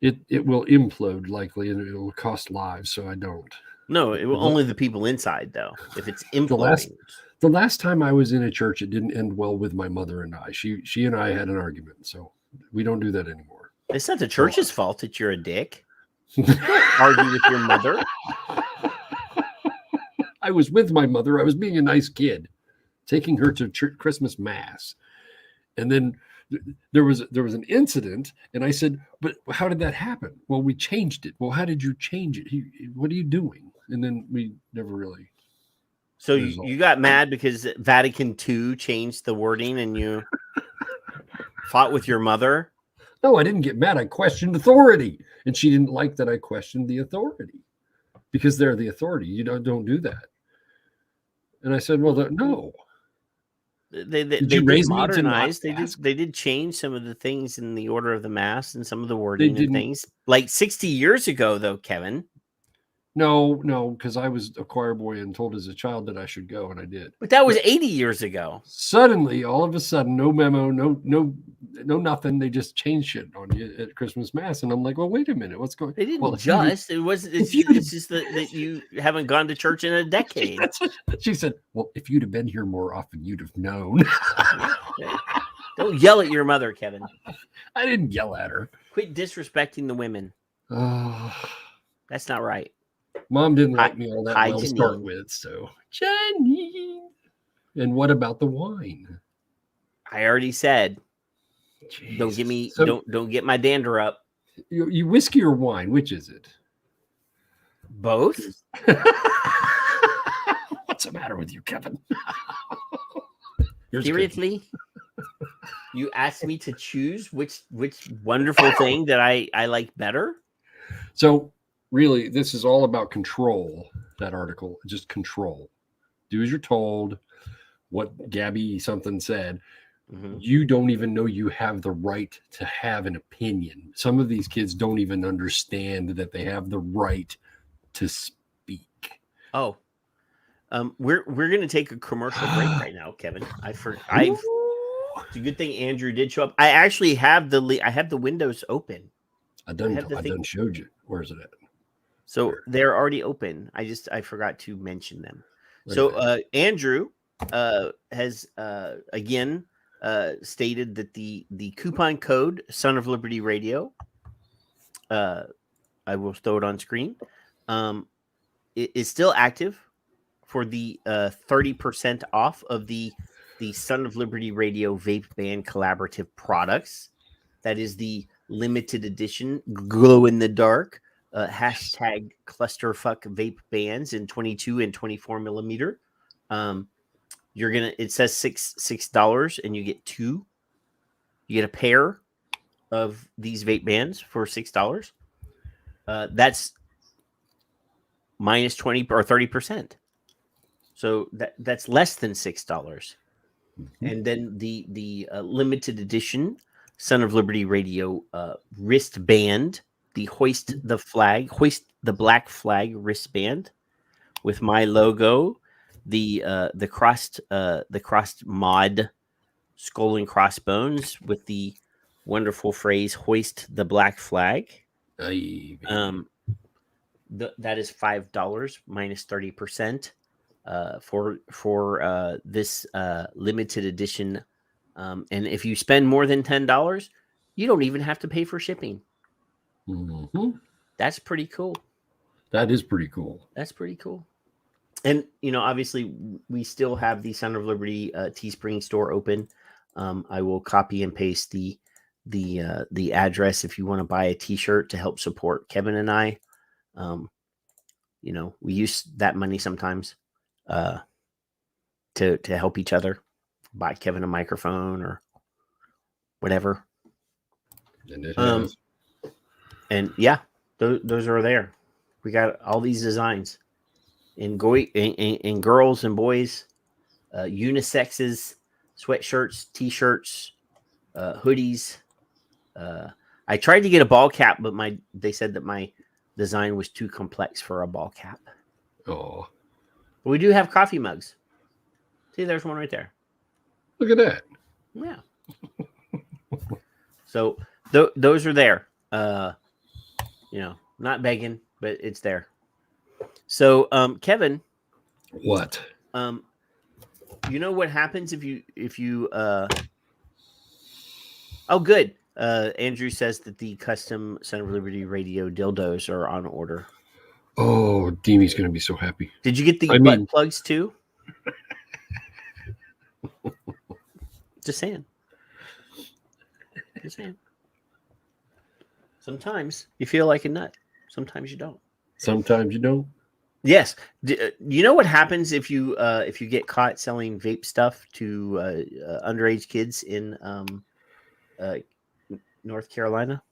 It will implode likely, and it will cost lives. So I don't. No, it will only the people inside, though. If it's imploding. The last time I was in a church, it didn't end well with my mother and I. She and I had an argument, so we don't do that anymore. It's not the church's fault that you're a dick. Argue with your mother. I was with my mother. I was being a nice kid, taking her to Christmas mass, and then there was an incident, and I said, "But how did that happen?" Well, we changed it. Well, how did you change it? What are you doing? And then we never really. So you got mad because Vatican II changed the wording, and you fought with your mother? No, I didn't get mad. I questioned authority, and she didn't like that I questioned the authority, because they're the authority. You don't do that. And I said, "Well, no." They did modernize. They did change some of the things in the order of the mass and some of the wording and things. Like 60 years ago, though, Kevin. No, because I was a choir boy and told as a child that I should go, and I did. But that was 80 years ago. Suddenly, all of a sudden, no memo, no nothing. They just changed shit on you at Christmas mass, and I'm like, "Well, wait a minute, what's going?" They didn't Well, just. It's just that you haven't gone to church in a decade. She said, "Well, if you'd have been here more often, you'd have known." Don't yell at your mother, Kevin. I didn't yell at her. Quit disrespecting the women. That's not right. Mom didn't like me all that well to start with, so Jenny. And what about the wine? I already said, Jesus. Don't get my dander up. You whiskey or wine? Which is it? Both. What's the matter with you, Kevin? Seriously? You asked me to choose which wonderful thing that I like better? So really, this is all about control, that article. Just control. Do as you're told. What Gabby something said. Mm-hmm. You don't even know you have the right to have an opinion. Some of these kids don't even understand that they have the right to speak. Oh. We're going to take a commercial break right now, Kevin. It's a good thing Andrew did show up. I actually have the windows open. I done showed you. Where's it at? So they're already open. I forgot to mention them. So Andrew has again stated that the coupon code Son of Liberty Radio, I will throw it on screen, is still active for the 30% off of the Son of Liberty Radio vape ban collaborative products. That is the limited edition glow in the dark hashtag clusterfuck vape bands in 22 and 24 millimeter. It says $6 and you get two. You get a pair of these vape bands for $6. That's minus 20 or 30%. So that's less than $6. Mm-hmm. And then the limited edition Son of Liberty Radio wristband, the hoist the black flag wristband with my logo, the crossed mod skull and crossbones with the wonderful phrase "hoist the black flag." That is $5 minus 30% for this limited edition. And if you spend more than $10, you don't even have to pay for shipping. Mm-hmm. That's pretty cool. That is pretty cool. That's pretty cool. And, obviously we still have the Son of Liberty Teespring store open. I will copy and paste the address if you want to buy a t-shirt to help support Kevin and I. We use that money sometimes to help each other. Buy Kevin a microphone or whatever. And it has. And yeah, those are there. We got all these designs in girls and boys, unisexes, sweatshirts, t-shirts, hoodies. I tried to get a ball cap, but they said that my design was too complex for a ball cap. Oh, we do have coffee mugs. See, there's one right there. Look at that. Yeah. So those are there. Not begging, but it's there. So, Kevin. What? You know what happens if you oh, good. Andrew says that the custom Son of Liberty radio dildos are on order. Oh, Deemy's going to be so happy. Did you get the butt plugs too? Just saying. Sometimes you feel like a nut. Sometimes you don't. Sometimes you don't. Yes. You know what happens if you get caught selling vape stuff to underage kids in North Carolina?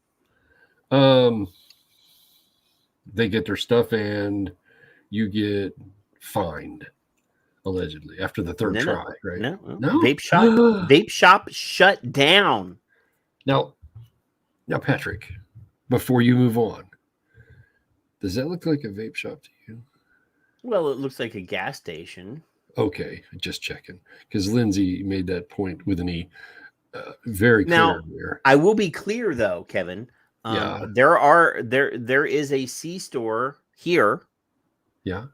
They get their stuff and you get fined, allegedly, after the third try, right? No. Vape shop shut down. Now, Patrick, before you move on, does that look like a vape shop to you? Well, it looks like a gas station. Okay, just checking. Because Lindsay made that point with an E. Very clear. Now, there. I will be clear, though, Kevin. There is a C store here. Yeah.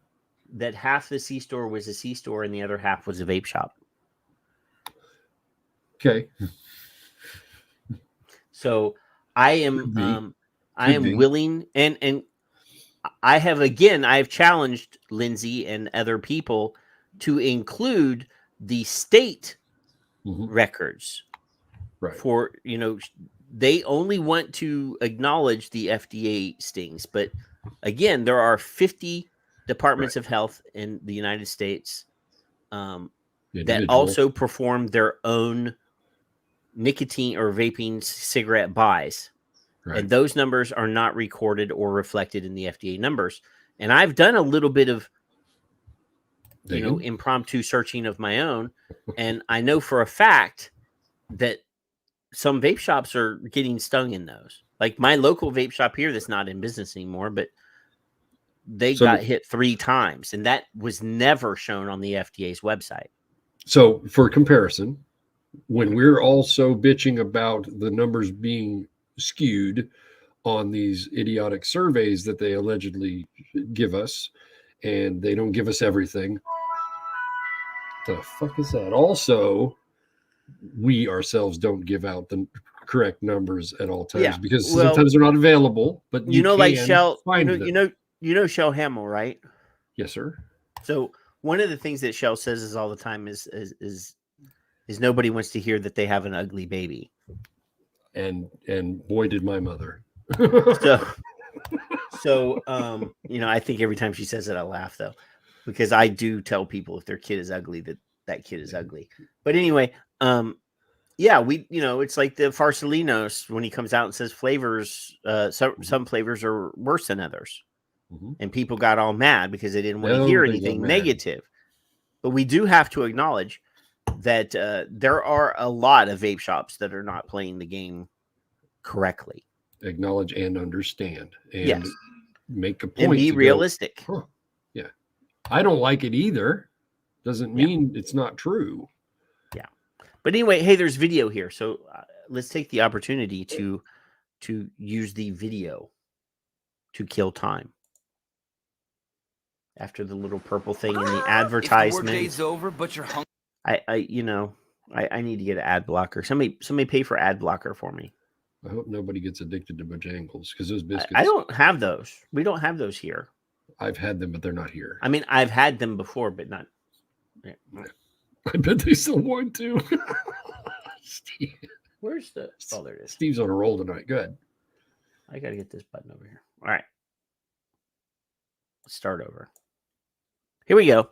That half the C store was a C store and the other half was a vape shop. Okay. So I am willing and I have challenged Lindsay and other people to include the state records. Right. For, they only want to acknowledge the FDA stings. But again, there are 50 departments of health in the United States that also perform their own nicotine or vaping cigarette buys. Right. And those numbers are not recorded or reflected in the FDA numbers. And I've done a little bit of, impromptu searching of my own. And I know for a fact that some vape shops are getting stung in those. Like my local vape shop here that's not in business anymore, but they got hit 3 times. And that was never shown on the FDA's website. So for comparison, when we're also bitching about the numbers being skewed on these idiotic surveys that they allegedly give us, and they don't give us everything. The fuck is that? Also, we ourselves don't give out the correct numbers at all times because sometimes they're not available. But like Shell, you know Shell Hamill, right? Yes, sir. So one of the things that Shell says all the time is nobody wants to hear that they have an ugly baby. And boy, did my mother. So I think every time she says it, I laugh though, because I do tell people if their kid is ugly, that kid is ugly. But anyway, it's like the Farsalinos when he comes out and says flavors, some flavors are worse than others. And people got all mad because they didn't want to hear anything negative. But we do have to acknowledge that there are a lot of vape shops that are not playing the game correctly. Acknowledge and understand and make a point and be realistic. Yeah. I don't like it either. Doesn't mean it's not true. Yeah. But anyway, hey, there's video here. So let's take the opportunity to use the video to kill time. After the little purple thing in the advertisement. Day's over, but you're hungry. I need to get an ad blocker. Somebody pay for ad blocker for me. I hope nobody gets addicted to Bojangles because those biscuits. I don't have those. We don't have those here. I've had them, but they're not here. I mean, I've had them before, but not. Yeah. I bet they still want to. Steve. Where's the? Oh, there it is. Steve's on a roll tonight. Good. I got to get this button over here. All right. Let's start over. Here we go.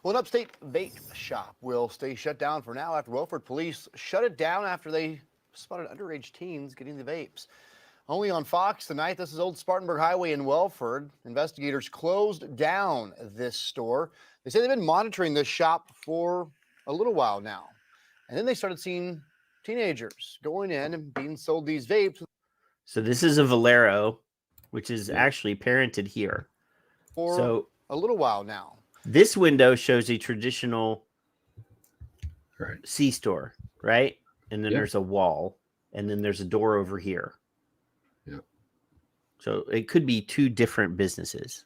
Well, an upstate vape shop will stay shut down for now after Wilford police shut it down after they spotted underage teens getting the vapes. Only on Fox tonight. This is Old Spartanburg Highway in Welford. Investigators closed down this store. They say they've been monitoring this shop for a little while now. And then they started seeing teenagers going in and being sold these vapes. So this is a Valero, which is actually parented here. For a little while now. This window shows a traditional C-store, right? And then there's a wall, and then there's a door over here. Yeah. So it could be two different businesses.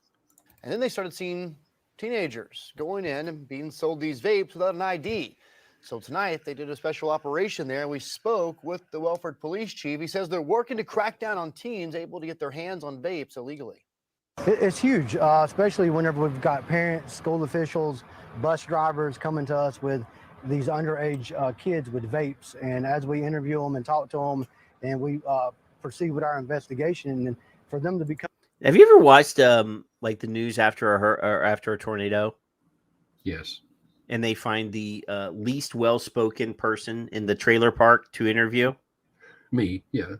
And then they started seeing teenagers going in and being sold these vapes without an ID. So tonight they did a special operation there. We spoke with the Welford police chief. He says they're working to crack down on teens able to get their hands on vapes illegally. It's huge, especially whenever we've got parents, school officials, bus drivers coming to us with these underage kids with vapes. And as we interview them and talk to them, and we proceed with our investigation, and for them to become. Have you ever watched like the news after a tornado? Yes. And they find the least well-spoken person in the trailer park to interview? Me, yeah.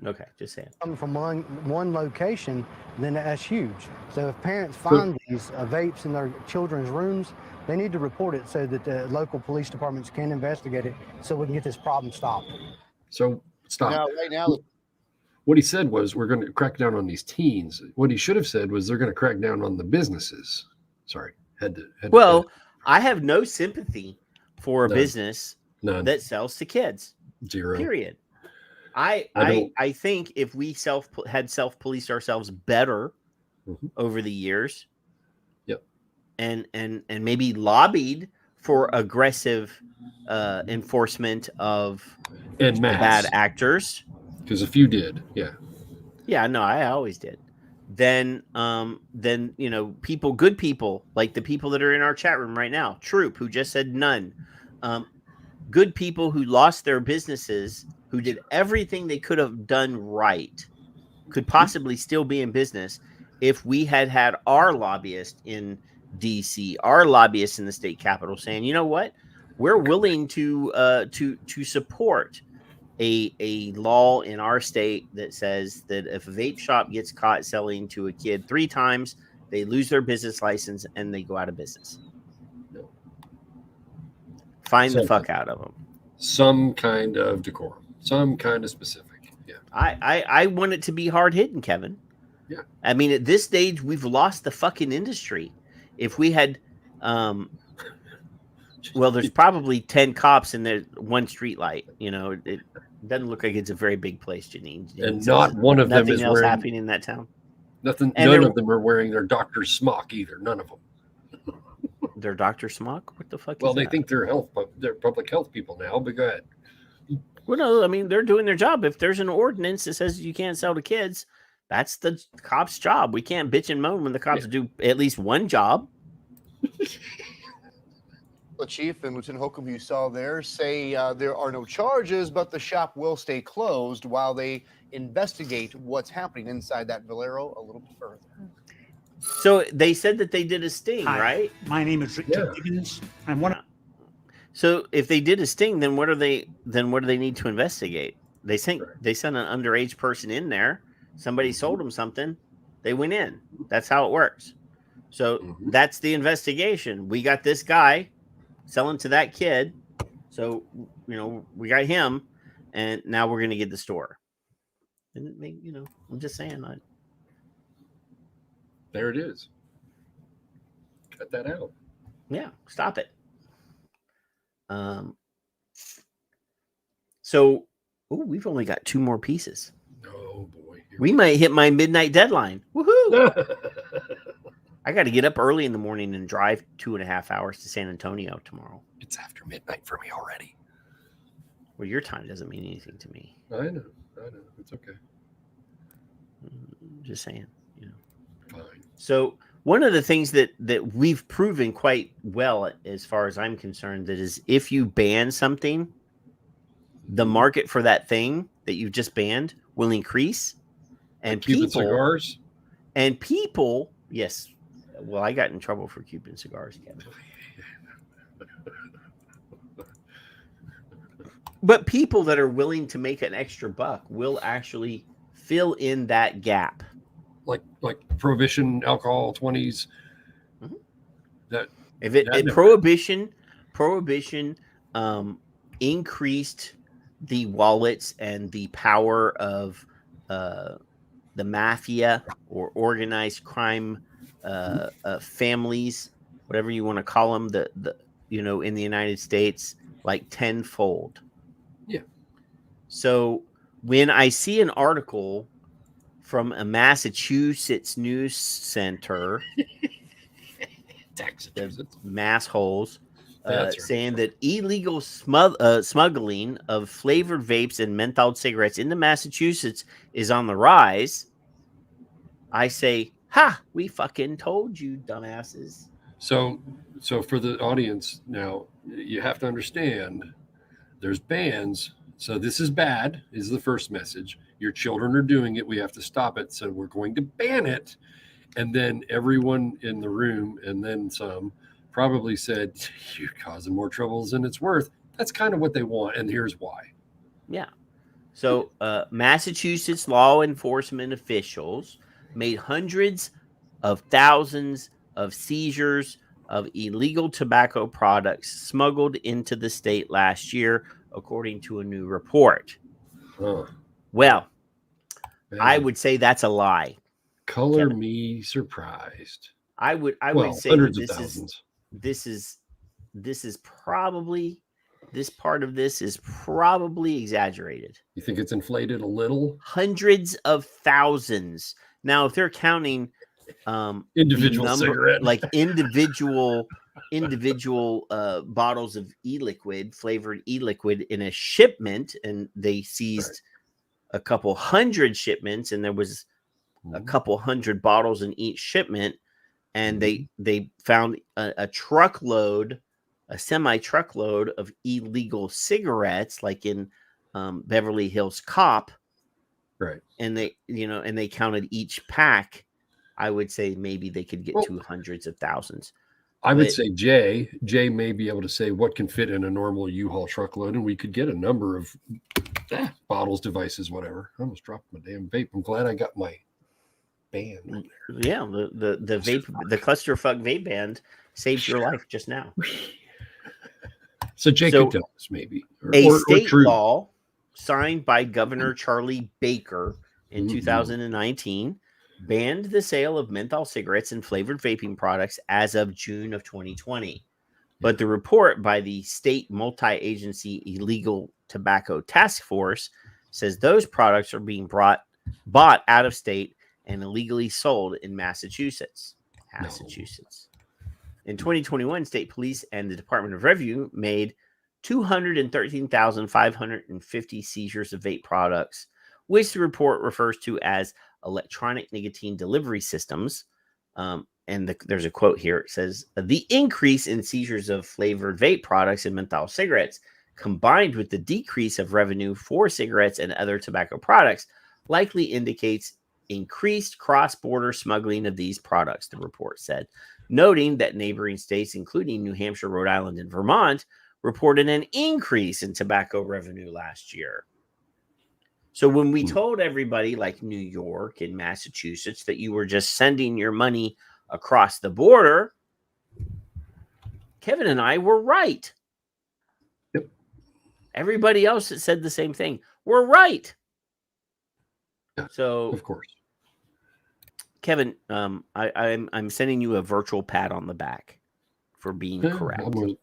Okay, just saying. Coming from one location, then that's huge. So if parents find these vapes in their children's rooms, they need to report it so that the local police departments can investigate it so we can get this problem stopped. So stop. Now, right now, what he said was we're going to crack down on these teens. What he should have said was they're going to crack down on the businesses. Sorry. Well, I have no sympathy for a business that sells to kids. Zero. Period. I think if we had self-policed ourselves better over the years, and maybe lobbied for aggressive enforcement of bad actors, because a few did, no, I always did. Then you know, good people like the people that are in our chat room right now, Troop, who just said none, good people who lost their businesses, who did everything they could have done right, could possibly still be in business if we had our lobbyists in DC, our lobbyists in the state capitol saying, you know what, we're willing to support a law in our state that says that if a vape shop gets caught selling to a kid 3 times, they lose their business license and they go out of business. Find the fuck out of them. Some kind of decorum, some kind of specific. Yeah. I want it to be hard hitting, Kevin. Yeah. I mean, at this stage, we've lost the fucking industry. If we had, well, there's probably 10 cops in there, one street light. You know, it doesn't look like it's a very big place, Janine. And not one of them is nothing else wearing, happening in that town. Nothing. None of them are wearing their doctor's smock either. None of them. Their doctor smock? What the fuck? Well, is they that? think they're public health people now. But go ahead. Well, no, I mean, they're doing their job. If there's an ordinance that says you can't sell to kids, that's the cop's job. We can't bitch and moan when the cops do at least one job. The chief and Lieutenant Holcomb, you saw there, say there are no charges, but the shop will stay closed while they investigate what's happening inside that Valero a little bit further. So they said that they did a sting, right? My name is Richard Higgins. I'm one. So if they did a sting, then what do they need to investigate? They sent an underage person in there. Somebody sold them something. They went in. That's how it works. So that's the investigation. We got this guy selling to that kid. So, you know, we got him, and now we're going to get the store. And, you know, I'm just saying. There it is. Cut that out. Yeah, stop it. So, we've only got 2 more pieces. Oh boy, we might hit my midnight deadline. Woohoo! I got to get up early in the morning and drive 2.5 hours to San Antonio tomorrow. It's after midnight for me already. Well, your time doesn't mean anything to me. I know. It's okay. Just saying, you know. Fine. So one of the things that we've proven quite well, as far as I'm concerned, that is if you ban something, the market for that thing that you just banned will increase, and Cuban cigars, and people, yes. Well, I got in trouble for Cuban cigars, Kevin. But people that are willing to make an extra buck will actually fill in that gap. Like prohibition, alcohol, 20s. Mm-hmm. That prohibition increased the wallets and the power of the mafia or organized crime families, whatever you want to call them, the in the United States, like tenfold. Yeah. So when I see an article from a Massachusetts news center, the mass holes, saying that illegal smuggling of flavored vapes and menthol cigarettes into Massachusetts is on the rise, I say, ha, we fucking told you, dumbasses. So for the audience now, you have to understand there's bans. So this is bad, is the first message. Your children are doing it. We have to stop it. So we're going to ban it. And then everyone in the room, and then some, probably said, you're causing more troubles than it's worth. That's kind of what they want. And here's why. Yeah. So Massachusetts law enforcement officials made hundreds of thousands of seizures of illegal tobacco products smuggled into the state last year, according to a new report. Well, I would say that's a lie. Color Kevin. Me surprised. I would say hundreds that of thousands. This is probably, this part of this is probably exaggerated. You think it's inflated a little? Hundreds of thousands. Now, if they're counting individual cigarette, like individual bottles of e-liquid, flavored e-liquid in a shipment, and they seized a couple hundred shipments, and there was a couple hundred bottles in each shipment, and they found a truckload, a semi-truckload of illegal cigarettes, like in Beverly Hills Cop, right? And they counted each pack. I would say maybe they could get to hundreds of thousands. I would say Jay may be able to say what can fit in a normal U-Haul truckload, and we could get a number of bottles, devices, whatever. I almost dropped my damn vape. I'm glad I got my band on there. Yeah, the vape, the clusterfuck vape band saved your life just now. So Jay could tell us maybe. Or state law signed by Governor Charlie Baker in 2019 banned the sale of menthol cigarettes and flavored vaping products as of June of 2020. But the report by the state multi-agency illegal tobacco task force says those products are being bought out of state and illegally sold in Massachusetts. In 2021, state police and the Department of Revenue made 213,550 seizures of vape products, which the report refers to as electronic nicotine delivery systems. There's a quote here. It says, the increase in seizures of flavored vape products and menthol cigarettes, combined with the decrease of revenue for cigarettes and other tobacco products, likely indicates increased cross-border smuggling of these products, the report said, noting that neighboring states, including New Hampshire, Rhode Island, and Vermont, reported an increase in tobacco revenue last year. So when we told everybody like New York and Massachusetts that you were just sending your money across the border, Kevin and I were right. Yep. Everybody else that said the same thing, we're right. So of course, Kevin, I'm sending you a virtual pat on the back for being correct. I'm going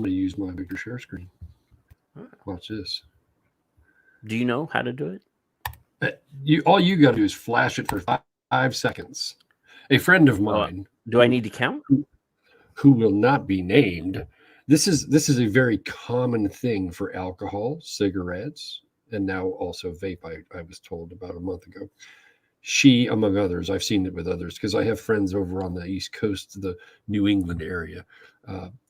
to use my bigger share screen. Watch this. Do you know how to do it? All you got to do is flash it for 5 seconds. A friend of mine. Do I need to count? Who will not be named. This is a very common thing for alcohol, cigarettes, and now also vape. I was told about a month ago. She, among others, I've seen it with others because I have friends over on the East Coast, the New England area,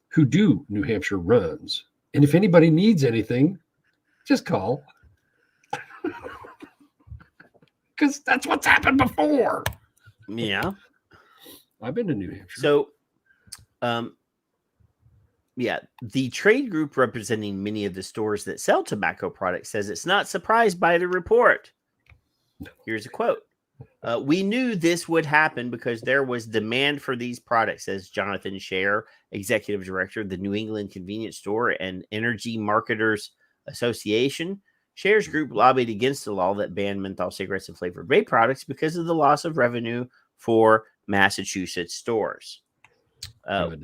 who do New Hampshire runs. And if anybody needs anything, just call. Because that's what's happened before. Yeah. I've been to New Hampshire. So, the trade group representing many of the stores that sell tobacco products says it's not surprised by the report. Here's a quote. We knew this would happen because there was demand for these products, says Jonathan Scher, executive director of the New England Convenience Store and Energy Marketers Association. Scher's group lobbied against the law that banned menthol cigarettes and flavored vape products because of the loss of revenue for Massachusetts stores.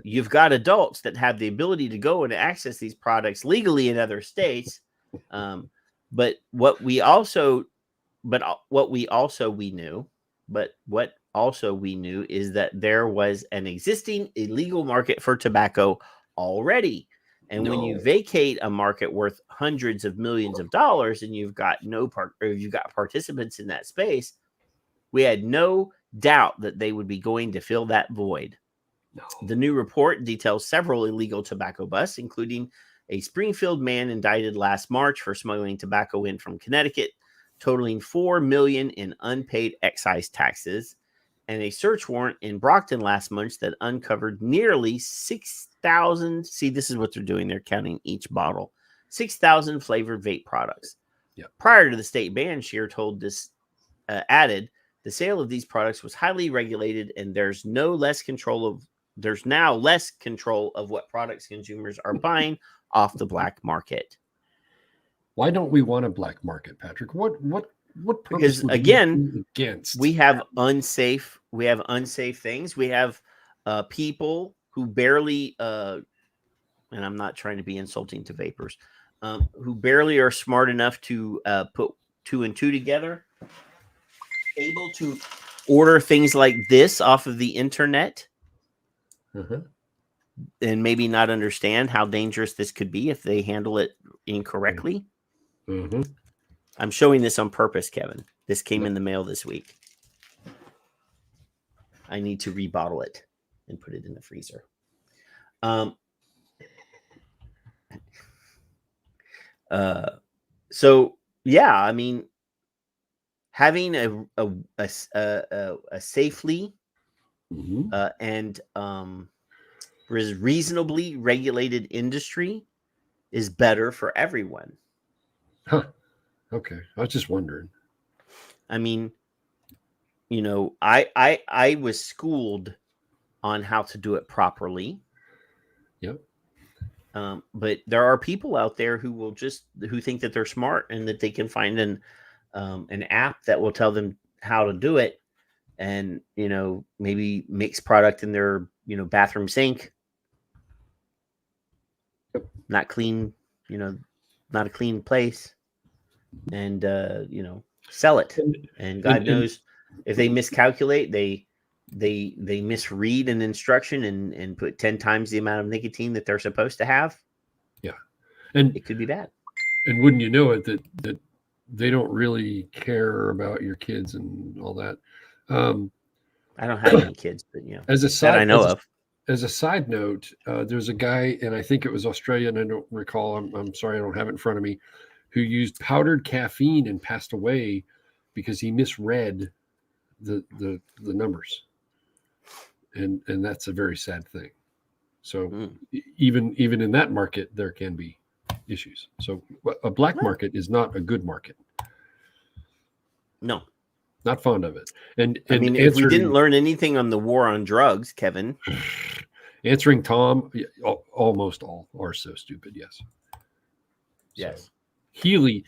You've got adults that have the ability to go and access these products legally in other states. But what also we knew is that there was an existing illegal market for tobacco already. And when you vacate a market worth hundreds of millions of dollars and you've got you've got participants in that space, we had no doubt that they would be going to fill that void. The new report details several illegal tobacco busts, including a Springfield man indicted last March for smuggling tobacco in from Connecticut, totaling $4 million in unpaid excise taxes, and a search warrant in Brockton last month that uncovered nearly 6,000. See, this is what they're doing. They're counting each bottle. 6,000 flavored vape products. Yep. Prior to the state ban, Scheer told this, added, the sale of these products was highly regulated, and there's now less control of what products consumers are buying off the black market. Why don't we want a black market, Patrick? What Because again, against we have unsafe things. We have people who barely and I'm not trying to be insulting to vapors, who barely are smart enough to put 2 and 2 together, able to order things like this off of the internet, and maybe not understand how dangerous this could be if they handle it incorrectly. I'm showing this on purpose, Kevin. This came in the mail this week. I need to rebottle it and put it in the freezer. So yeah, I mean, having a safely and reasonably regulated industry is better for everyone. Huh. Okay. I was just wondering. I mean, you know, I was schooled on how to do it properly. Yep. But there are people out there who think that they're smart and that they can find an app that will tell them how to do it, and, you know, maybe mix product in their, you know, bathroom sink. Not clean, you know, not a clean place. And you know, sell it. And God knows if they miscalculate, they misread an instruction and put 10 times the amount of nicotine that they're supposed to have. Yeah. And it could be bad. And wouldn't you know it, that they don't really care about your kids and all that. I don't have any kids, but you know, as a side, that I know of. As a side note, there's a guy, and I think it was Australia, and I don't recall. I'm sorry, I don't have it in front of me, who used powdered caffeine and passed away because he misread the numbers, and that's a very sad thing. So even in that market, there can be issues. So a black market is not a good market. No, not fond of it. And I mean, if we didn't learn anything on the war on drugs, Kevin, answering Tom, almost all are so stupid. Yes. Yes. So, Healy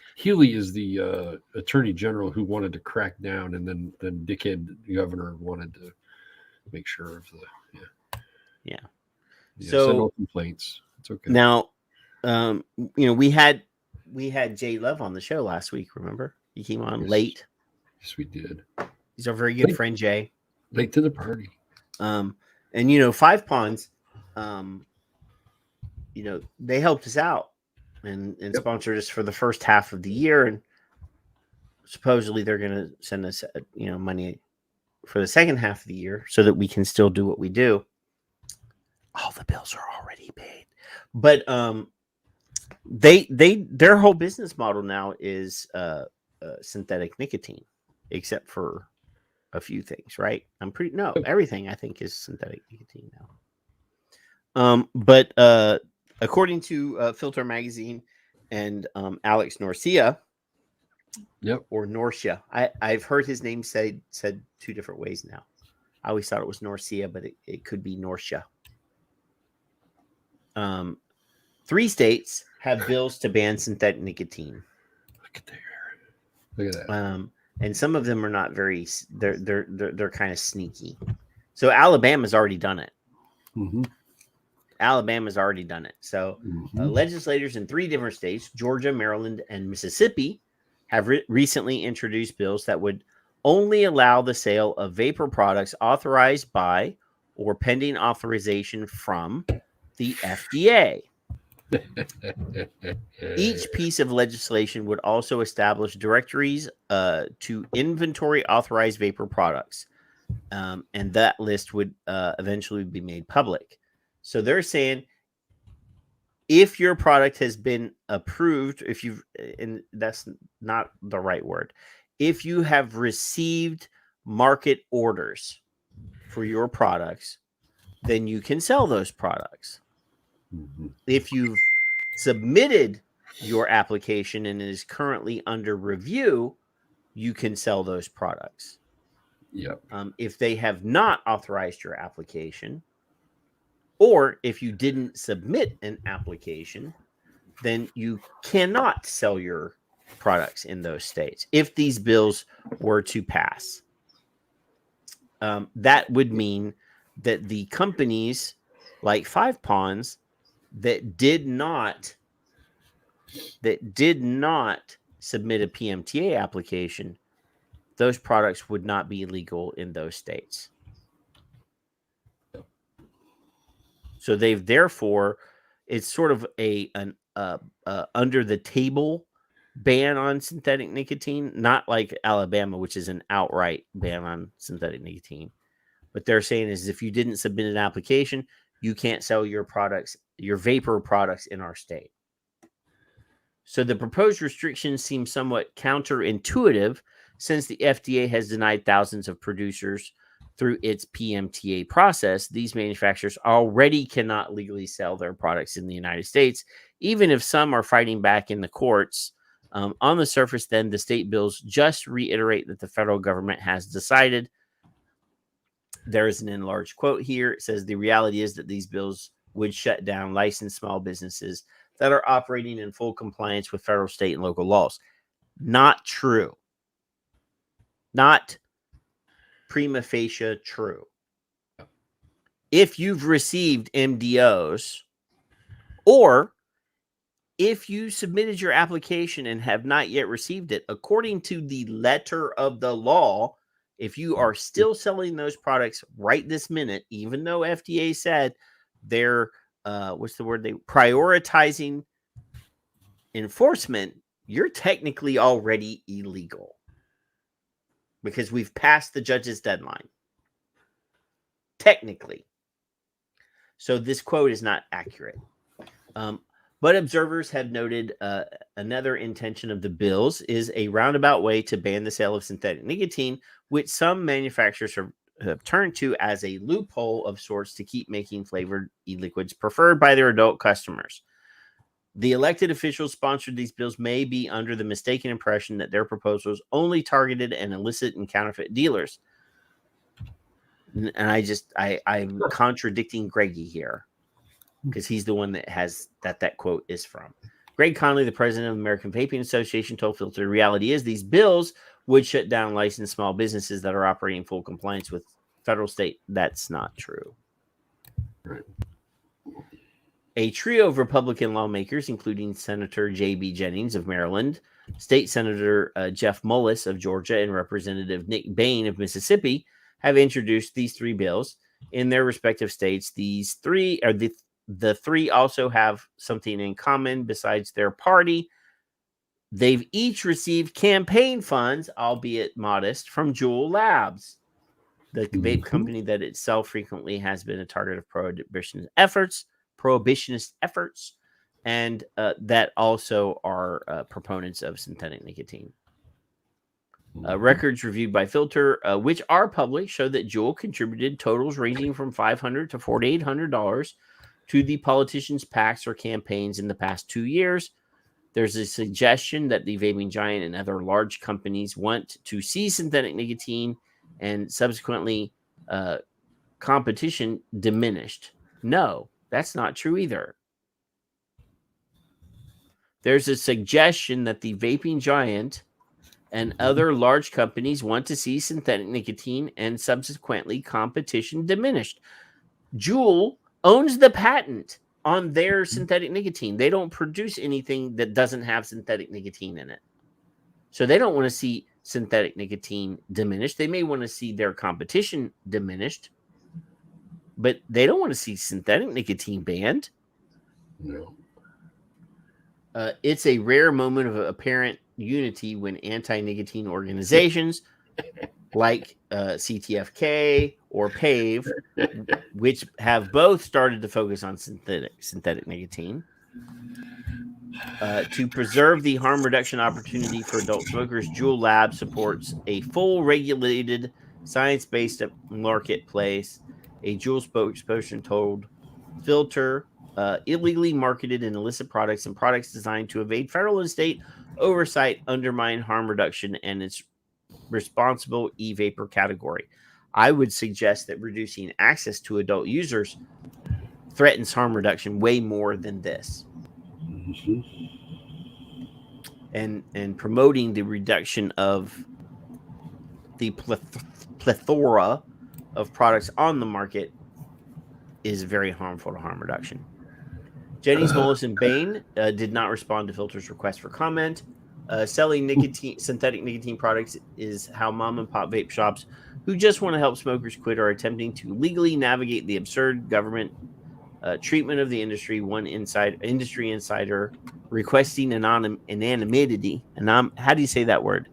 is the attorney general who wanted to crack down, and then dickhead governor wanted to make sure of yeah. So send all complaints. It's okay. Now, you know, we had Jay Love on the show last week. Remember, he came on late. Yes, we did. He's our very good friend, Jay. Late to the party. And you know, Five Ponds, you know, they helped us out and sponsored us for the first half of the year, and supposedly they're going to send us, you know, money for the second half of the year so that we can still do what we do. All the bills are already paid, but their whole business model now is synthetic nicotine, except for a few things, right? Everything I think is synthetic nicotine now. But according to Filter Magazine and Alex Norcia, Yep. Or Norcia. I've heard his name said 2 different ways now. I always thought it was Norcia, but it could be Norcia. 3 states have bills to ban synthetic nicotine. Look at that. And some of them are not very. They're kind of sneaky. So Alabama's already done it. Mm-hmm. Alabama's already done it. So legislators in 3 different states, Georgia, Maryland, and Mississippi, have recently introduced bills that would only allow the sale of vapor products authorized by or pending authorization from the FDA. Each piece of legislation would also establish directories to inventory authorized vapor products. And that list would eventually be made public. So they're saying if your product has been approved, and that's not the right word, if you have received market orders for your products, then you can sell those products. If you've submitted your application and it is currently under review, you can sell those products. Yep. If they have not authorized your application, or if you didn't submit an application, then you cannot sell your products in those states. If these bills were to pass, that would mean that the companies like Five Ponds that did not submit a PMTA application, those products would not be legal in those states. So they've therefore, it's sort of an under the table ban on synthetic nicotine, not like Alabama, which is an outright ban on synthetic nicotine. What they're saying is if you didn't submit an application, you can't sell your products, your vapor products in our state. So the proposed restrictions seem somewhat counterintuitive since the FDA has denied thousands of producers through its PMTA process. These manufacturers already cannot legally sell their products in the United States, even if some are fighting back in the courts. On the surface, then, the state bills just reiterate that the federal government has decided. There is an enlarged quote here. It says, the reality is that these bills would shut down licensed small businesses that are operating in full compliance with federal, state, and local laws. Not true. Not prima facie true. If you've received MDOs, or if you submitted your application and have not yet received it, according to the letter of the law, if you are still selling those products right this minute, even though FDA said they're prioritizing enforcement, you're technically already illegal because we've passed the judge's deadline. Technically. So this quote is not accurate. But observers have noted another intention of the bills is a roundabout way to ban the sale of synthetic nicotine, which some manufacturers have turned to as a loophole of sorts to keep making flavored e-liquids preferred by their adult customers. The elected officials sponsored these bills may be under the mistaken impression that their proposals only targeted and illicit and counterfeit dealers. And I'm contradicting Greggy here, because he's the one that has that quote is from. Greg Conley, the president of the American Vaping Association, told Filter, the reality is these bills would shut down licensed small businesses that are operating in full compliance with federal, state. That's not true. Right. A trio of Republican lawmakers, including Senator J.B. Jennings of Maryland, State Senator Jeff Mullis of Georgia, and Representative Nick Bain of Mississippi, have introduced these 3 bills in their respective states. These 3 are the 3 also have something in common besides their party. They've each received campaign funds, albeit modest, from Juul Labs, the vape company that itself frequently has been a target of prohibitionist efforts, and that also are proponents of synthetic nicotine. Records reviewed by Filter, which are public, show that Juul contributed totals ranging from $500 to $4,800 to the politicians' PACs or campaigns in the past 2 years. There's a suggestion that the vaping giant and other large companies want to see synthetic nicotine and subsequently competition diminished. No, that's not true either. There's a suggestion that the vaping giant and other large companies want to see synthetic nicotine and subsequently competition diminished. Juul owns the patent on their synthetic nicotine. They don't produce anything that doesn't have synthetic nicotine in it. So they don't want to see synthetic nicotine diminished. They may want to see their competition diminished, but they don't want to see synthetic nicotine banned. No. It's a rare moment of apparent unity when anti-nicotine organizations like CTFK or PAVE, which have both started to focus on synthetic nicotine, to preserve the harm reduction opportunity for adult smokers. Juul Lab supports a full regulated, science-based marketplace. A Juul spokesperson told Filter illegally marketed and illicit products and products designed to evade federal and state oversight undermine harm reduction and its responsible e-vapor category. I would suggest that reducing access to adult users threatens harm reduction way more than this. Mm-hmm. And promoting the reduction of the plethora of products on the market is very harmful to harm reduction. Jennings, Mullis, and Bain did not respond to Filter's request for comment. Selling synthetic nicotine products is how mom and pop vape shops who just want to help smokers quit are attempting to legally navigate the absurd government treatment of the industry. One industry insider requesting anonymity. How do you say that word?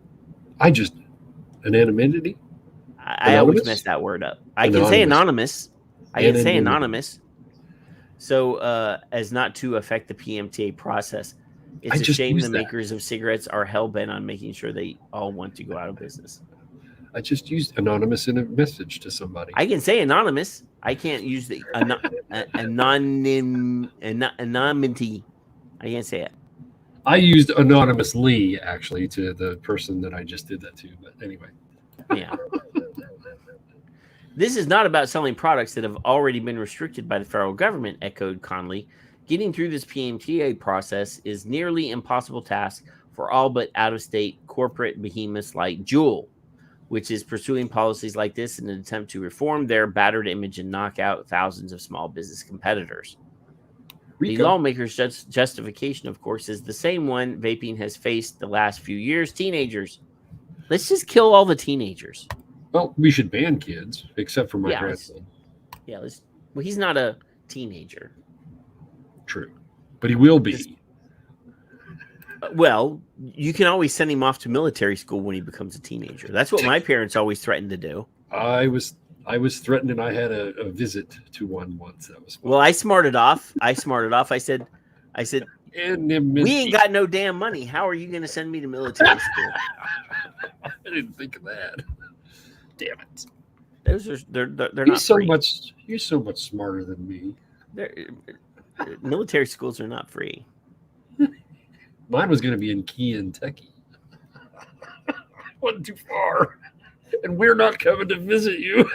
Anonymity? I always mess that word up. I can say anonymous. I can say anonymous. So as not to affect the PMTA process. It's a shame the makers of cigarettes are hell-bent on making sure they all want to go out of business. I just used anonymous in a message to somebody. I can say anonymous. I can't use the anonymity. I can't say it. I used anonymously, actually, to the person that I just did that to. But anyway. Yeah. This is not about selling products that have already been restricted by the federal government, echoed Conley. Getting through this PMTA process is nearly impossible task for all but out-of-state corporate behemoths like Juul, which is pursuing policies like this in an attempt to reform their battered image and knock out thousands of small business competitors. The lawmakers' justification, of course, is the same one vaping has faced the last few years. Teenagers. Let's just kill all the teenagers. Well, we should ban kids, except for my grandson. Well, he's not a teenager. True. But he will be. Well, you can always send him off to military school when he becomes a teenager. That's what my parents always threatened to do. I was threatened, and I had a visit to one once. That was fun. Well, I smarted off. I said, we ain't got no damn money. How are you going to send me to military school? I didn't think of that. Damn it! They're not free. You're so much smarter than me. Military schools are not free. Mine was going to be in Kentucky. Wasn't too far, and we're not coming to visit you.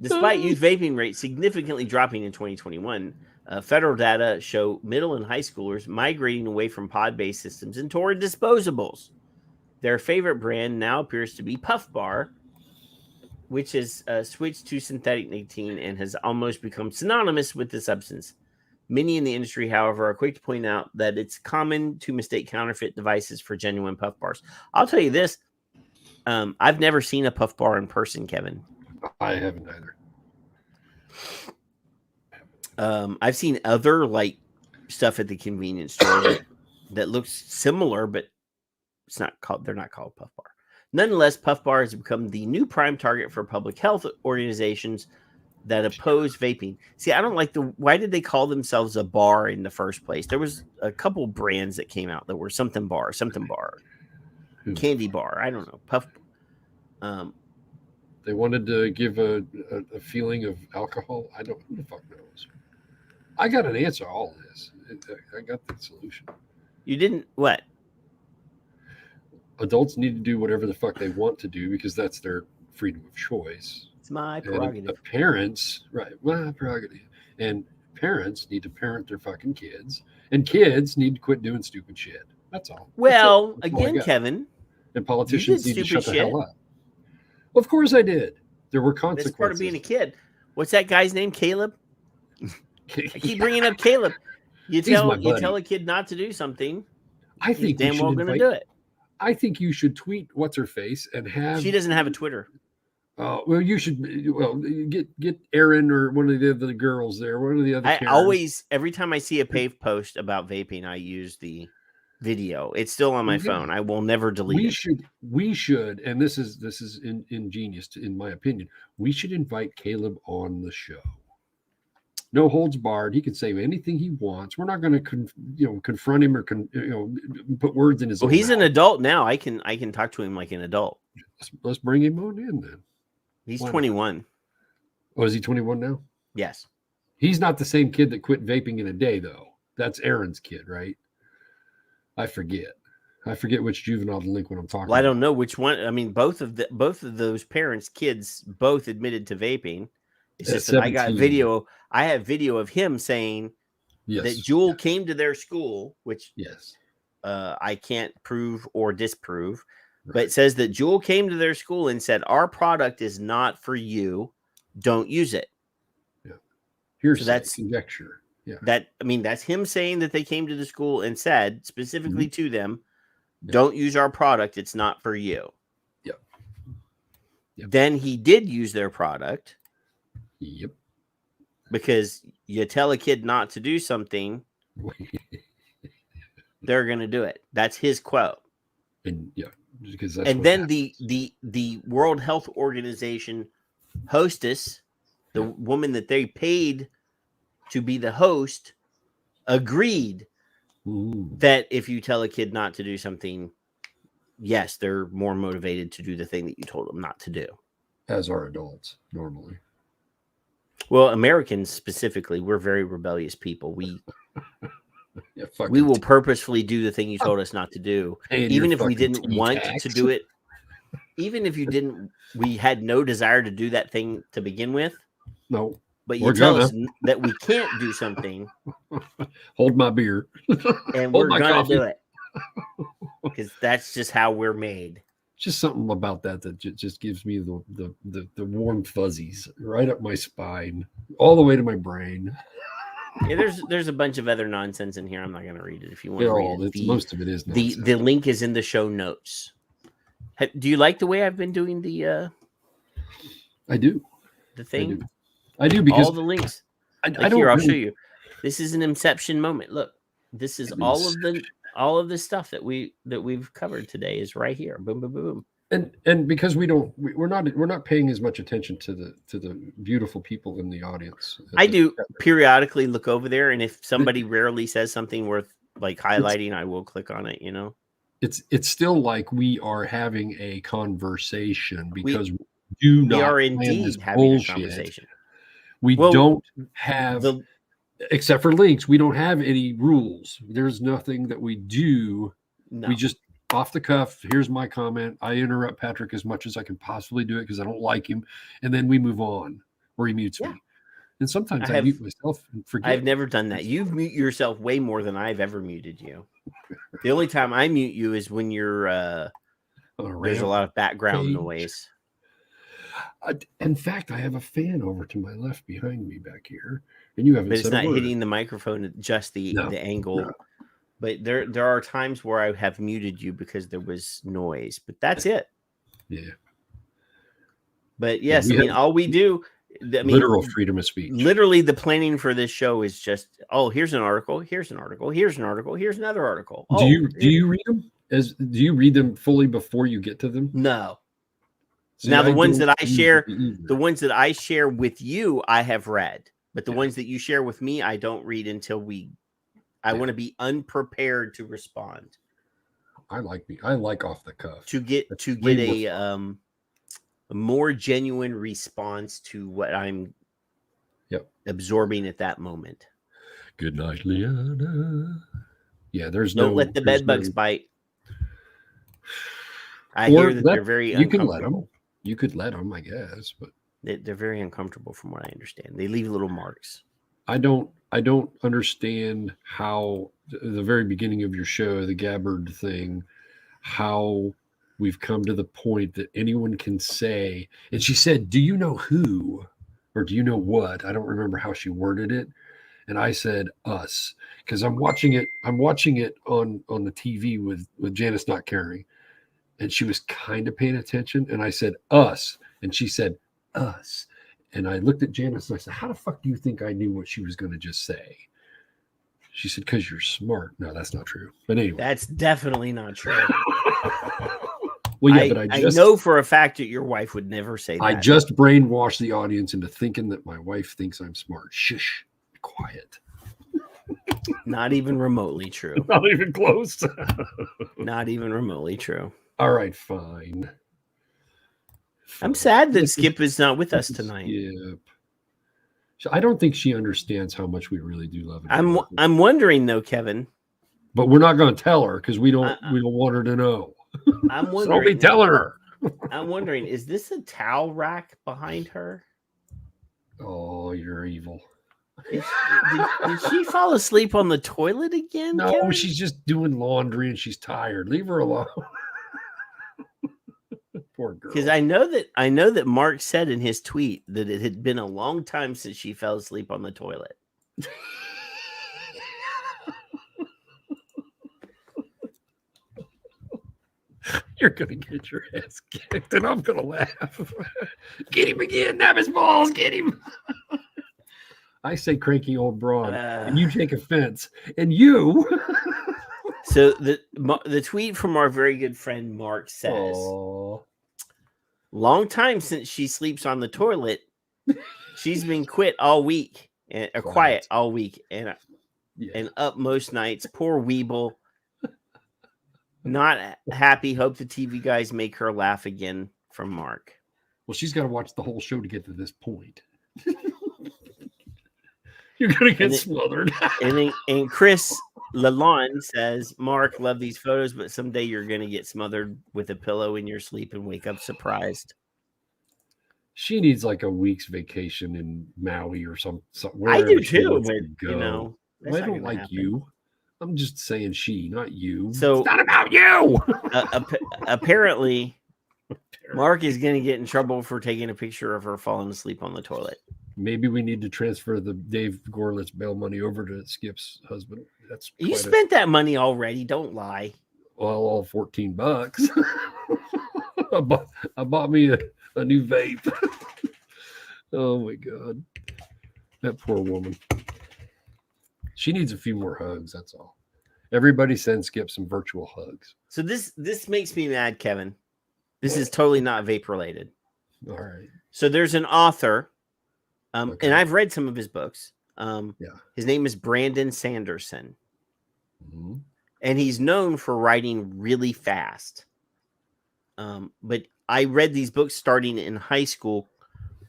Despite youth vaping rates significantly dropping in 2021, federal data show middle and high schoolers migrating away from pod-based systems and toward disposables. Their favorite brand now appears to be Puff Bar, which has switched to synthetic nicotine and has almost become synonymous with the substance. Many in the industry, however, are quick to point out that it's common to mistake counterfeit devices for genuine Puff Bars. I'll tell you this. I've never seen a Puff Bar in person, Kevin. I haven't either. I've seen other stuff at the convenience store that looks similar, but they're not called Puff Bar. Nonetheless, Puff Bar has become the new prime target for public health organizations that oppose vaping. See, I don't like why did they call themselves a bar in the first place? There was a couple brands that came out that were something bar, candy bar. I don't know. Puff. They wanted to give a feeling of alcohol. Who the fuck knows? I got an answer to all this. I got the solution. You didn't what? Adults need to do whatever the fuck they want to do because that's their freedom of choice. It's my And prerogative. parents, right? Well, prerogative. And parents need to parent their fucking kids, and kids need to quit doing stupid shit. That's all. Well, That's all I again, got. Kevin, And politicians you need did to shut the stupid hell up. Of course I did. There were consequences. That's part of being a kid. What's that guy's name? Caleb. I keep bringing up Caleb. You tell a kid not to do something. I think damn well going to do it. I think you should tweet what's her face and have. She doesn't have a Twitter. Well, you should. Well, get Erin or one of the other girls there. One of the other. Every time I see a pave post about vaping, I use the video. It's still on my phone. I will never delete it. We should, and this is ingenious in my opinion. We should invite Caleb on the show. No holds barred. He can say anything he wants. We're not going to, confront him or put words in his. Well, he's an adult now. I can talk to him like an adult. Let's bring him on in then. He's 21. Oh, is he 21 now? Yes. He's not the same kid that quit vaping in a day, though. That's Aaron's kid, right? I forget which juvenile delinquent I'm talking about. I don't know which one. I mean, both of those parents' kids both admitted to vaping. It's just that I have video of him saying that Jewel came to their school, which I can't prove or disprove, but it says that Jewel came to their school and said, "Our product is not for you. Don't use it." Yeah. Here's so that's conjecture. Yeah. That's him saying that they came to the school and said specifically to them, "Don't use our product. It's not for you." Yep. Then he did use their product. Yep. Because you tell a kid not to do something, they're going to do it. That's his quote. And because that's and then the World Health Organization hostess, the woman that they paid to be the host, agreed that if you tell a kid not to do something, yes, they're more motivated to do the thing that you told them not to do. As are adults normally. Well, Americans specifically, we're very rebellious people. We will purposefully do the thing you told us not to do, even if we didn't want to do it. Even if we had no desire to do that thing to begin with. No, but you tell us that we can't do something. Hold my beer, and we're gonna do it because that's just how we're made. Just something about that just gives me the warm fuzzies right up my spine, all the way to my brain. Yeah, there's a bunch of other nonsense in here. I'm not going to read it. If you want to read it, most of it is nonsense. The link is in the show notes. Do you like the way I've been doing the? I do. The thing. I do because all the links. I don't. Here, I'll show you. This is an inception moment. Look, this is all of the stuff that we've covered today is right here. Boom, boom, boom, boom. And because we're not paying as much attention to the beautiful people in the audience. I do periodically look over there, and if somebody rarely says something worth like highlighting, I will click on it. It's still like we are having a conversation because we are indeed having a conversation. We don't have except for links, we don't have any rules. There's nothing that we do. No. We just off the cuff. Here's my comment. I interrupt Patrick as much as I can possibly do it because I don't like him, and then we move on, or he mutes me. And sometimes I mute myself and forget. I've never done that. You mute yourself way more than I've ever muted you. The only time I mute you is when you're there's a lot of background noise. In fact, I have a fan over to my left behind me back here, and you haven't. But it's not hitting the microphone at just the angle. No. But there are times where I have muted you because there was noise. But that's it. Yeah. But yes, all we do. Literal freedom of speech. Literally, the planning for this show is just, here's an article, here's an article, here's an article, here's another article. Do you read them? Do you read them fully before you get to them? No. Now the ones that I share with you, I have read, but the ones that you share with me, I don't read until I want to be unprepared to respond. I like off the cuff to get a more genuine response to what I'm absorbing at that moment. Good night, Liana. Yeah, there's Don't no. let the there's bed bugs no- bite. I Or hear that let- they're very You can let uncomfortable. them. You could let them, I guess, but They're very uncomfortable from what I understand. They leave little marks. I don't understand how the very beginning of your show, the Gabbard thing, how we've come to the point that anyone can say, and she said, "Do you know who, or do you know what?" I don't remember how she worded it, and I said, "Us," because I'm watching it on the TV with Janice not caring, and she was kind of paying attention, and I said, "Us," and she said, "Us." And I looked at Janice and I said, "How the fuck do you think I knew what she was going to just say?" She said, "Because you're smart." No, that's not true. But anyway. That's definitely not true. Well, yeah, but I know for a fact that your wife would never say that. I just brainwashed the audience into thinking that my wife thinks I'm smart. Shush. Be quiet. Not even remotely true. Not even close. Not even remotely true. All right, fine. I'm sad that Skip is not with us tonight. Skip. I don't think she understands how much we really do love her. I'm wondering though, Kevin. But we're not going to tell her because we don't want her to know. I'm So don't wondering. be telling her. I'm wondering, is this a towel rack behind her? Oh, you're evil. Did she fall asleep on the toilet again? No, Kevin? she's just doing laundry and she's tired. Leave her alone. Poor girl. Because I know that Mark said in his tweet that it had been a long time since she fell asleep on the toilet. You're gonna get your ass kicked, and I'm gonna laugh. Get him again, nab his balls, get him. I say cranky old broad, and you take offense, and you. So the tweet from our very good friend Mark says, "Long time since she sleeps on the toilet. She's been quiet all week, and up most nights. Poor Weeble. Not happy. Hope the TV guys make her laugh again." From Mark. Well, she's got to watch the whole show to get to this point. You're gonna get smothered. and Chris Lalonde says, "Mark, love these photos, but someday you're gonna get smothered with a pillow in your sleep and wake up surprised." She needs like a week's vacation in Maui or something. I do too, but you know, I don't like you. I'm just saying she, not you. So it's not about you. Apparently, Mark is going to get in trouble for taking a picture of her falling asleep on the toilet. Maybe we need to transfer the Dave Gorlitz bail money over to Skip's husband. That's You spent that money already. Don't lie. Well, all $14. I bought me a new vape. Oh my God, that poor woman. She needs a few more hugs. That's all. Everybody send Skip some virtual hugs. So this makes me mad, Kevin. This is totally not vape related. All right. So there's an author, and I've read some of his books. His name is Brandon Sanderson, and he's known for writing really fast. But I read these books starting in high school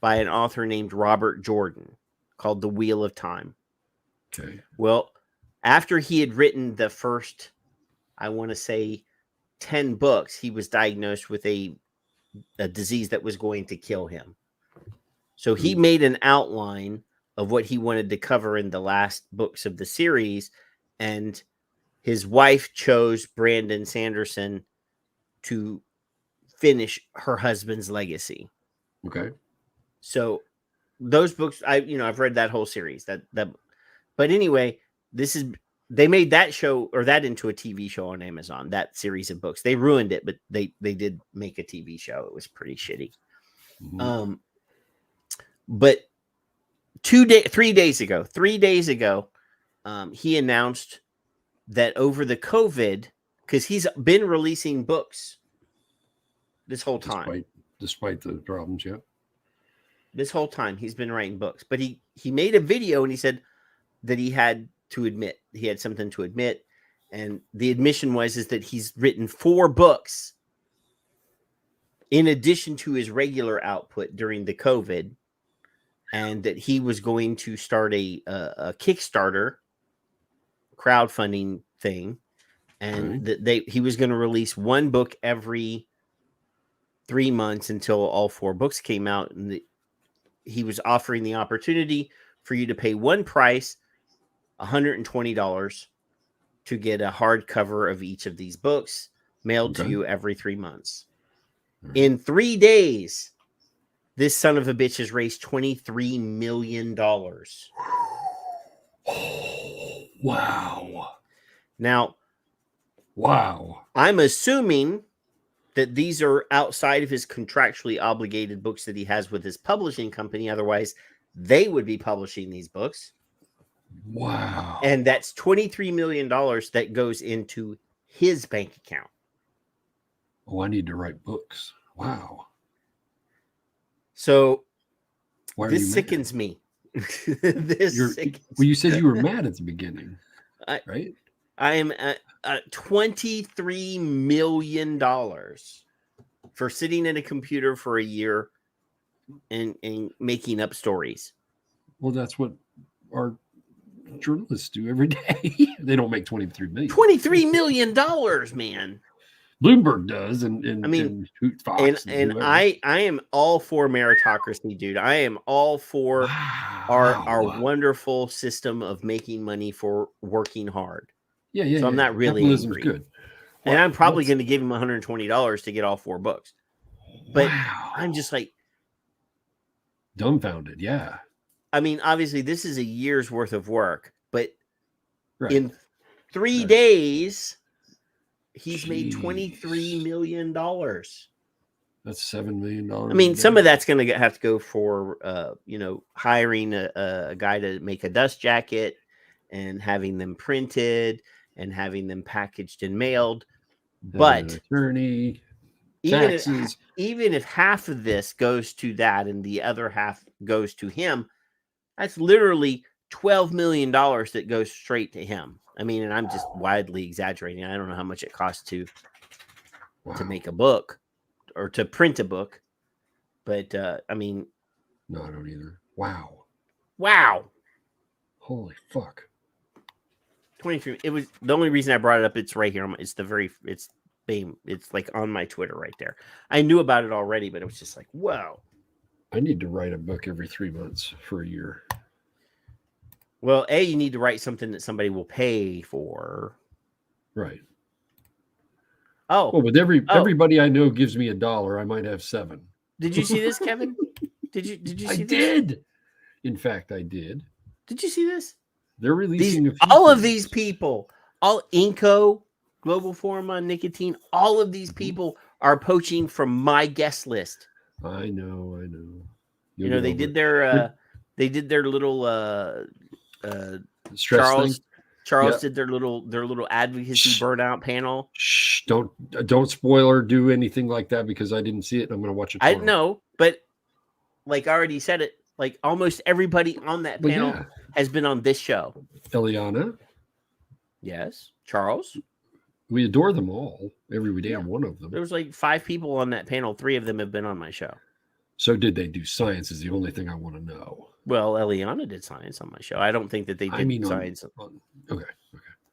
by an author named Robert Jordan called The Wheel of Time. Okay. Well, after he had written the first, I want to say 10 books, he was diagnosed with a disease that was going to kill him. So he made an outline of what he wanted to cover in the last books of the series. And his wife chose Brandon Sanderson to finish her husband's legacy. Okay. So those books, I've read that whole series. But anyway, they made that show or that into a TV show on Amazon, that series of books. They ruined it, but they did make a TV show. It was pretty shitty. But 3 days ago, he announced that over the COVID, because he's been releasing books this whole time. Despite the problems, yeah. This whole time he's been writing books. But he made a video and he said that he had something to admit. And the admission is that he's written 4 books in addition to his regular output during the COVID, and that he was going to start a Kickstarter crowdfunding thing, and he was going to release one book every 3 months until all 4 books came out, and he was offering the opportunity for you to pay one price, $120, to get a hardcover of each of these books mailed to you every 3 months. In 3 days, this son of a bitch has raised $23 million. Wow. Now, wow. I'm assuming that these are outside of his contractually obligated books that he has with his publishing company. Otherwise, they would be publishing these books. Wow. And that's $23 million that goes into his bank account. Oh, I need to write books. Wow. So this sickens me. Well, you said you were mad at the beginning, right? I am at $23 million for sitting at a computer for a year and making up stories. Well, that's what our journalists do every day. They don't make $23 million. $23 million, man. Bloomberg does, and I mean, Fox and I am all for meritocracy, dude. I am all for our wonderful system of making money for working hard. Yeah. So I'm not really Capitalism's angry. good. And I'm probably going to give him $120 to get all 4 books. But I'm just like dumbfounded. Yeah. I mean, obviously, this is a year's worth of work, but in 3 days, he's made $23 million. That's $7 million. I mean, some of that's going to have to go for, hiring a guy to make a dust jacket and having them printed and having them packaged and mailed. But attorney, even if half of this goes to that and the other half goes to him, that's literally $12 million that goes straight to him. I mean, and I'm just widely exaggerating. I don't know how much it costs to make a book or to print a book, but I mean, no, I don't either. Wow. Holy fuck. 23. It was the only reason I brought it up. It's right here. It's like on my Twitter right there. I knew about it already, but it was just like, whoa. I need to write a book every 3 months for a year. Well, you need to write something that somebody will pay for. Right. Oh. Well, with everybody I know gives me $1, I might have 7. Did you see this, Kevin? Did you see I this? did. In fact, I did. Did you see this? They're releasing all of these people, all Inco, Global Forum on Nicotine, all of these people are poaching from my guest list. I know. They did their little Stress Charles did their little advocacy burnout panel. Shh! Don't spoil or do anything like that because I didn't see it. And I'm going to watch it. I know, but like I already said it. Like almost everybody on that panel has been on this show. Eliana, yes. Charles, we adore them all. Every damn one of them. There was like 5 people on that panel. 3 of them have been on my show. So did they do science? Is the only thing I want to know. Well, Eliana did science on my show. I don't think that they did science. Okay.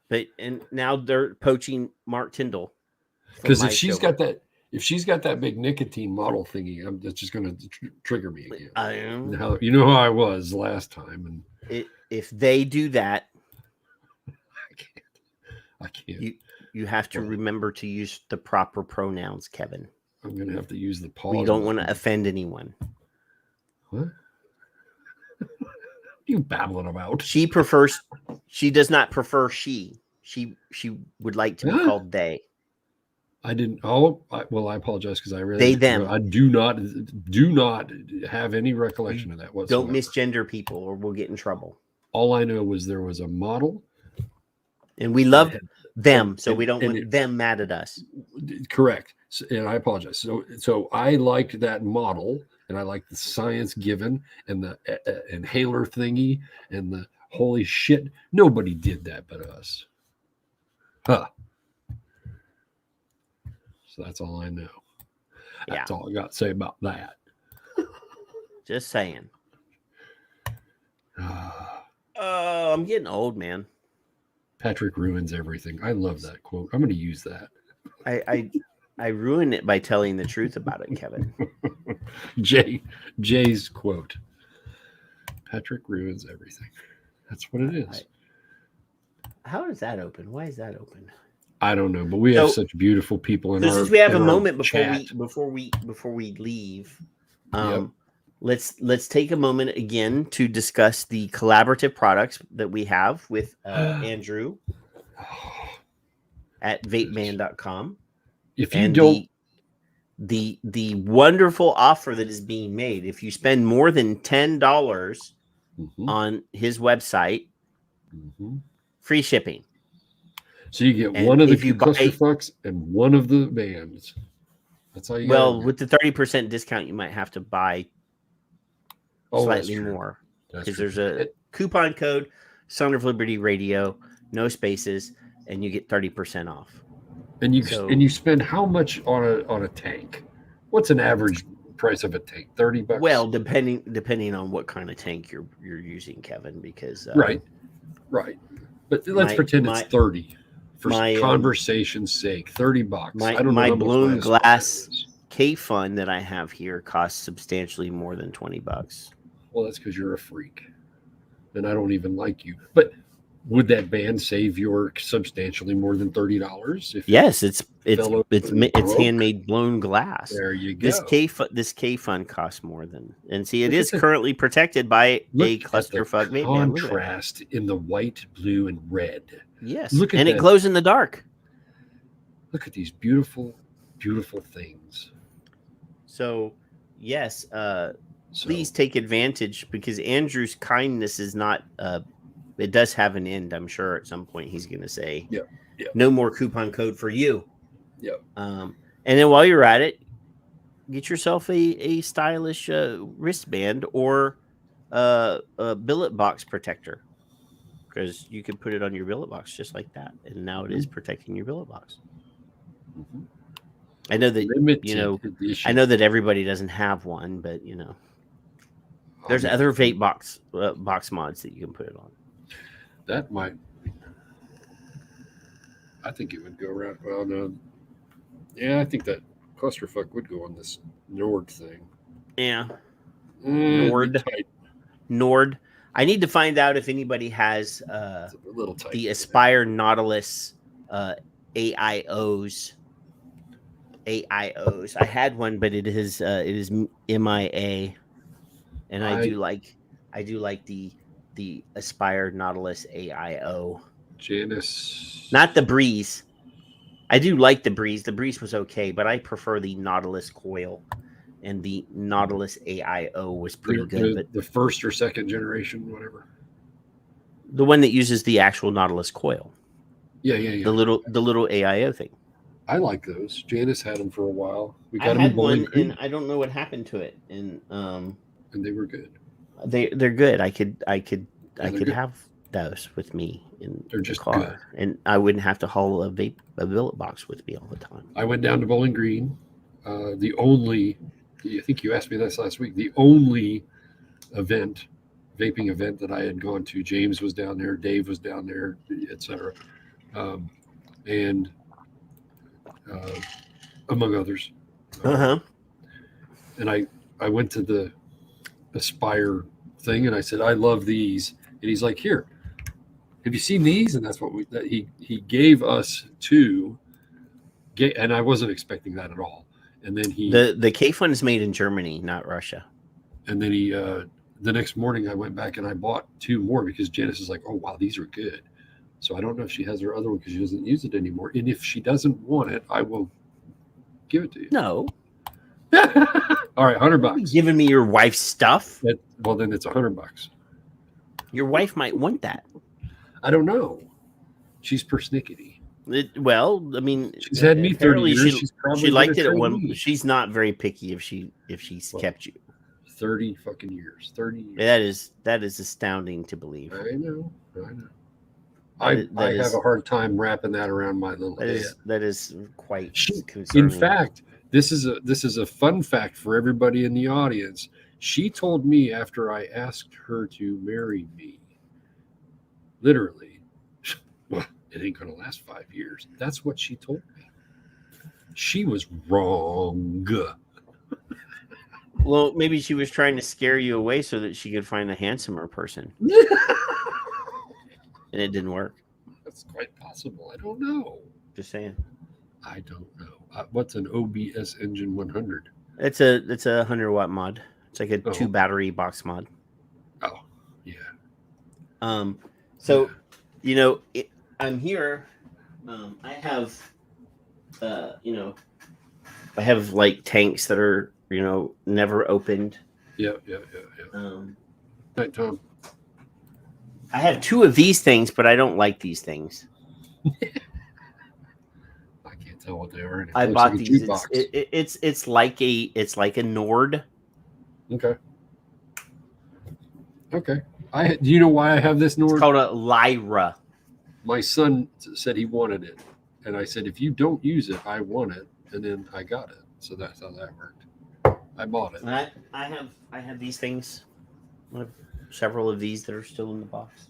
But and now they're poaching Mark Tyndall. Because if she's got that big nicotine model thingy, that's just going to trigger me again. I am. You know how I was last time, and if they do that, I can't. You have to remember to use the proper pronouns, Kevin. I'm going to have to use the pause. We don't want to offend anyone. What? You babbling about? She does not prefer she. She would like to be called they. I didn't. I apologize because I really they them. I do not have any recollection of that whatsoever. Don't misgender people, or we'll get in trouble. All I know was there was a model, and we love them, so we don't want them mad at us. Correct, and I apologize. So I liked that model, and I liked the science given, and the inhaler thingy, and the holy shit. Nobody did that but us. Huh. So that's all I know. That's all I got to say about that. Just saying. I'm getting old, man. Patrick ruins everything. I love that quote. I'm going to use that. I ruin it by telling the truth about it, Kevin. Jay's quote. Patrick ruins everything. That's what it is. How is that open? Why is that open? I don't know, but we have such beautiful people in our. Since we have a our moment chat. before we leave, let's take a moment again to discuss the collaborative products that we have with Andrew at vapeman.com. If you don't, the wonderful offer that is being made, if you spend more than $10 on his website, free shipping. So you get one of the clusterfucks and one of the bands. That's how you. Well, with the 30% discount, you might have to buy slightly more because there's a coupon code, Son of Liberty Radio, no spaces, and you get 30% off. And you spend how much on a tank? What's an average price of a tank? $30? Well, depending on what kind of tank you're using, Kevin, because right. But let's pretend it's 30 for conversation's sake. $30. My blown glass K Fun that I have here costs substantially more than $20. Well, that's because you're a freak, and I don't even like you. But would that band save your substantially more than $30? Yes, it's handmade blown glass. There you go. This K Fun costs more than, and see, it is currently protected by a clusterfuck vape man. Contrast in the white, blue, and red. Yes, it glows in the dark. Look at these beautiful, beautiful things. So, yes, please take advantage because Andrew's kindness is not. It does have an end. I'm sure at some point he's going to say, no more coupon code for you. Yep. And then while you're at it, get yourself a stylish wristband or a billet box protector because you can put it on your billet box just like that. And now it is protecting your billet box. I know that, I know that everybody doesn't have one, but there's other vape box mods that you can put it on. That might. I think it would go around. Well, no. Yeah, I think that clusterfuck would go on this Nord thing. Yeah. Nord. I need to find out if anybody has the Aspire Nautilus AIOs. I had one, but it is MIA, and I do like the Aspire Nautilus AIO. Janice. Not the Breeze. I do like the Breeze. The Breeze was okay, but I prefer the Nautilus coil. And the Nautilus AIO was pretty good. But the first or second generation, whatever. The one that uses the actual Nautilus coil. Yeah. The little AIO thing. I like those. Janice had them for a while. We got them in Bowling Green. And I don't know what happened to it. And they were good. They're good. I could have those with me in the car, good. And I wouldn't have to haul a billet box with me all the time. I went down to Bowling Green. The only, I think you asked me this last week. The only vaping event that I had gone to. James was down there. Dave was down there, etc. And among others. And I went to the Aspire thing and I said, I love these. And he's like, here, have you seen these? And that's what he gave us two. And I wasn't expecting that at all. And then the K Fun is made in Germany, not Russia. And then the next morning I went back and I bought two more because Janice is like, oh wow, these are good. So I don't know if she has her other one because she doesn't use it anymore. And if she doesn't want it, I will give it to you. No. All right, $100. You're giving me your wife's stuff? Well, then it's $100. Your wife might want that. I don't know. She's persnickety. Well, I mean, she's had me 30 years. She liked it at one. She's not very picky if she's kept you. 30 fucking years. 30 years. That is astounding to believe. I know. I have a hard time wrapping that around my little head. That is quite concerning. In fact, this is a fun fact for everybody in the audience. She told me after I asked her to marry me, literally, it ain't going to last 5 years. That's what she told me. She was wrong. Well, maybe she was trying to scare you away so that she could find a handsomer person. And it didn't work. That's quite possible. I don't know. Just saying. I don't know. What's an OBS Engine 100? It's a 100-watt mod. It's like a 2-battery box mod. Oh, yeah. So, you know, I'm here. I have, you know, I have like tanks that are, you know, never opened. Yeah. Night, Tom. I have 2 of these things, but I don't like these things. I can't tell what they are. I bought these. It's like a Nord. Okay. Do you know why I have this Nord? It's called a Lyra. My son said he wanted it, and I said, if you don't use it, I want it, and then I got it. So that's how that worked. I bought it. And I have these things. I have several of these that are still in the box.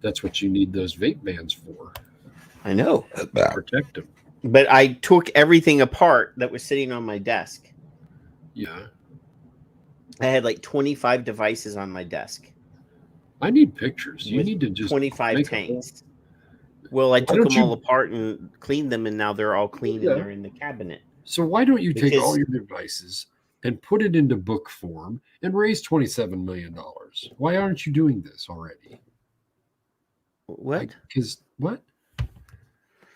That's what you need those vape bands for. I know. Protect them. But I took everything apart that was sitting on my desk. Yeah. I had like 25 devices on my desk. I need pictures. You need to just 25 tanks. Well, I took them all apart and cleaned them, and now they're all clean and they're in the cabinet. So why don't you take all your devices and put it into book form and raise $27 million? Why aren't you doing this already? What? Because what?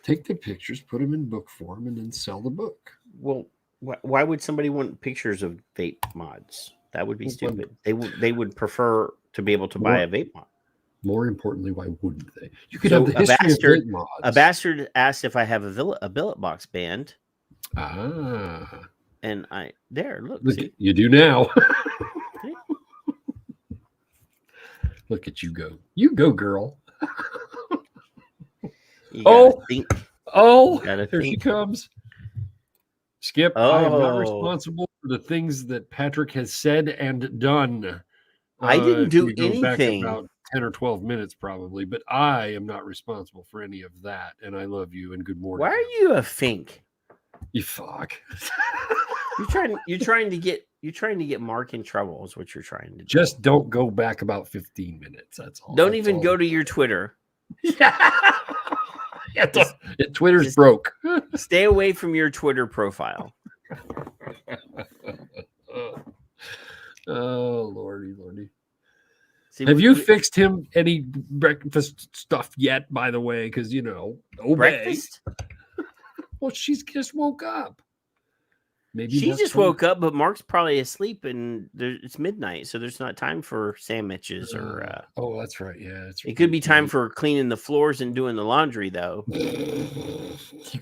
Take the pictures, put them in book form, and then sell the book. Well, why would somebody want pictures of vape mods? That would be stupid. They would prefer to be able to buy a vape mod. More importantly, why wouldn't they? You could have the history of vape mods. A bastard asked if I have a billet box band. Ah. And look you do now. Look at you go. You go, girl. Here she comes. Skip, I am not responsible for the things that Patrick has said and done. I didn't do anything. Back about 10 or 12 minutes probably, but I am not responsible for any of that. And I love you and good morning. Why are you a fink? You fuck. You're trying to get Mark in trouble is what you're trying to do. Just don't go back about 15 minutes. That's all. Don't even go to your Twitter. Twitter's broke. Stay away from your Twitter profile. Oh, lordy. See, have you fixed him any breakfast stuff yet, by the way? Because, you know, obey. Breakfast? Well, she's just woke up. Maybe she just woke up, but Mark's probably asleep, and it's midnight, so there's not time for sandwiches or. Oh, that's right. Yeah, it could be time for cleaning the floors and doing the laundry, though. You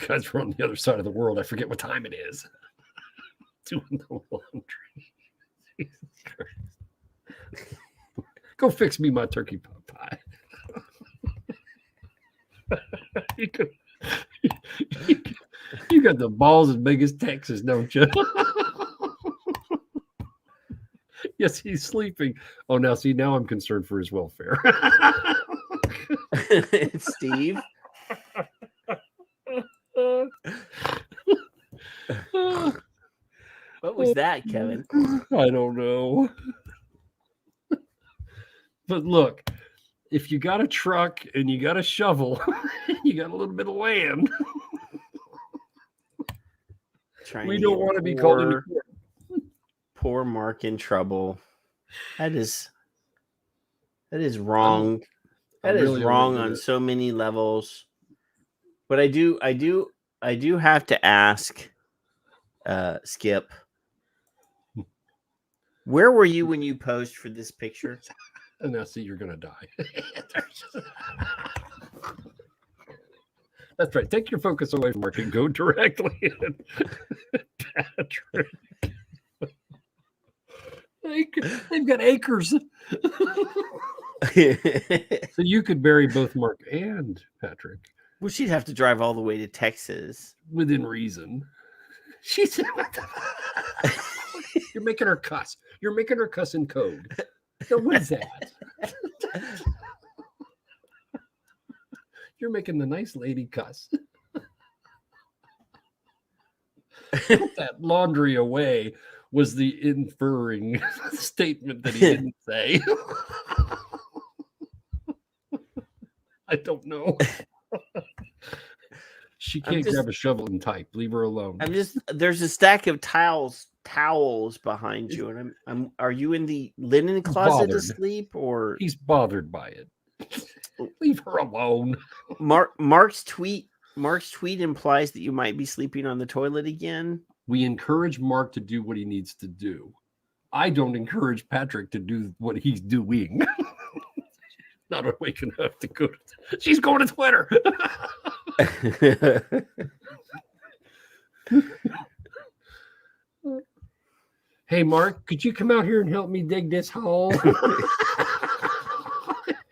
guys are on the other side of the world. I forget what time it is. Doing the laundry. Jesus Christ. Go fix me my turkey pot pie. You got the balls as big as Texas, don't you? Yes, he's sleeping. Oh, now I'm concerned for his welfare. It's Steve. What was that, Kevin? I don't know. But look, if you got a truck and you got a shovel, you got a little bit of land. We don't want to be called into court. Poor Mark in trouble. That is wrong. That is wrong on so many levels. But I do have to ask, Skip, where were you when you posed for this picture? And now see, you're gonna die. That's right. Take your focus away from Mark and go directly at Patrick. They've got acres. So you could bury both Mark and Patrick. Well, she'd have to drive all the way to Texas. Within reason. She said, you're making her cuss. You're making her cuss in code. So what is that? You're making the nice lady cuss. Put that laundry away was the inferring statement that he didn't say. I don't know. She can't grab a shovel and type. Leave her alone. There's a stack of towels behind you, and are you in the linen closet asleep, or he's bothered by it? Leave her alone. Mark's tweet implies that you might be sleeping on the toilet again. We encourage Mark to do what he needs to do. I don't encourage Patrick to do what he's doing. Not awake enough to go. She's going to Twitter. Hey, Mark, could you come out here and help me dig this hole?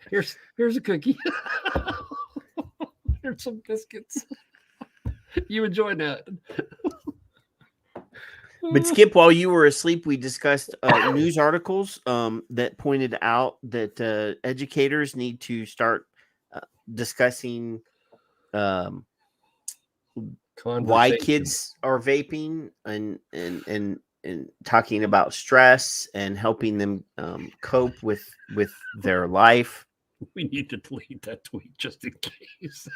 Here's a cookie. Here's some biscuits. You enjoy that. But Skip, while you were asleep, we discussed news articles that pointed out that educators need to start discussing why kids are vaping and talking about stress and helping them cope with their life. We need to delete that tweet just in case.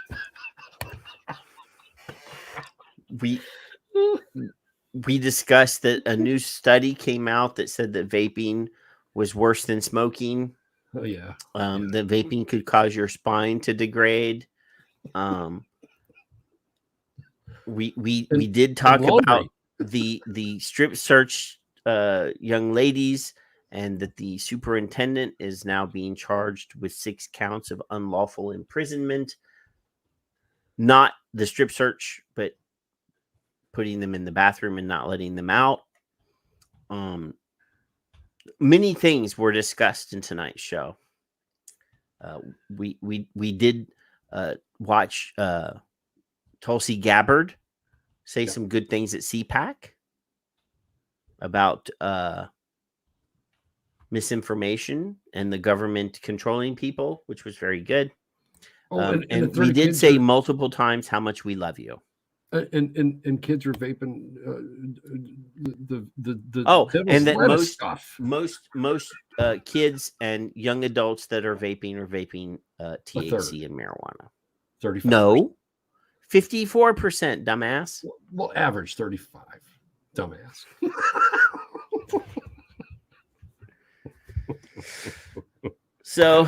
We discussed that a new study came out that said that vaping was worse than smoking. Oh yeah. That vaping could cause your spine to degrade. We did talk about the strip search young ladies, and that the superintendent is now being charged with 6 counts of unlawful imprisonment. Not the strip search, but putting them in the bathroom and not letting them out. Many things were discussed in tonight's show. We did watch Tulsi Gabbard say some good things at CPAC about misinformation and the government controlling people, which was very good. And we did say multiple times how much we love you. And kids are vaping and that most kids and young adults that are vaping THC and marijuana. 35. No, 54%, dumbass. Well, average 35, dumbass. So,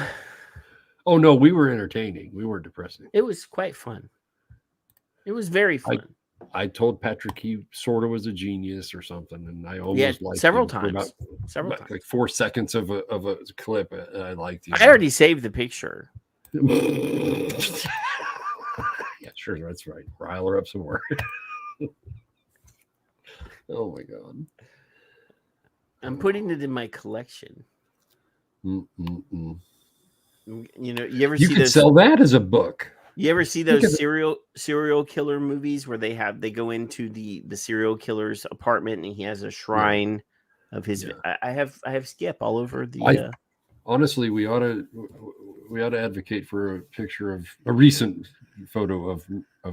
oh no, we were entertaining. We weren't depressing. It was quite fun. It was very fun. I told Patrick he sort of was a genius or something, and I almost liked several him times. About like 4 seconds of a clip. I liked him. I already saved the picture. Yeah, sure, that's right. Rile her up some more. Oh my god! I'm putting it in my collection. You know, you could sell that as a book. You ever see those serial killer movies where they go into the serial killer's apartment and he has a shrine of his? Yeah. I have Skip all over the. Honestly, we ought to advocate for a picture of a recent photo of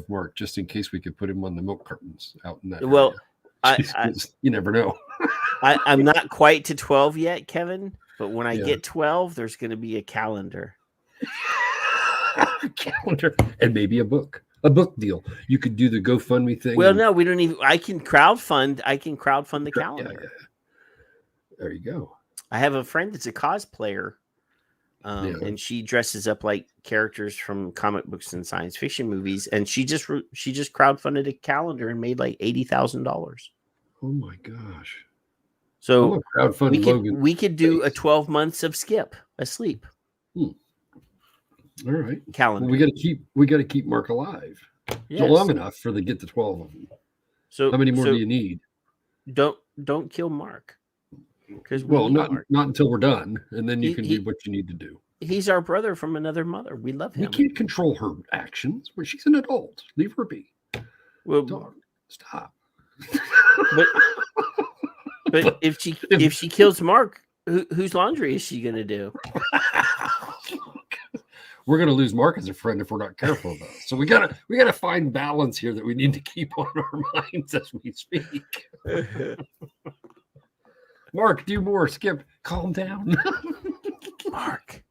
Mark, just in case we could put him on the milk cartons out in that. Well, you never know. I'm not quite to 12 yet, Kevin, but when I get 12, there's going to be a calendar. Calendar and maybe a book deal. You could do the GoFundMe thing. Well, no, we don't even. I can crowdfund the calendar. Yeah. There you go. I have a friend that's a cosplayer, and she dresses up like characters from comic books and science fiction movies. And she just crowdfunded a calendar and made like $80,000. Oh my gosh! So we could do a 12 months of Skip asleep. All right. Calendar. Well, we got to keep Mark alive. Yes. Long enough for the get to 12 of them. So how many more do you need? Don't kill Mark. Because not until we're done, and then you can do what you need to do. He's our brother from another mother. We love him. We can't control her actions. Where she's an adult. Leave her be. Well, dog, stop. But if she kills Mark, whose laundry is she gonna do? we're going to lose Mark as a friend if we're not careful though. So we gotta find balance here that we need to keep on our minds as we speak. Mark, do more. Skip, calm down. Mark,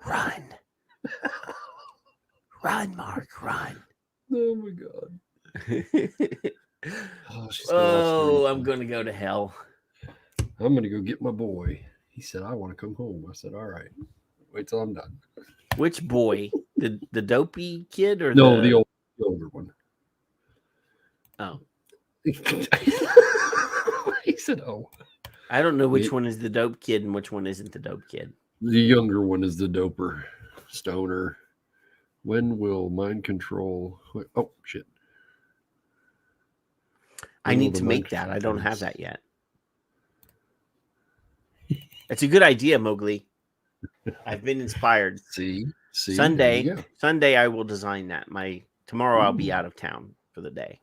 run. Run, Mark, run. Oh my God. I'm going to go to hell. I'm going to go get my boy. He said, I want to come home. I said, all right. Wait till I'm done. Which boy? The dopey kid or no, the older one. Oh. He said, oh. I don't know which one is the dope kid and which one isn't the dope kid. The younger one is the doper. Stoner. When will mind control? Oh, shit. I need to make that. I don't have that yet. It's a good idea, Mowgli. I've been inspired. See, Sunday I will design that. Tomorrow I'll be out of town for the day.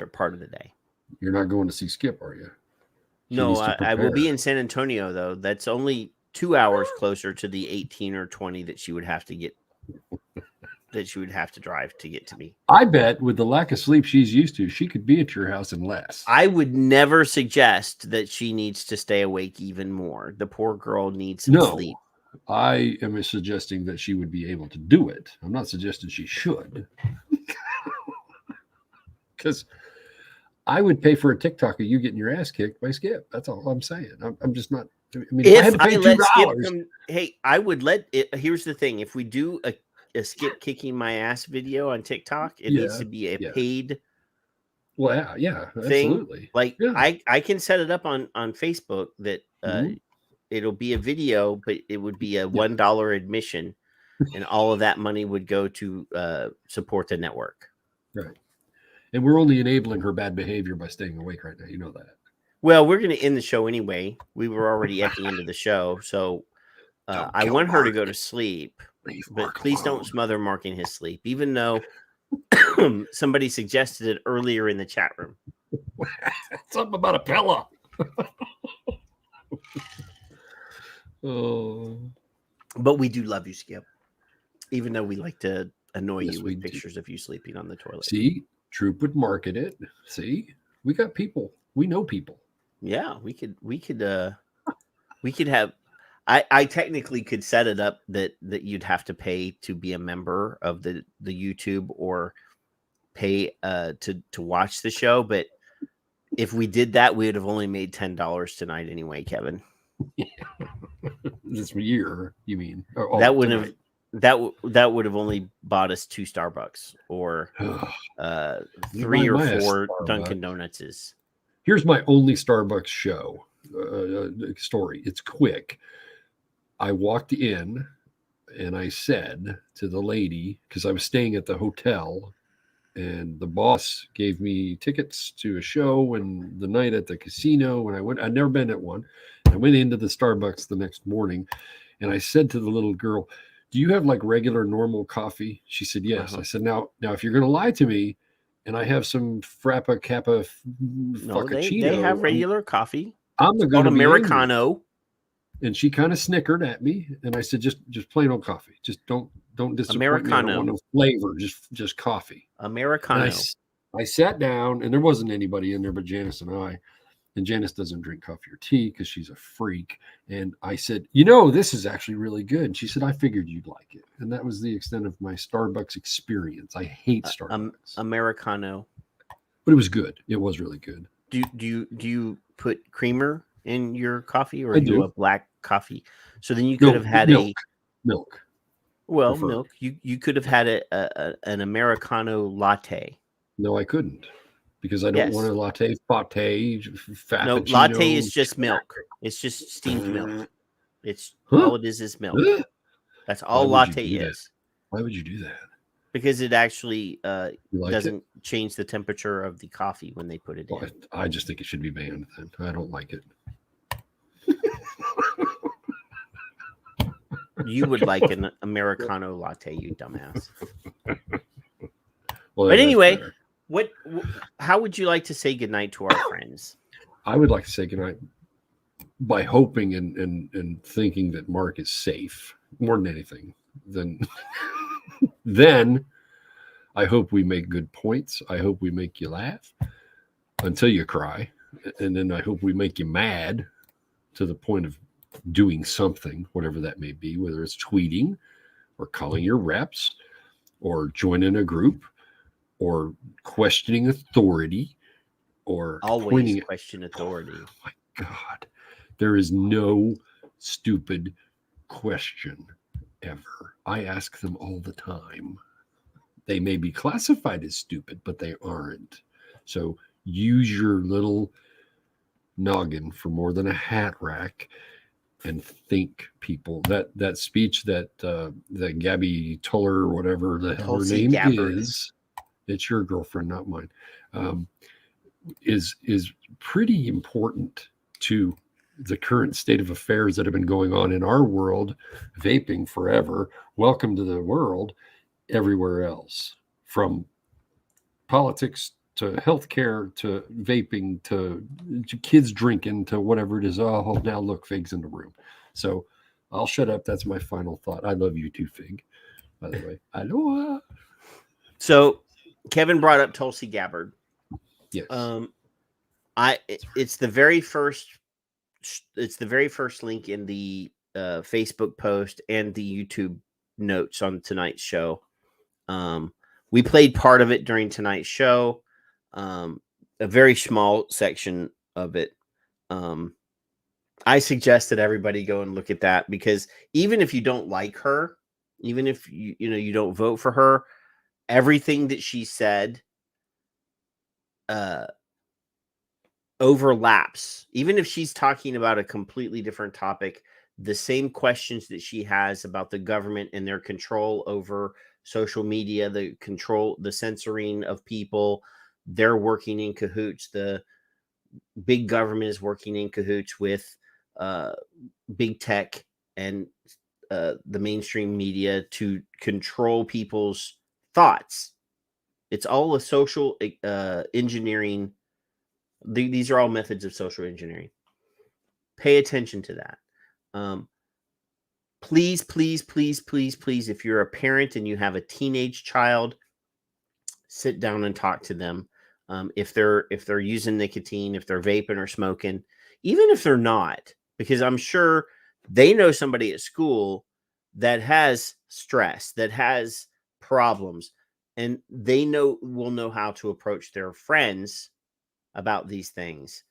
Or part of the day. You're not going to see Skip, are you? No, I will be in San Antonio though. That's only 2 hours closer to the 18 or 20 that she would have to get. That she would have to drive to get to me. I bet with the lack of sleep she's used to, she could be at your house in less. I would never suggest that she needs to stay awake even more. The poor girl needs some sleep. I am suggesting that she would be able to do it. I'm not suggesting she should. Because I would pay for a TikTok of you getting your ass kicked by Skip. That's all I'm saying. I'm just not. I mean, if I had to pay $2, I would let it. Here's the thing: if we do a Skip kicking my ass video on TikTok, it needs to be a paid. Well, yeah, thing. Absolutely. Like I can set it up on Facebook that it'll be a video, but it would be a $1 admission, and all of that money would go to support the network. Right. And we're only enabling her bad behavior by staying awake right now. You know that. Well, we're going to end the show anyway. We were already at the end of the show, so I want her to go to sleep. But please don't smother Mark in his sleep, even though somebody suggested it earlier in the chat room. Something about a pillow. But we do love you, Skip, even though we like to annoy you with pictures of you sleeping on the toilet. See, Troop would market it. See, we got people. We know people. Yeah, we could have. I technically could set it up that you'd have to pay to be a member of the YouTube or pay to watch the show. But if we did that, we would have only made $10 tonight anyway, Kevin. This year, you mean? That would have that would have only bought us 2 Starbucks or 3 or 4 Dunkin' Donuts. Here's my only Starbucks show story. It's quick. I walked in and I said to the lady, because I was staying at the hotel, and the boss gave me tickets to a show and the night at the casino. When I'd never been at one. I went into the Starbucks the next morning and I said to the little girl, do you have like regular normal coffee? She said, yes. I said, now, if you're going to lie to me and I have some Frappa Kappa Frappuccino. They have regular coffee. I'm going to Americano. Angry. And she kind of snickered at me, and I said, "Just plain old coffee. Just don't disappoint Americano. me. I don't want no flavor. Just coffee. Americano." I sat down, and there wasn't anybody in there but Janice and I. And Janice doesn't drink coffee or tea because she's a freak. And I said, this is actually really good. And she said, I figured you'd like it. And that was the extent of my Starbucks experience. I hate Starbucks. Americano. But it was good. It was really good. Do you put creamer in your coffee, or do a black coffee? So then you could have had milk. Well, preferred. milk. You could have had an Americano latte. No, I couldn't, because I don't want a latte, frappuccino. No, latte is just milk. It's just steamed milk. It's all it is milk. That's all latte is. Why would you do that? Because it actually doesn't it? Change the temperature of the coffee when they put it in. I just think it should be banned then. I don't like it. You would like an Americano latte, you dumbass. Well, but anyway, how would you like to say goodnight to our friends? I would like to say goodnight by hoping and thinking that Mark is safe. more than anything, then I hope we make good points. I hope we make you laugh until you cry. And then I hope we make you mad to the point of doing something, whatever that may be, whether it's tweeting or calling your reps or joining a group or questioning authority or always question authority. Oh my God. There is no stupid question ever. I ask them all the time. They may be classified as stupid, but they aren't. So use your little noggin for more than a hat rack and think, people. That speech that Gabby Tuller or whatever the hell her name is, it's your girlfriend, not mine, is pretty important to the current state of affairs that have been going on in our world. Vaping forever. Welcome to the world. Everywhere else, from politics to healthcare to vaping to kids drinking to whatever it is. Oh, now look, Fig's in the room. So I'll shut up. That's my final thought. I love you too, Fig, by the way. Aloha. So Kevin brought up Tulsi Gabbard. Yes. It's the very first link in the Facebook post and the YouTube notes on tonight's show. We played part of it during tonight's show, a very small section of it. I suggest that everybody go and look at that, because even if you don't like her, even if you don't vote for her, everything that she said overlaps. Even if she's talking about a completely different topic, the same questions that she has about the government and their control over social media, the censoring of people, they're working in cahoots. The big government is working in cahoots with big tech and the mainstream media to control people's thoughts. It's all a social engineering. These are all methods of social engineering. Pay attention to that. Please, please, please, please, please, if you're a parent and you have a teenage child, sit down and talk to them. If they're using nicotine, if they're vaping or smoking, even if they're not, because I'm sure they know somebody at school that has stress, that has problems, and they will know how to approach their friends about these things.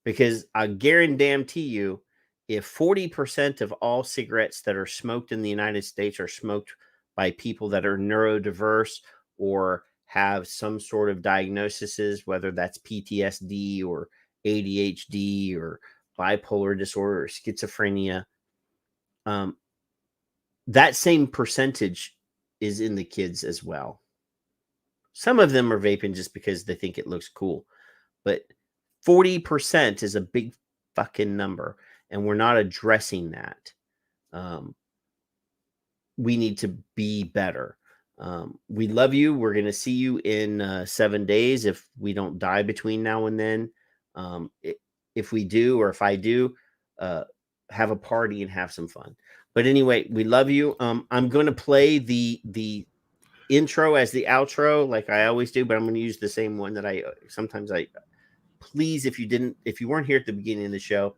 Because I guarantee you, if 40% of all cigarettes that are smoked in the United States are smoked by people that are neurodiverse or have some sort of diagnoses, whether that's PTSD or ADHD or bipolar disorder or schizophrenia, that same percentage is in the kids as well. Some of them are vaping just because they think it looks cool, but 40% is a big fucking number, and we're not addressing that. We need to be better. We love you. We're going to see you in 7 days if we don't die between now and then. If we do, or if I do, have a party and have some fun. But anyway, we love you. I'm going to play the intro as the outro, like I always do, but I'm going to use the same one that I sometimes. Please, if you weren't here at the beginning of the show,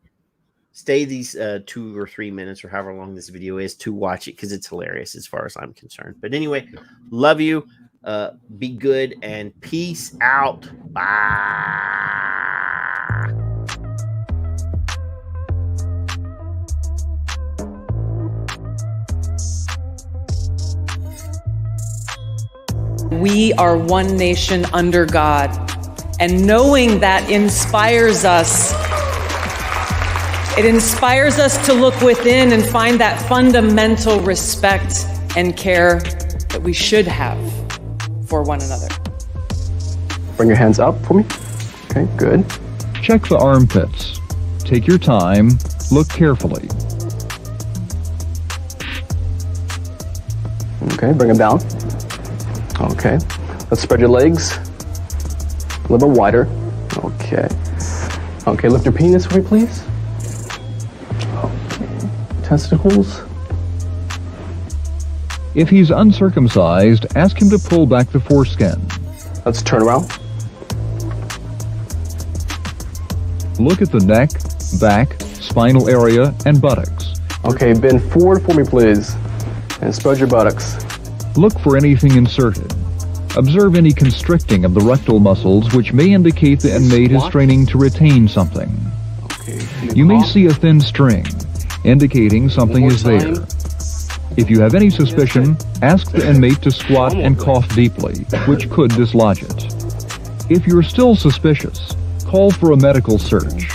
stay these 2 or 3 minutes or however long this video is to watch it, because it's hilarious as far as I'm concerned. But anyway, love you. Be good and peace out. Bye. We are one nation under God, and knowing that inspires us. It inspires us to look within and find that fundamental respect and care that we should have for one another. Bring your hands up for me. Okay, good. Check the armpits. Take your time. Look carefully. Okay, bring them down. Okay, let's spread your legs a little bit wider. Okay. Okay, lift your penis for me, please. Okay. Testicles. If he's uncircumcised, ask him to pull back the foreskin. Let's turn around. Look at the neck, back, spinal area, and buttocks. Okay, bend forward for me, please. And spread your buttocks. Look for anything inserted. Observe any constricting of the rectal muscles, which may indicate the inmate is straining to retain something. You may see a thin string, indicating something is there. If you have any suspicion, ask the inmate to squat and cough deeply, which could dislodge it. If you're still suspicious, call for a medical search.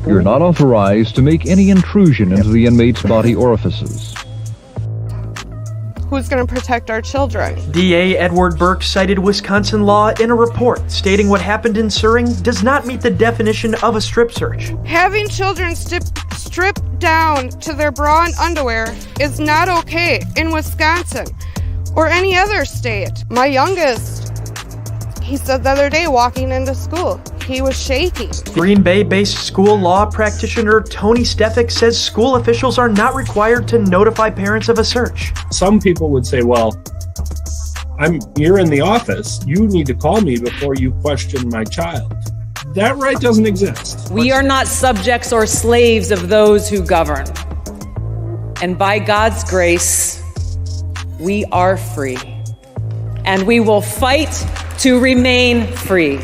You're not authorized to make any intrusion into the inmate's body orifices. Who's going to protect our children? DA Edward Burke cited Wisconsin law in a report stating what happened in Suring does not meet the definition of a strip search. Having children stripped down to their bra and underwear is not okay in Wisconsin or any other state. My youngest, he said the other day walking into school, he was shaking. Green Bay-based school law practitioner Tony Stefik says school officials are not required to notify parents of a search. Some people would say, well, you're in the office. You need to call me before you question my child. That right doesn't exist. We are not subjects or slaves of those who govern. And by God's grace, we are free. And we will fight to remain free.